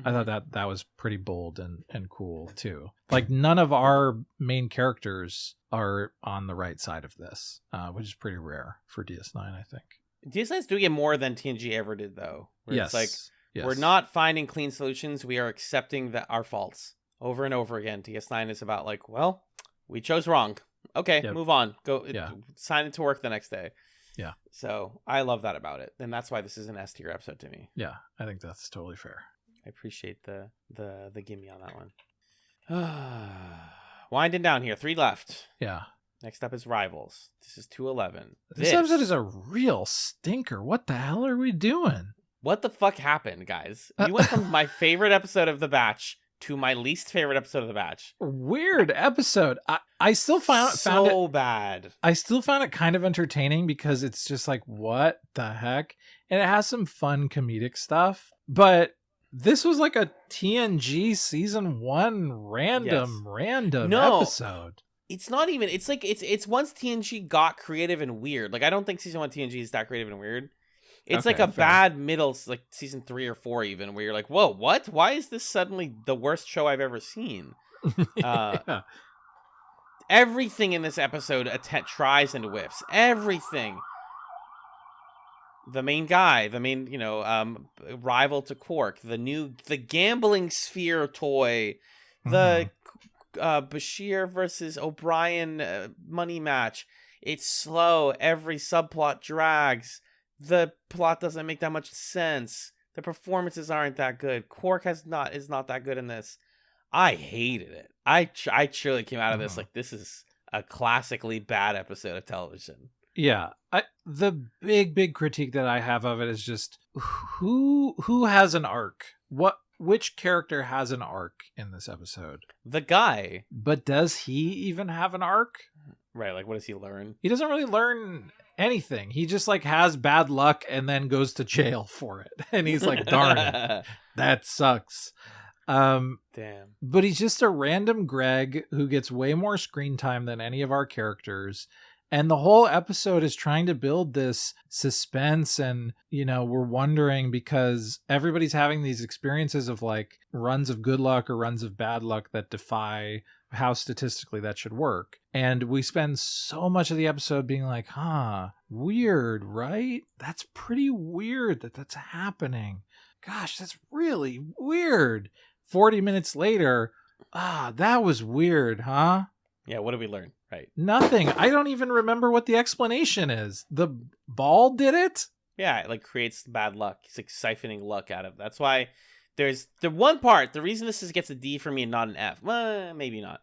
B: I thought that was pretty bold and cool too. Like none of our main characters are on the right side of this, which is pretty rare for DS9, I think.
A: DS9 is doing it more than TNG ever did, though.
B: Yes.
A: It's like, we're not finding clean solutions. We are accepting our faults over and over again. DS9 is about like, well, we chose wrong. Okay, move on. Go sign it to work the next day.
B: Yeah.
A: So I love that about it. And that's why this is an S tier episode to me.
B: Yeah, I think that's totally fair.
A: I appreciate the gimme on that one. Winding down here. 3 left.
B: Yeah.
A: Next up is Rivals. This is 211.
B: This episode is a real stinker. What the hell are we doing?
A: What the fuck happened, guys? You went from my favorite episode of The Batch to my least favorite episode of The Batch.
B: Weird episode. I still found it
A: bad.
B: I still found it kind of entertaining because it's just like, what the heck? And it has some fun comedic stuff. But this was like a TNG season 1 random episode.
A: It's not even. It's like it's once TNG got creative and weird. Like I don't think season 1 TNG is that creative and weird. It's like a bad middle, like season 3 or 4 even, where you're like, whoa, what? Why is this suddenly the worst show I've ever seen? Everything in this episode tries and whiffs. Everything. The main guy, rival to Quark, the gambling sphere toy, the Bashir versus O'Brien money match. It's slow. Every subplot drags. The plot doesn't make that much sense. The performances aren't that good. Quark is not that good in this. I hated it. I truly came out of this like this is a classically bad episode of television.
B: Yeah, the big critique that I have of it is just who has an arc? Which character has an arc in this episode?
A: The guy.
B: But does he even have an arc?
A: Right, like what does he learn?
B: He doesn't really learn anything. He just like has bad luck and then goes to jail for it. And he's like, darn it, that sucks.
A: Damn.
B: But he's just a random Greg who gets way more screen time than any of our characters. And the whole episode is trying to build this suspense, and, you know, we're wondering because everybody's having these experiences of like runs of good luck or runs of bad luck that defy how statistically that should work. And we spend so much of the episode being like, weird, right? That's pretty weird that that's happening. Gosh, that's really weird. 40 minutes later, that was weird, huh?
A: Yeah, what did we learn? Right.
B: Nothing. I don't even remember what the explanation is. The ball did it?
A: Yeah, it like creates bad luck. It's like siphoning luck out of. That's why there's the one part. The reason this gets a D for me and not an F. Well, maybe not.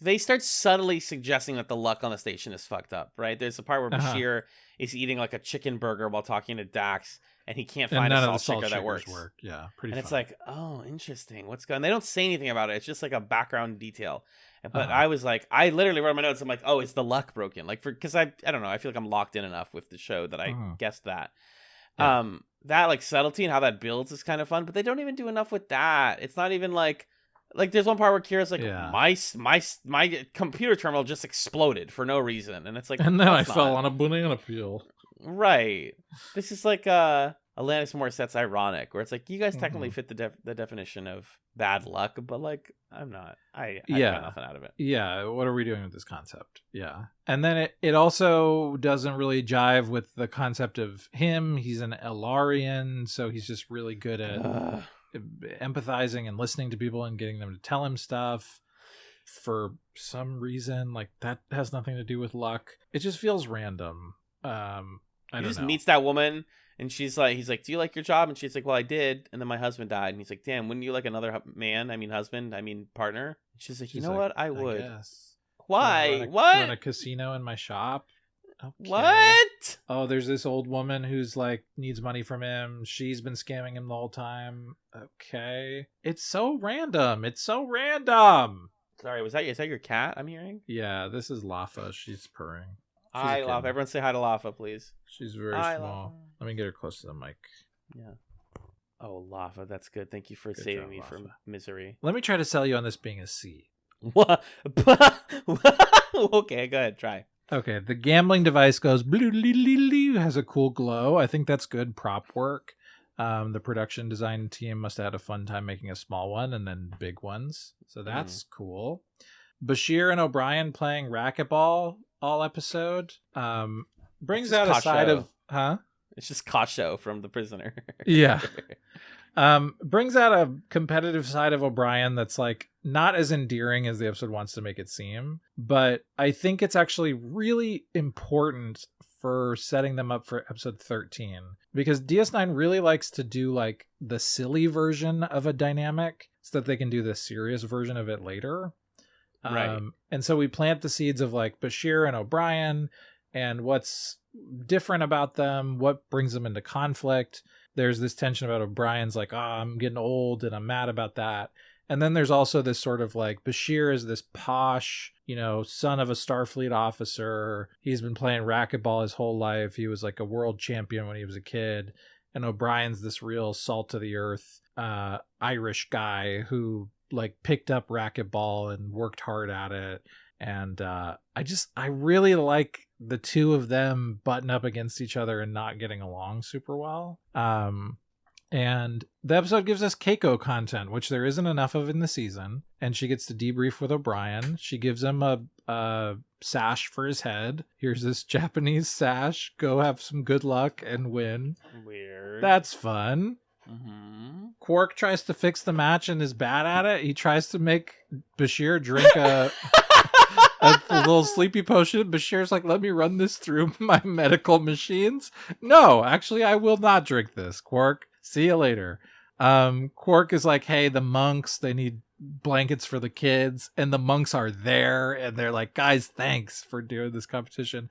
A: They start subtly suggesting that the luck on the station is fucked up. Right. There's a part where Bashir is eating like a chicken burger while talking to Dax, and he can't find a salt shaker that works.
B: Yeah, pretty.
A: And
B: fun.
A: It's like, oh, interesting. What's going on? They don't say anything about it. It's just like a background detail. But I was like, I literally wrote my notes. I'm like, oh, is the luck broken? Like, because I don't know. I feel like I'm locked in enough with the show that I guessed that. Yeah. That like subtlety and how that builds is kind of fun. But they don't even do enough with that. It's not even like there's one part where Kira's like, my computer terminal just exploded for no reason, and it's like,
B: and then I fell on a banana peel.
A: Right. This is like Alanis Morissette's Ironic, where it's like you guys technically fit the definition of bad luck, but like I'm not. I got nothing out of it.
B: Yeah, what are we doing with this concept? Yeah. And then it also doesn't really jive with the concept of him. He's an Elarian, so he's just really good at empathizing and listening to people and getting them to tell him stuff for some reason. Like that has nothing to do with luck. It just feels random. He just
A: meets that woman. And he's like, do you like your job? And she's like, well, I did. And then my husband died. And he's like, damn, wouldn't you like another man? I mean, husband. I mean, partner. And she's like, you know what? I would.
B: Guess.
A: Why? What?
B: Run a casino in my shop. Okay.
A: What?
B: Oh, there's this old woman who's like needs money from him. She's been scamming him the whole time. Okay. It's so random. Sorry,
A: is that your cat I'm hearing?
B: Yeah, this is Lafa. She's purring.
A: Hi, Lafa. Everyone say hi to Lafa, please.
B: She's very small. Lafa. Let me get her close to the mic.
A: Yeah. Oh, Lafa, that's good. Thank you for saving me from misery.
B: Let me try to sell you on this being a C.
A: What? Okay, go ahead. Try.
B: Okay, the gambling device goes has a cool glow. I think that's good prop work. The production design team must have had a fun time making a small one and then big ones. So that's cool. Bashir and O'Brien playing racquetball all episode brings out a side of
A: it's just Kasho from The Prisoner.
B: Yeah. Brings out a competitive side of O'Brien that's like not as endearing as the episode wants to make it seem, but I think it's actually really important for setting them up for episode 13, because DS9 really likes to do like the silly version of a dynamic so that they can do the serious version of it later.
A: Right.
B: And so we plant the seeds of like Bashir and O'Brien and what's different about them, what brings them into conflict. There's this tension about O'Brien's like, I'm getting old and I'm mad about that. And then there's also this sort of like Bashir is this posh, son of a Starfleet officer. He's been playing racquetball his whole life. He was like a world champion when he was a kid. And O'Brien's this real salt of the earth Irish guy who like picked up racquetball and worked hard at it. And I really like the two of them button up against each other and not getting along super well. And the episode gives us Keiko content, which there isn't enough of in the season. And she gets to debrief with O'Brien. She gives him a sash for his head. Here's this Japanese sash. Go have some good luck and win.
A: Weird.
B: That's fun.
A: Mm-hmm.
B: Quark tries to fix the match and is bad at it. He tries to make Bashir drink a a little sleepy potion. Bashir's like, let me run this through my medical machines. No, actually, I will not drink this. Quark, see you later. Quark is like, hey, the monks, they need blankets for the kids, and the monks are there, and they're like, guys, thanks for doing this competition.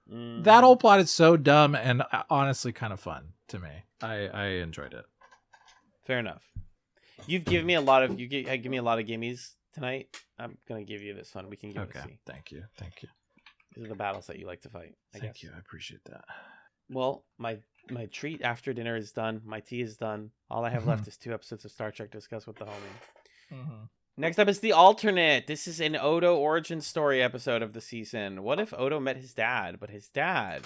B: That whole plot is so dumb and honestly kind of fun to me. I enjoyed it.
A: Fair enough. You've given me a lot of give me a lot of gimmies tonight. I'm gonna give you this one. We can give it a C.
B: Thank you.
A: These are the battles that you like to fight.
B: Thank you. I appreciate that.
A: Well, my treat after dinner is done. My tea is done. All I have left is 2 episodes of Star Trek to discuss with the homie. Next up is The Alternate. This is an Odo origin story episode of the season. What if Odo met his dad, but his dad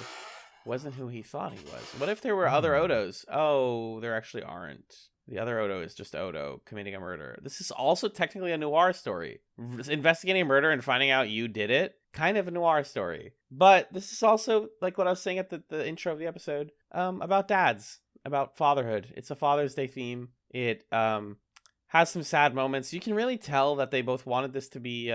A: wasn't who he thought he was? What if there were other Odos? Oh, there actually aren't. The other Odo is just Odo committing a murder. This is also technically a noir story. Investigating a murder and finding out you did it. Kind of a noir story. But this is also, like what I was saying at the intro of the episode, about dads, about fatherhood. It's a Father's Day theme. It has some sad moments. You can really tell that they both wanted this to be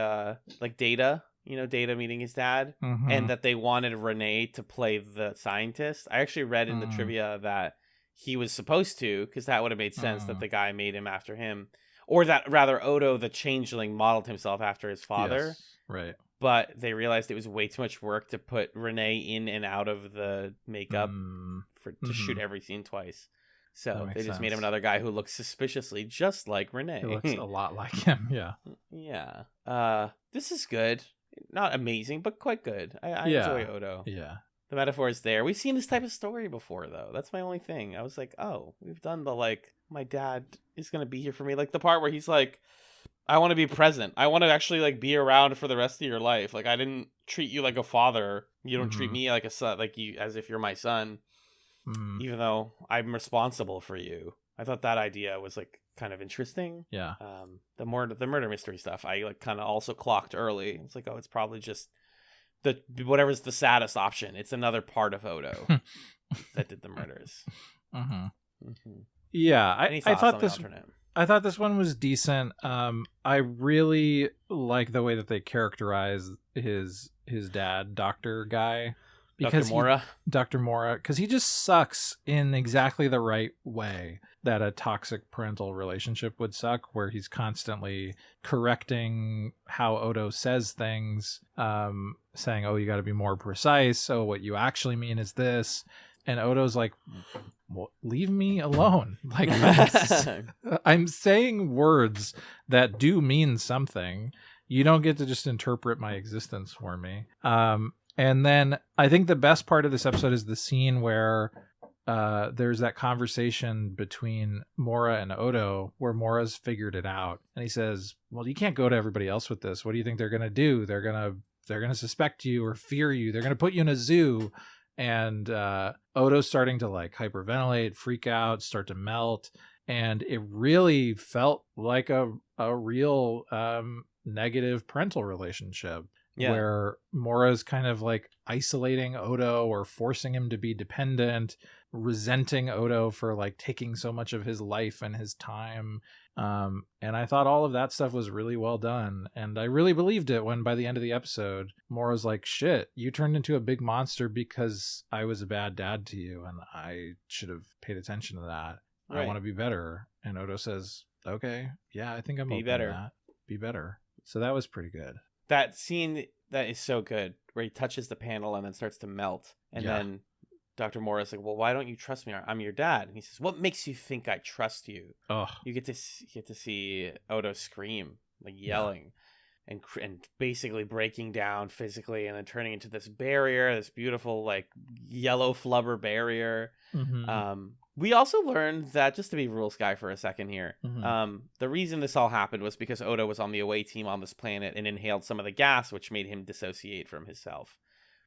A: like Data, Data meeting his dad, and that they wanted Renee to play the scientist. I actually read in the trivia that he was supposed to, because that would have made sense that the guy made him after him, or that rather Odo the changeling modeled himself after his father.
B: Yes, right.
A: But they realized it was way too much work to put Renee in and out of the makeup to shoot every scene twice. So they just made him another guy who looks suspiciously just like Renee.
B: He looks a lot like him, yeah.
A: Yeah. This is good. Not amazing, but quite good. I enjoy Odo.
B: Yeah.
A: The metaphor is there. We've seen this type of story before, though. That's my only thing. I was like, oh, we've done the, like, my dad is going to be here for me. Like, the part where he's like, I want to be present. I want to actually, like, be around for the rest of your life. Like, I didn't treat you like a father. You don't treat me like a son, like you, as if you're my son, even though I'm responsible for you. I thought that idea was, like, kind of interesting.
B: Yeah.
A: The murder mystery stuff, I, like, kind of also clocked early. It's like, oh, it's probably just whatever's the saddest option. It's another part of Odo that did the murders.
B: Yeah, I thought this one was decent. I really like the way that they characterize his dad, Doctor Guy, because Dr. Mora, because he just sucks in exactly the right way that a toxic parental relationship would suck, where he's constantly correcting how Odo says things, saying, oh, you got to be more precise. Oh, what you actually mean is this. And Odo's like, well, leave me alone. Like, I'm saying words that do mean something. You don't get to just interpret my existence for me. And then I think the best part of this episode is the scene where there's that conversation between Mora and Odo where Mora's figured it out. And he says, well, you can't go to everybody else with this. What do you think they're going to do? They're going to suspect you or fear you. They're going to put you in a zoo. And Odo's starting to like hyperventilate, freak out, start to melt. And it really felt like a real negative parental relationship. Yeah. Where Mora's kind of like isolating Odo or forcing him to be dependent, resenting Odo for like taking so much of his life and his time. And I thought all of that stuff was really well done. And I really believed it when by the end of the episode, Mora's like, shit, you turned into a big monster because I was a bad dad to you and I should have paid attention to that. Right. I want to be better. And Odo says, okay, yeah, I think I'm open to that. Be better. So that was pretty good.
A: That scene that is so good, where he touches the panel and then starts to melt. And then Dr. Morris like, well, why don't you trust me? I'm your dad. And he says, what makes you think I trust you?
B: Oh,
A: you get to see Odo scream, like yelling and basically breaking down physically and then turning into this barrier, this beautiful like yellow flubber barrier. We also learned that, just to be rules guy for a second here, the reason this all happened was because Odo was on the away team on this planet and inhaled some of the gas, which made him dissociate from himself.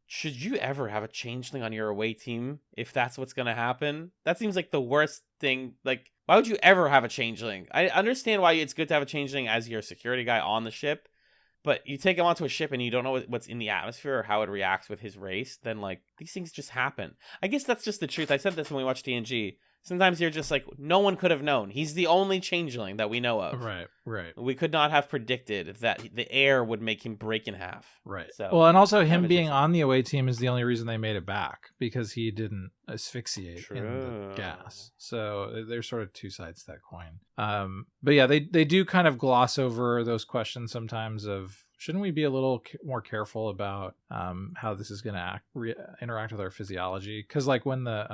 A: Should you ever have a changeling on your away team if that's what's going to happen? That seems like the worst thing. Like, why would you ever have a changeling? I understand why it's good to have a changeling as your security guy on the ship, but you take him onto a ship and you don't know what's in the atmosphere or how it reacts with his race, then, like, these things just happen. I guess that's just the truth. I said this when we watched TNG. Sometimes you're just like, no one could have known. He's the only changeling that we know of.
B: Right.
A: We could not have predicted that the air would make him break in half.
B: Right.
A: So,
B: well, and also him being on the away team is the only reason they made it back, because he didn't asphyxiate in the gas. So there's sort of two sides to that coin. But yeah, they do kind of gloss over those questions sometimes of, shouldn't we be a little more careful about how this is going to interact with our physiology? Because like when the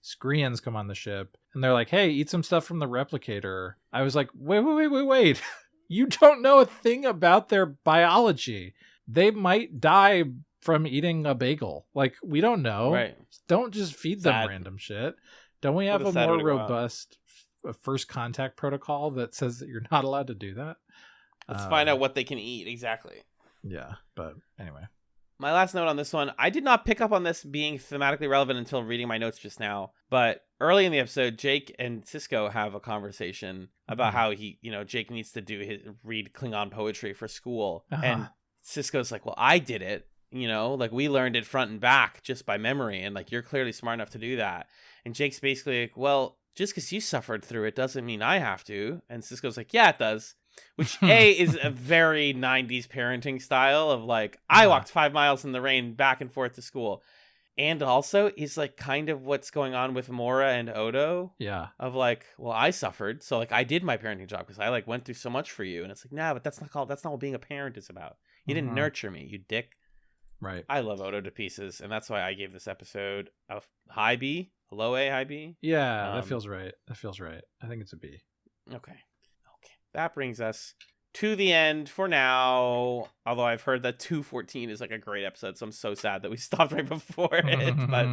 B: Skreans come on the ship and they're like, hey, eat some stuff from the replicator. I was like, wait. You don't know a thing about their biology. They might die from eating a bagel. Like, we don't know.
A: Right.
B: Don't just feed them random shit. Don't we have a more robust first contact protocol that says that you're not allowed to do that?
A: Let's find out what they can eat. Exactly.
B: Yeah. But anyway.
A: My last note on this one, I did not pick up on this being thematically relevant until reading my notes just now. But early in the episode, Jake and Cisco have a conversation about how Jake needs to read Klingon poetry for school. And Cisco's like, well, I did it. Like we learned it front and back just by memory. And like, you're clearly smart enough to do that. And Jake's basically like, well, just because you suffered through it doesn't mean I have to. And Cisco's like, yeah, it does. Which is a very 90s parenting style of like, I walked 5 miles in the rain back and forth to school. And also is like kind of what's going on with Mora and Odo.
B: Yeah.
A: Of like, well, I suffered. So like I did my parenting job because I like went through so much for you. And it's like, nah, but that's not what being a parent is about. You didn't nurture me, you dick.
B: Right.
A: I love Odo to pieces. And that's why I gave this episode a high B, a low A, high B.
B: Yeah, that feels right. I think it's a B.
A: Okay. That brings us to the end for now. Although I've heard that 214 is like a great episode, so I'm so sad that we stopped right before it. But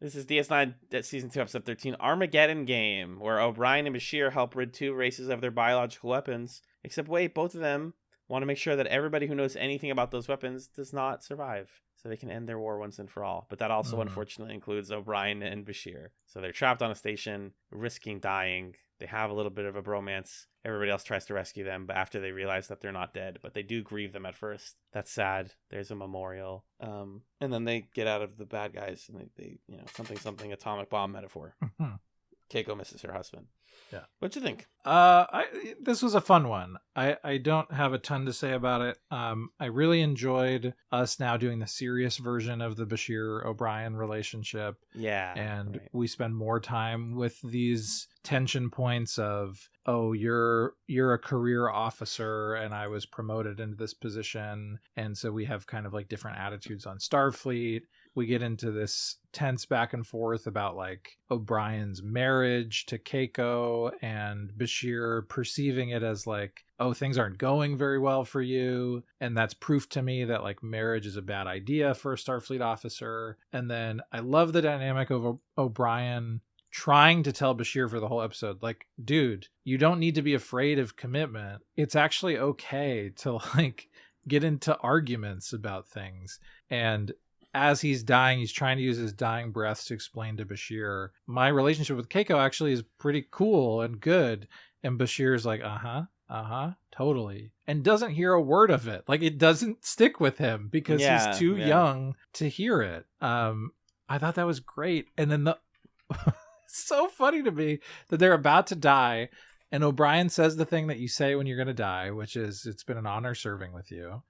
A: this is DS9 Season 2, Episode 13, Armageddon Game, where O'Brien and Bashir help rid two races of their biological weapons. Except wait, both of them want to make sure that everybody who knows anything about those weapons does not survive, so they can end their war once and for all. But that also unfortunately includes O'Brien and Bashir. So they're trapped on a station, risking dying. They have a little bit of a bromance. Everybody else tries to rescue them, but after they realize that they're not dead, but they do grieve them at first. That's sad. There's a memorial. And then they get out of the bad guys, and they something atomic bomb metaphor. Keiko misses her husband. Yeah. What'd you think?
B: This was a fun one. I don't have a ton to say about it. I really enjoyed us now doing the serious version of the Bashir O'Brien relationship.
A: Yeah.
B: And we spend more time with these tension points of, oh, you're a career officer and I was promoted into this position. And so we have kind of like different attitudes on Starfleet. We get into this tense back and forth about like O'Brien's marriage to Keiko and Bashir perceiving it as like, oh, things aren't going very well for you. And that's proof to me that like marriage is a bad idea for a Starfleet officer. And then I love the dynamic of O'Brien trying to tell Bashir for the whole episode, like, dude, you don't need to be afraid of commitment. It's actually okay to like get into arguments about things. And as he's dying, he's trying to use his dying breath to explain to Bashir, my relationship with Keiko actually is pretty cool and good. And Bashir's like, totally. And doesn't hear a word of it. Like, it doesn't stick with him because he's too young to hear it. I thought that was great. And then it's so funny to me that they're about to die. And O'Brien says the thing that you say when you're going to die, which is, it's been an honor serving with you.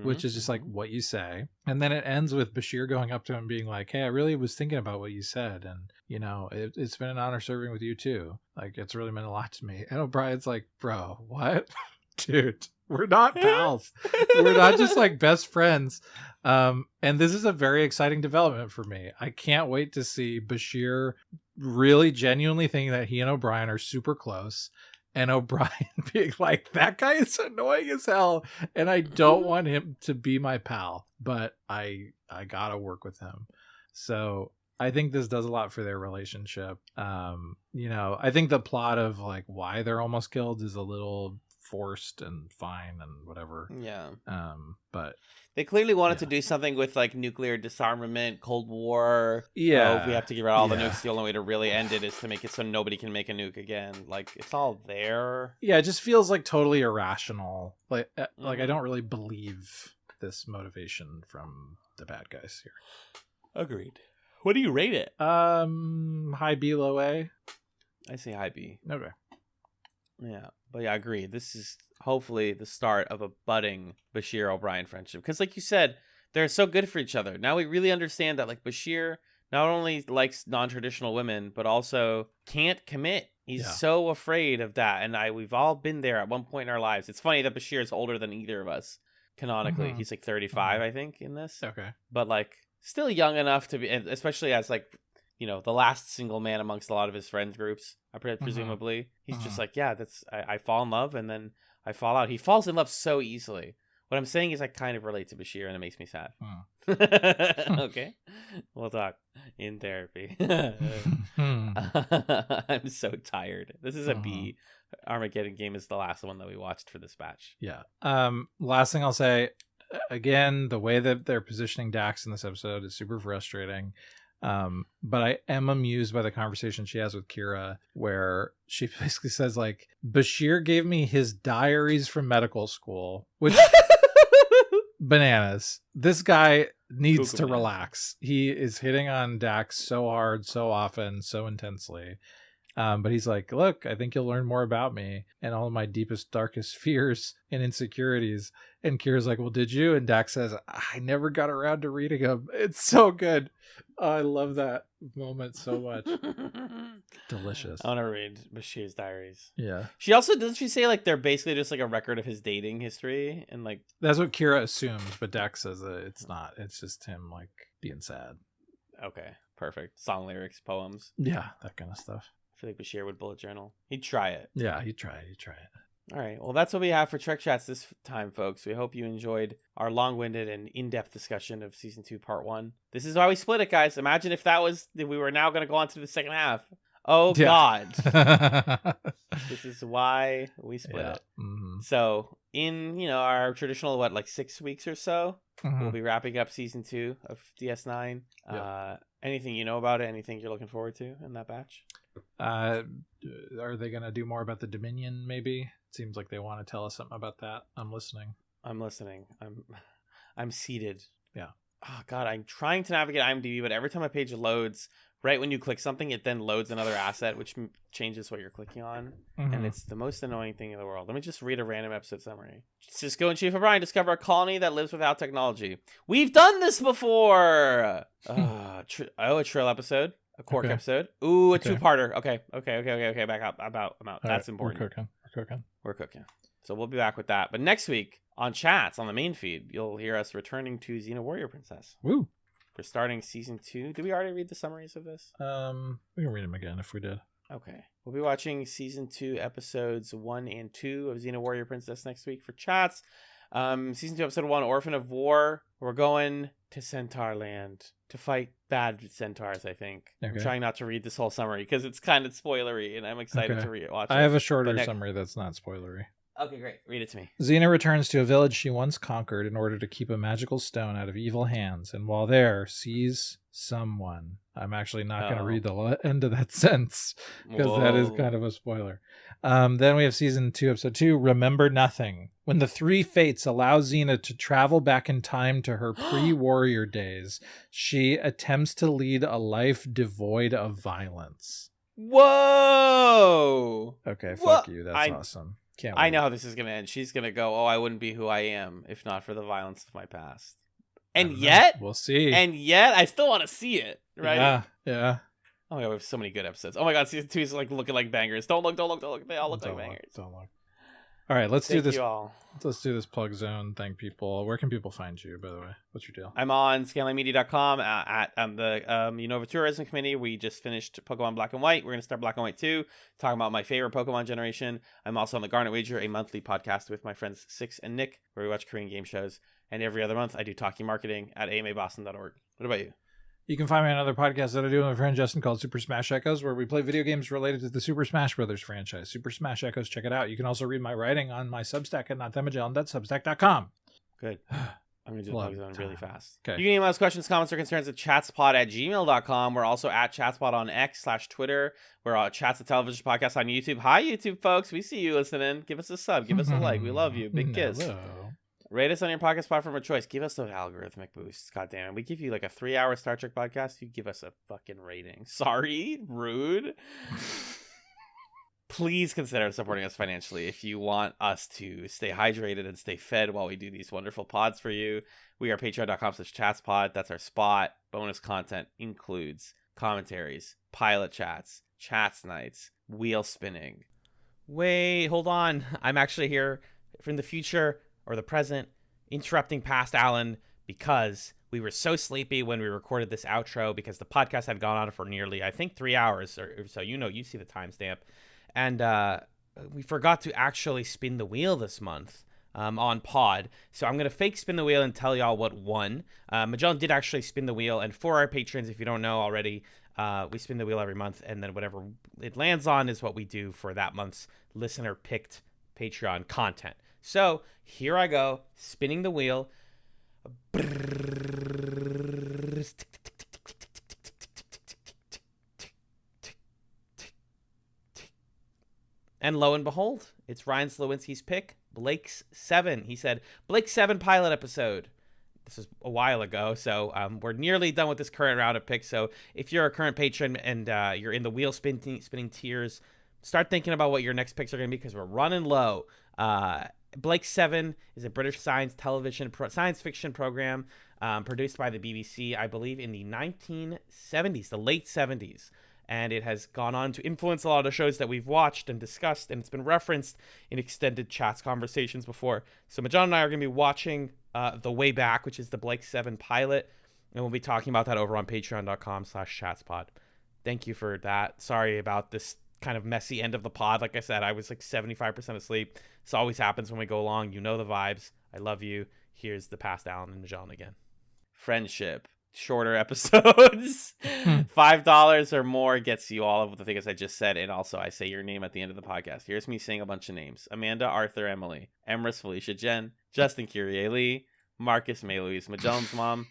B: Which is just like what you say. And then it ends with Bashir going up to him being like, hey, I really was thinking about what you said. And, it's been an honor serving with you too. Like, it's really meant a lot to me. And O'Brien's like, bro, what? Dude, we're not pals. We're not just like best friends. And this is a very exciting development for me. I can't wait to see Bashir really genuinely thinking that he and O'Brien are super close. And O'Brien being like, that guy is annoying as hell, and I don't want him to be my pal, but I gotta work with him. So I think this does a lot for their relationship. I think the plot of like why they're almost killed is a little forced and fine and whatever.
A: Yeah.
B: But
A: they clearly wanted to do something with like nuclear disarmament, Cold War.
B: Yeah.
A: Oh, we have to give out all the nukes. The only way to really end it is to make it so nobody can make a nuke again. Like, it's all there.
B: Yeah, it just feels like totally irrational. Like I don't really believe this motivation from the bad guys here.
A: Agreed. What do you rate it?
B: High B, low A.
A: I say high B.
B: Okay.
A: Yeah, but yeah, I agree. This is hopefully the start of a budding Bashir O'Brien friendship. Because like you said, they're so good for each other. Now we really understand that like Bashir not only likes non-traditional women, but also can't commit. He's so afraid of that. And we've all been there at one point in our lives. It's funny that Bashir is older than either of us, canonically. He's like 35, I think, in this.
B: Okay.
A: But like still young enough to be, especially as like, you know, the last single man amongst a lot of his friends groups, presumably. He's just like, yeah, I fall in love and then I fall out. He falls in love so easily. What I'm saying is I kind of relate to Bashir and it makes me sad. Okay. We'll talk in therapy. I'm so tired. This is a B. Armageddon Game is the last one that we watched for this batch.
B: Yeah. Last thing I'll say, again, the way that they're positioning Dax in this episode is super frustrating. But I am amused by the conversation she has with Kira, where she basically says like, Bashir gave me his diaries from medical school, which bananas. This guy needs to relax. He is hitting on Dax so hard, so often, so intensely. But he's like, look, I think you'll learn more about me and all of my deepest, darkest fears and insecurities. And Kira's like, well, did you? And Dax says, I never got around to reading them. It's so good. Oh, I love that moment so much. Delicious.
A: I want to read Bashir's diaries.
B: Yeah.
A: She also, doesn't she say like they're basically just like a record of his dating history? And like,
B: that's what Kira assumes, but Dax says that it's not. It's just him like being sad.
A: Okay, perfect. Song lyrics, poems.
B: Yeah, that kind of stuff.
A: I feel like Bashir would bullet journal. He'd try it.
B: Yeah, he'd try it.
A: All right. Well, that's what we have for TrekChatz this time, folks. We hope you enjoyed our long-winded and in-depth discussion of Season 2, Part 1. This is why we split it, guys. Imagine if we were now going to go on to the second half. Oh, yeah. God. This is why we split it. Mm-hmm. So, in, our traditional, 6 weeks or so, we'll be wrapping up Season 2 of DS9. Yep. Anything you know about it? Anything you're looking forward to in that batch?
B: Are they going to do more about the Dominion, maybe? Seems like they want to tell us something about that. I'm listening. I'm seated. Yeah. Oh God, I'm trying to navigate IMDb, but every time a page loads, right when you click something, it then loads another asset, which changes what you're clicking on, and it's the most annoying thing in the world. Let me just read a random episode summary. Cisco and Chief O'Brien discover a colony that lives without technology. We've done this before. A Trill episode. A Quark episode. Ooh, a two-parter. Okay. Back up. I'm out. That's important. We're cooking. So we'll be back with that. But next week on Chats on the main feed, you'll hear us returning to Xena Warrior Princess. Woo! We're starting Season 2. Did we already read the summaries of this? We can read them again if we did. Okay. We'll be watching Season 2, Episodes 1 and 2 of Xena Warrior Princess next week for Chats. Season 2, Episode 1, Orphan of War. We're going to Centaur Land to fight bad centaurs, I think. Okay. I'm trying not to read this whole summary because it's kind of spoilery, and I'm excited to watch it. I have a shorter summary that's not spoilery.
A: Okay, great. Read it to me.
B: Xena returns to a village she once conquered in order to keep a magical stone out of evil hands, and while there, sees someone. I'm actually not going to read the end of that sentence because that is kind of a spoiler. Then we have Season 2, Episode 2, Remember Nothing. When the three fates allow Xena to travel back in time to her pre-warrior days, she attempts to lead a life devoid of violence.
A: Whoa!
B: Okay, fuck you. That's awesome.
A: I know how this is going to end. She's going to go, I wouldn't be who I am if not for the violence of my past. And yet,
B: we'll see.
A: And yet, I still want to see it, right?
B: Yeah.
A: Oh my God, we have so many good episodes. Oh my God, Season 2 is like looking like bangers. Don't look. They all look like bangers.
B: Don't look. All right, let's do this. Let's do this plug zone. Thank people. Where can people find you, by the way? What's your deal?
A: I'm on scanlinemedia.com at the Unova Tourism Committee. We just finished Pokemon Black and White. We're going to start Black and White 2, talking about my favorite Pokemon generation. I'm also on the Garnet Wager, a monthly podcast with my friends Six and Nick, where we watch Korean game shows. And every other month, I do Talking Marketing at amaboston.org. What about you?
B: You can find me on another podcast that I do with my friend Justin called Super Smash Echoes, where we play video games related to the Super Smash Brothers franchise. Super Smash Echoes, check it out. You can also read my writing on my Substack at notthemagellan.substack.com.
A: Good. I'm going to do the plug zone really fast. Okay. You can email us questions, comments, or concerns at chatspod@gmail.com. We're also at chatspod on X/Twitter. We're on Chats, the television podcast on YouTube. Hi, YouTube folks. We see you listening. Give us a sub. Give us a like. We love you. Big kiss. Rate us on your podcast platform of choice. Give us those algorithmic boosts. God damn it. We give you like a 3-hour Star Trek podcast. You give us a fucking rating. Sorry, rude. Please consider supporting us financially if you want us to stay hydrated and stay fed while we do these wonderful pods for you. We are patreon.com/chatspod. That's our spot. Bonus content includes commentaries, pilot chats, chats nights, wheel spinning. Wait, hold on. I'm actually here from the future or the present, interrupting past Alan because we were so sleepy when we recorded this outro because the podcast had gone on for nearly, I think, 3 hours or so. You see the timestamp. And we forgot to actually spin the wheel this month on pod. So I'm going to fake spin the wheel and tell y'all what won. Magellan did actually spin the wheel. And for our patrons, if you don't know already, we spin the wheel every month. And then whatever it lands on is what we do for that month's listener-picked Patreon content. So here I go, spinning the wheel. And lo and behold, it's Ryan Slowinski's pick, Blake's 7. He said, Blake's 7 pilot episode. This is a while ago, so we're nearly done with this current round of picks. So if you're a current patron and you're in the wheel spinning tiers, start thinking about what your next picks are going to be because we're running low. Blake's 7 is a British science fiction program produced by the BBC, I believe, in the 1970s, the late 70s. And it has gone on to influence a lot of the shows that we've watched and discussed, and it's been referenced in extended chats conversations before. So Majan and I are going to be watching The Way Back, which is the Blake 7 pilot, and we'll be talking about that over on patreon.com/chatspod. Thank you for that. Sorry about this kind of messy end of the pod. Like I said, I was like 75% asleep. This always happens when we go along. You know the vibes. I love you. Here's the past Alan and Majan again. Friendship. Shorter episodes. $5 or more gets you all of the things I just said, and also I say your name at the end of the podcast. Here's me saying a bunch of names: Amanda, Arthur, Emily, Emrys, Felicia, Jen, Justin, Kyrie, Lee, Marcus, May Louise, Magellan's mom,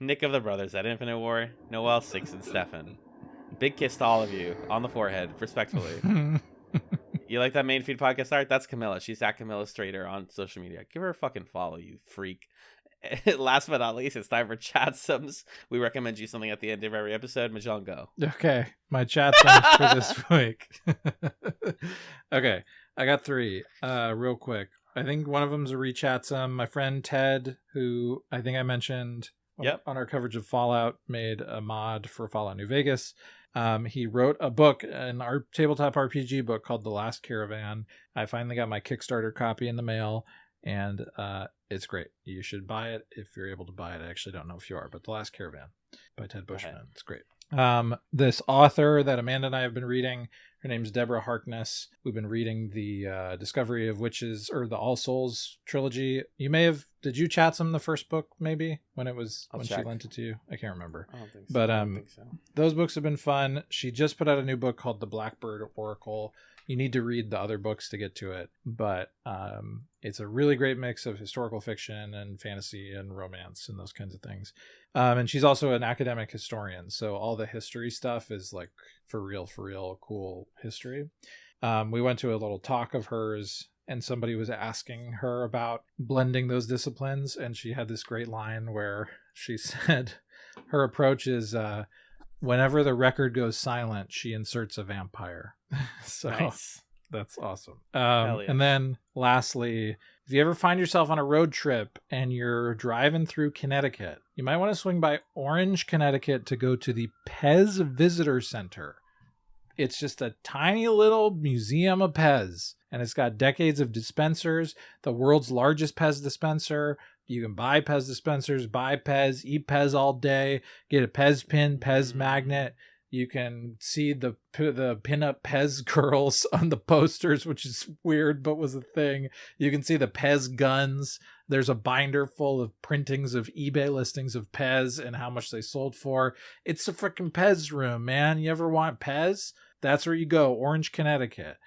A: Nick of the Brothers at Infinite War, Noel, Six, and Stefan. Big kiss to all of you on the forehead, respectfully. You like that main feed podcast art? That's Camilla. She's at Camilla Strader on social media. Give her a fucking follow, you freak. Last but not least, it's time for Chatzums. We recommend you something at the end of every episode. Magellan, go.
B: Okay, my Chatzums for this week. Okay, I got 3 real quick. I think one of them's a re-Chatsum. My friend Ted, who I think I mentioned on our coverage of Fallout, made a mod for Fallout New Vegas. He wrote a book, our tabletop RPG book called The Last Caravan. I finally got my Kickstarter copy in the mail, and it's great. You should buy it if you're able to buy it. I actually don't know if you are, but The Last Caravan by Ted Bushman. It's great. This author that Amanda and I have been reading, her name's Deborah Harkness. We've been reading the Discovery of Witches, or the All Souls trilogy. Did you Chatsum the first book maybe when she lent it to you? I can't remember.
A: I don't think so.
B: But
A: I don't think so.
B: Those books have been fun. She just put out a new book called The Blackbird Oracle. You need to read the other books to get to it, but it's a really great mix of historical fiction and fantasy and romance and those kinds of things. And she's also an academic historian, so all the history stuff is like for real cool history. We went to a little talk of hers, and somebody was asking her about blending those disciplines, and she had this great line where she said her approach is whenever the record goes silent, she inserts a vampire. So nice. That's awesome. Yeah. And then lastly, if you ever find yourself on a road trip and you're driving through Connecticut, you might want to swing by Orange, Connecticut to go to the Pez Visitor Center. It's just a tiny little museum of Pez, and it's got decades of dispensers, the world's largest Pez dispenser. You can buy Pez dispensers, buy Pez, eat Pez all day, get a Pez pin, Pez magnet. You can see the pinup Pez girls on the posters, which is weird, but was a thing. You can see the Pez guns. There's a binder full of printings of eBay listings of Pez and how much they sold for. It's a freaking Pez room, man. You ever want Pez? That's where you go, Orange, Connecticut.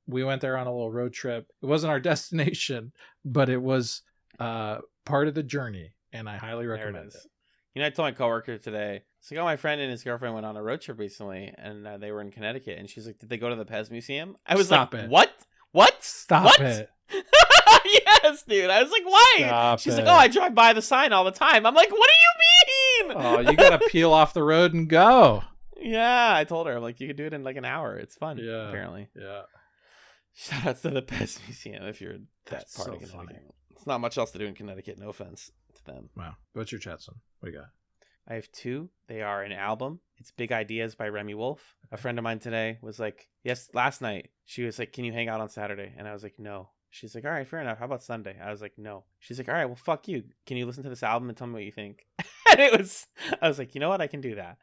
B: We went there on a little road trip. It wasn't our destination, but it was part of the journey, and I highly recommend it.
A: You know, I told my coworker today, it's like, my friend and his girlfriend went on a road trip recently, and they were in Connecticut, and she's like, did they go to the Pez Museum? I was
B: Stop
A: like,
B: it.
A: What?
B: Stop
A: what?
B: it.
A: Yeah, Yes, dude. I was like, why?
B: Stop
A: She's
B: it.
A: like, oh, I drive by the sign all the time. I'm like, what do you mean?
B: Oh, you gotta peel off the road and go.
A: Yeah, I told her, I'm like, you could do it in like an hour. It's fun,
B: Yeah.
A: apparently.
B: Yeah.
A: Shout out to the Pets Museum if you're that
B: That's
A: part
B: so
A: of Connecticut.
B: funny.
A: It's not much else to do in Connecticut, no offense to them.
B: Wow. What's your Chatzum? What do you got?
A: I have two. They are an album. It's Big Ideas by Remy Wolf. A friend of mine today was like, last night, she was like, can you hang out on Saturday? And I was like, no. She's like, all right, fair enough. How about Sunday? I was like, no. She's like, all right, well, fuck you. Can you listen to this album and tell me what you think? And I was like, you know what? I can do that.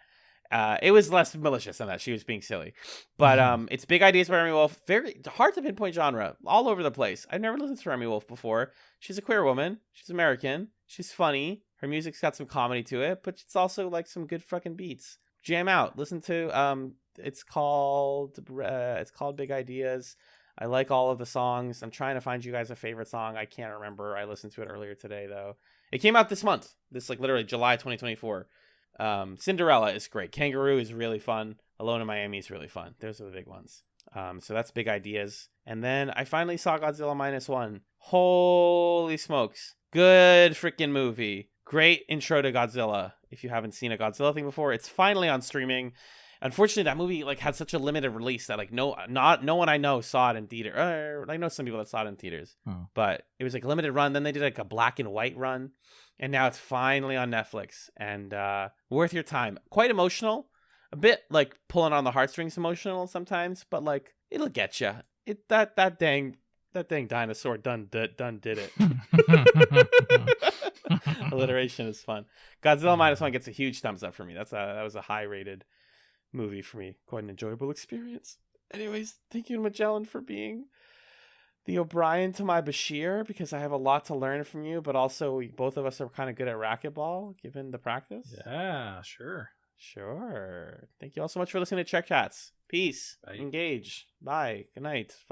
A: It was less malicious than that. She was being silly. But it's Big Ideas by Remy Wolf. Very hard to pinpoint genre. All over the place. I've never listened to Remy Wolf before. She's a queer woman. She's American. She's funny. Her music's got some comedy to it, but it's also like some good fucking beats. Jam out. Listen to it's called Big Ideas. I like all of the songs. I'm trying to find you guys a favorite song. I can't remember. I listened to it earlier today though. It came out this month. This like literally July 2024. Cinderella is great. Kangaroo is really fun. Alone in Miami is really fun. Those are the big ones. So that's Big Ideas. And then I finally saw Godzilla -1. Holy smokes. Good freaking movie. Great intro to Godzilla. If you haven't seen a Godzilla thing before, it's finally on streaming. Unfortunately, that movie like had such a limited release that like no one I know saw it in theater. I know some people that saw it in theaters, but it was like a limited run. Then they did like a black and white run, and now it's finally on Netflix and worth your time. Quite emotional, a bit like pulling on the heartstrings emotional sometimes, but like it'll get you. That dang dinosaur done did it. Alliteration is fun. Godzilla -1 gets a huge thumbs up for me. That was a high rated movie for me. Quite an enjoyable experience. Anyways, thank you, Magellan, for being the O'Brien to my Bashir, because I have a lot to learn from you, but also both of us are kind of good at racquetball given the practice.
B: Yeah, sure.
A: Sure. Thank you all so much for listening to TrekChatz. Peace.
B: Bye.
A: Engage. Bye. Good night.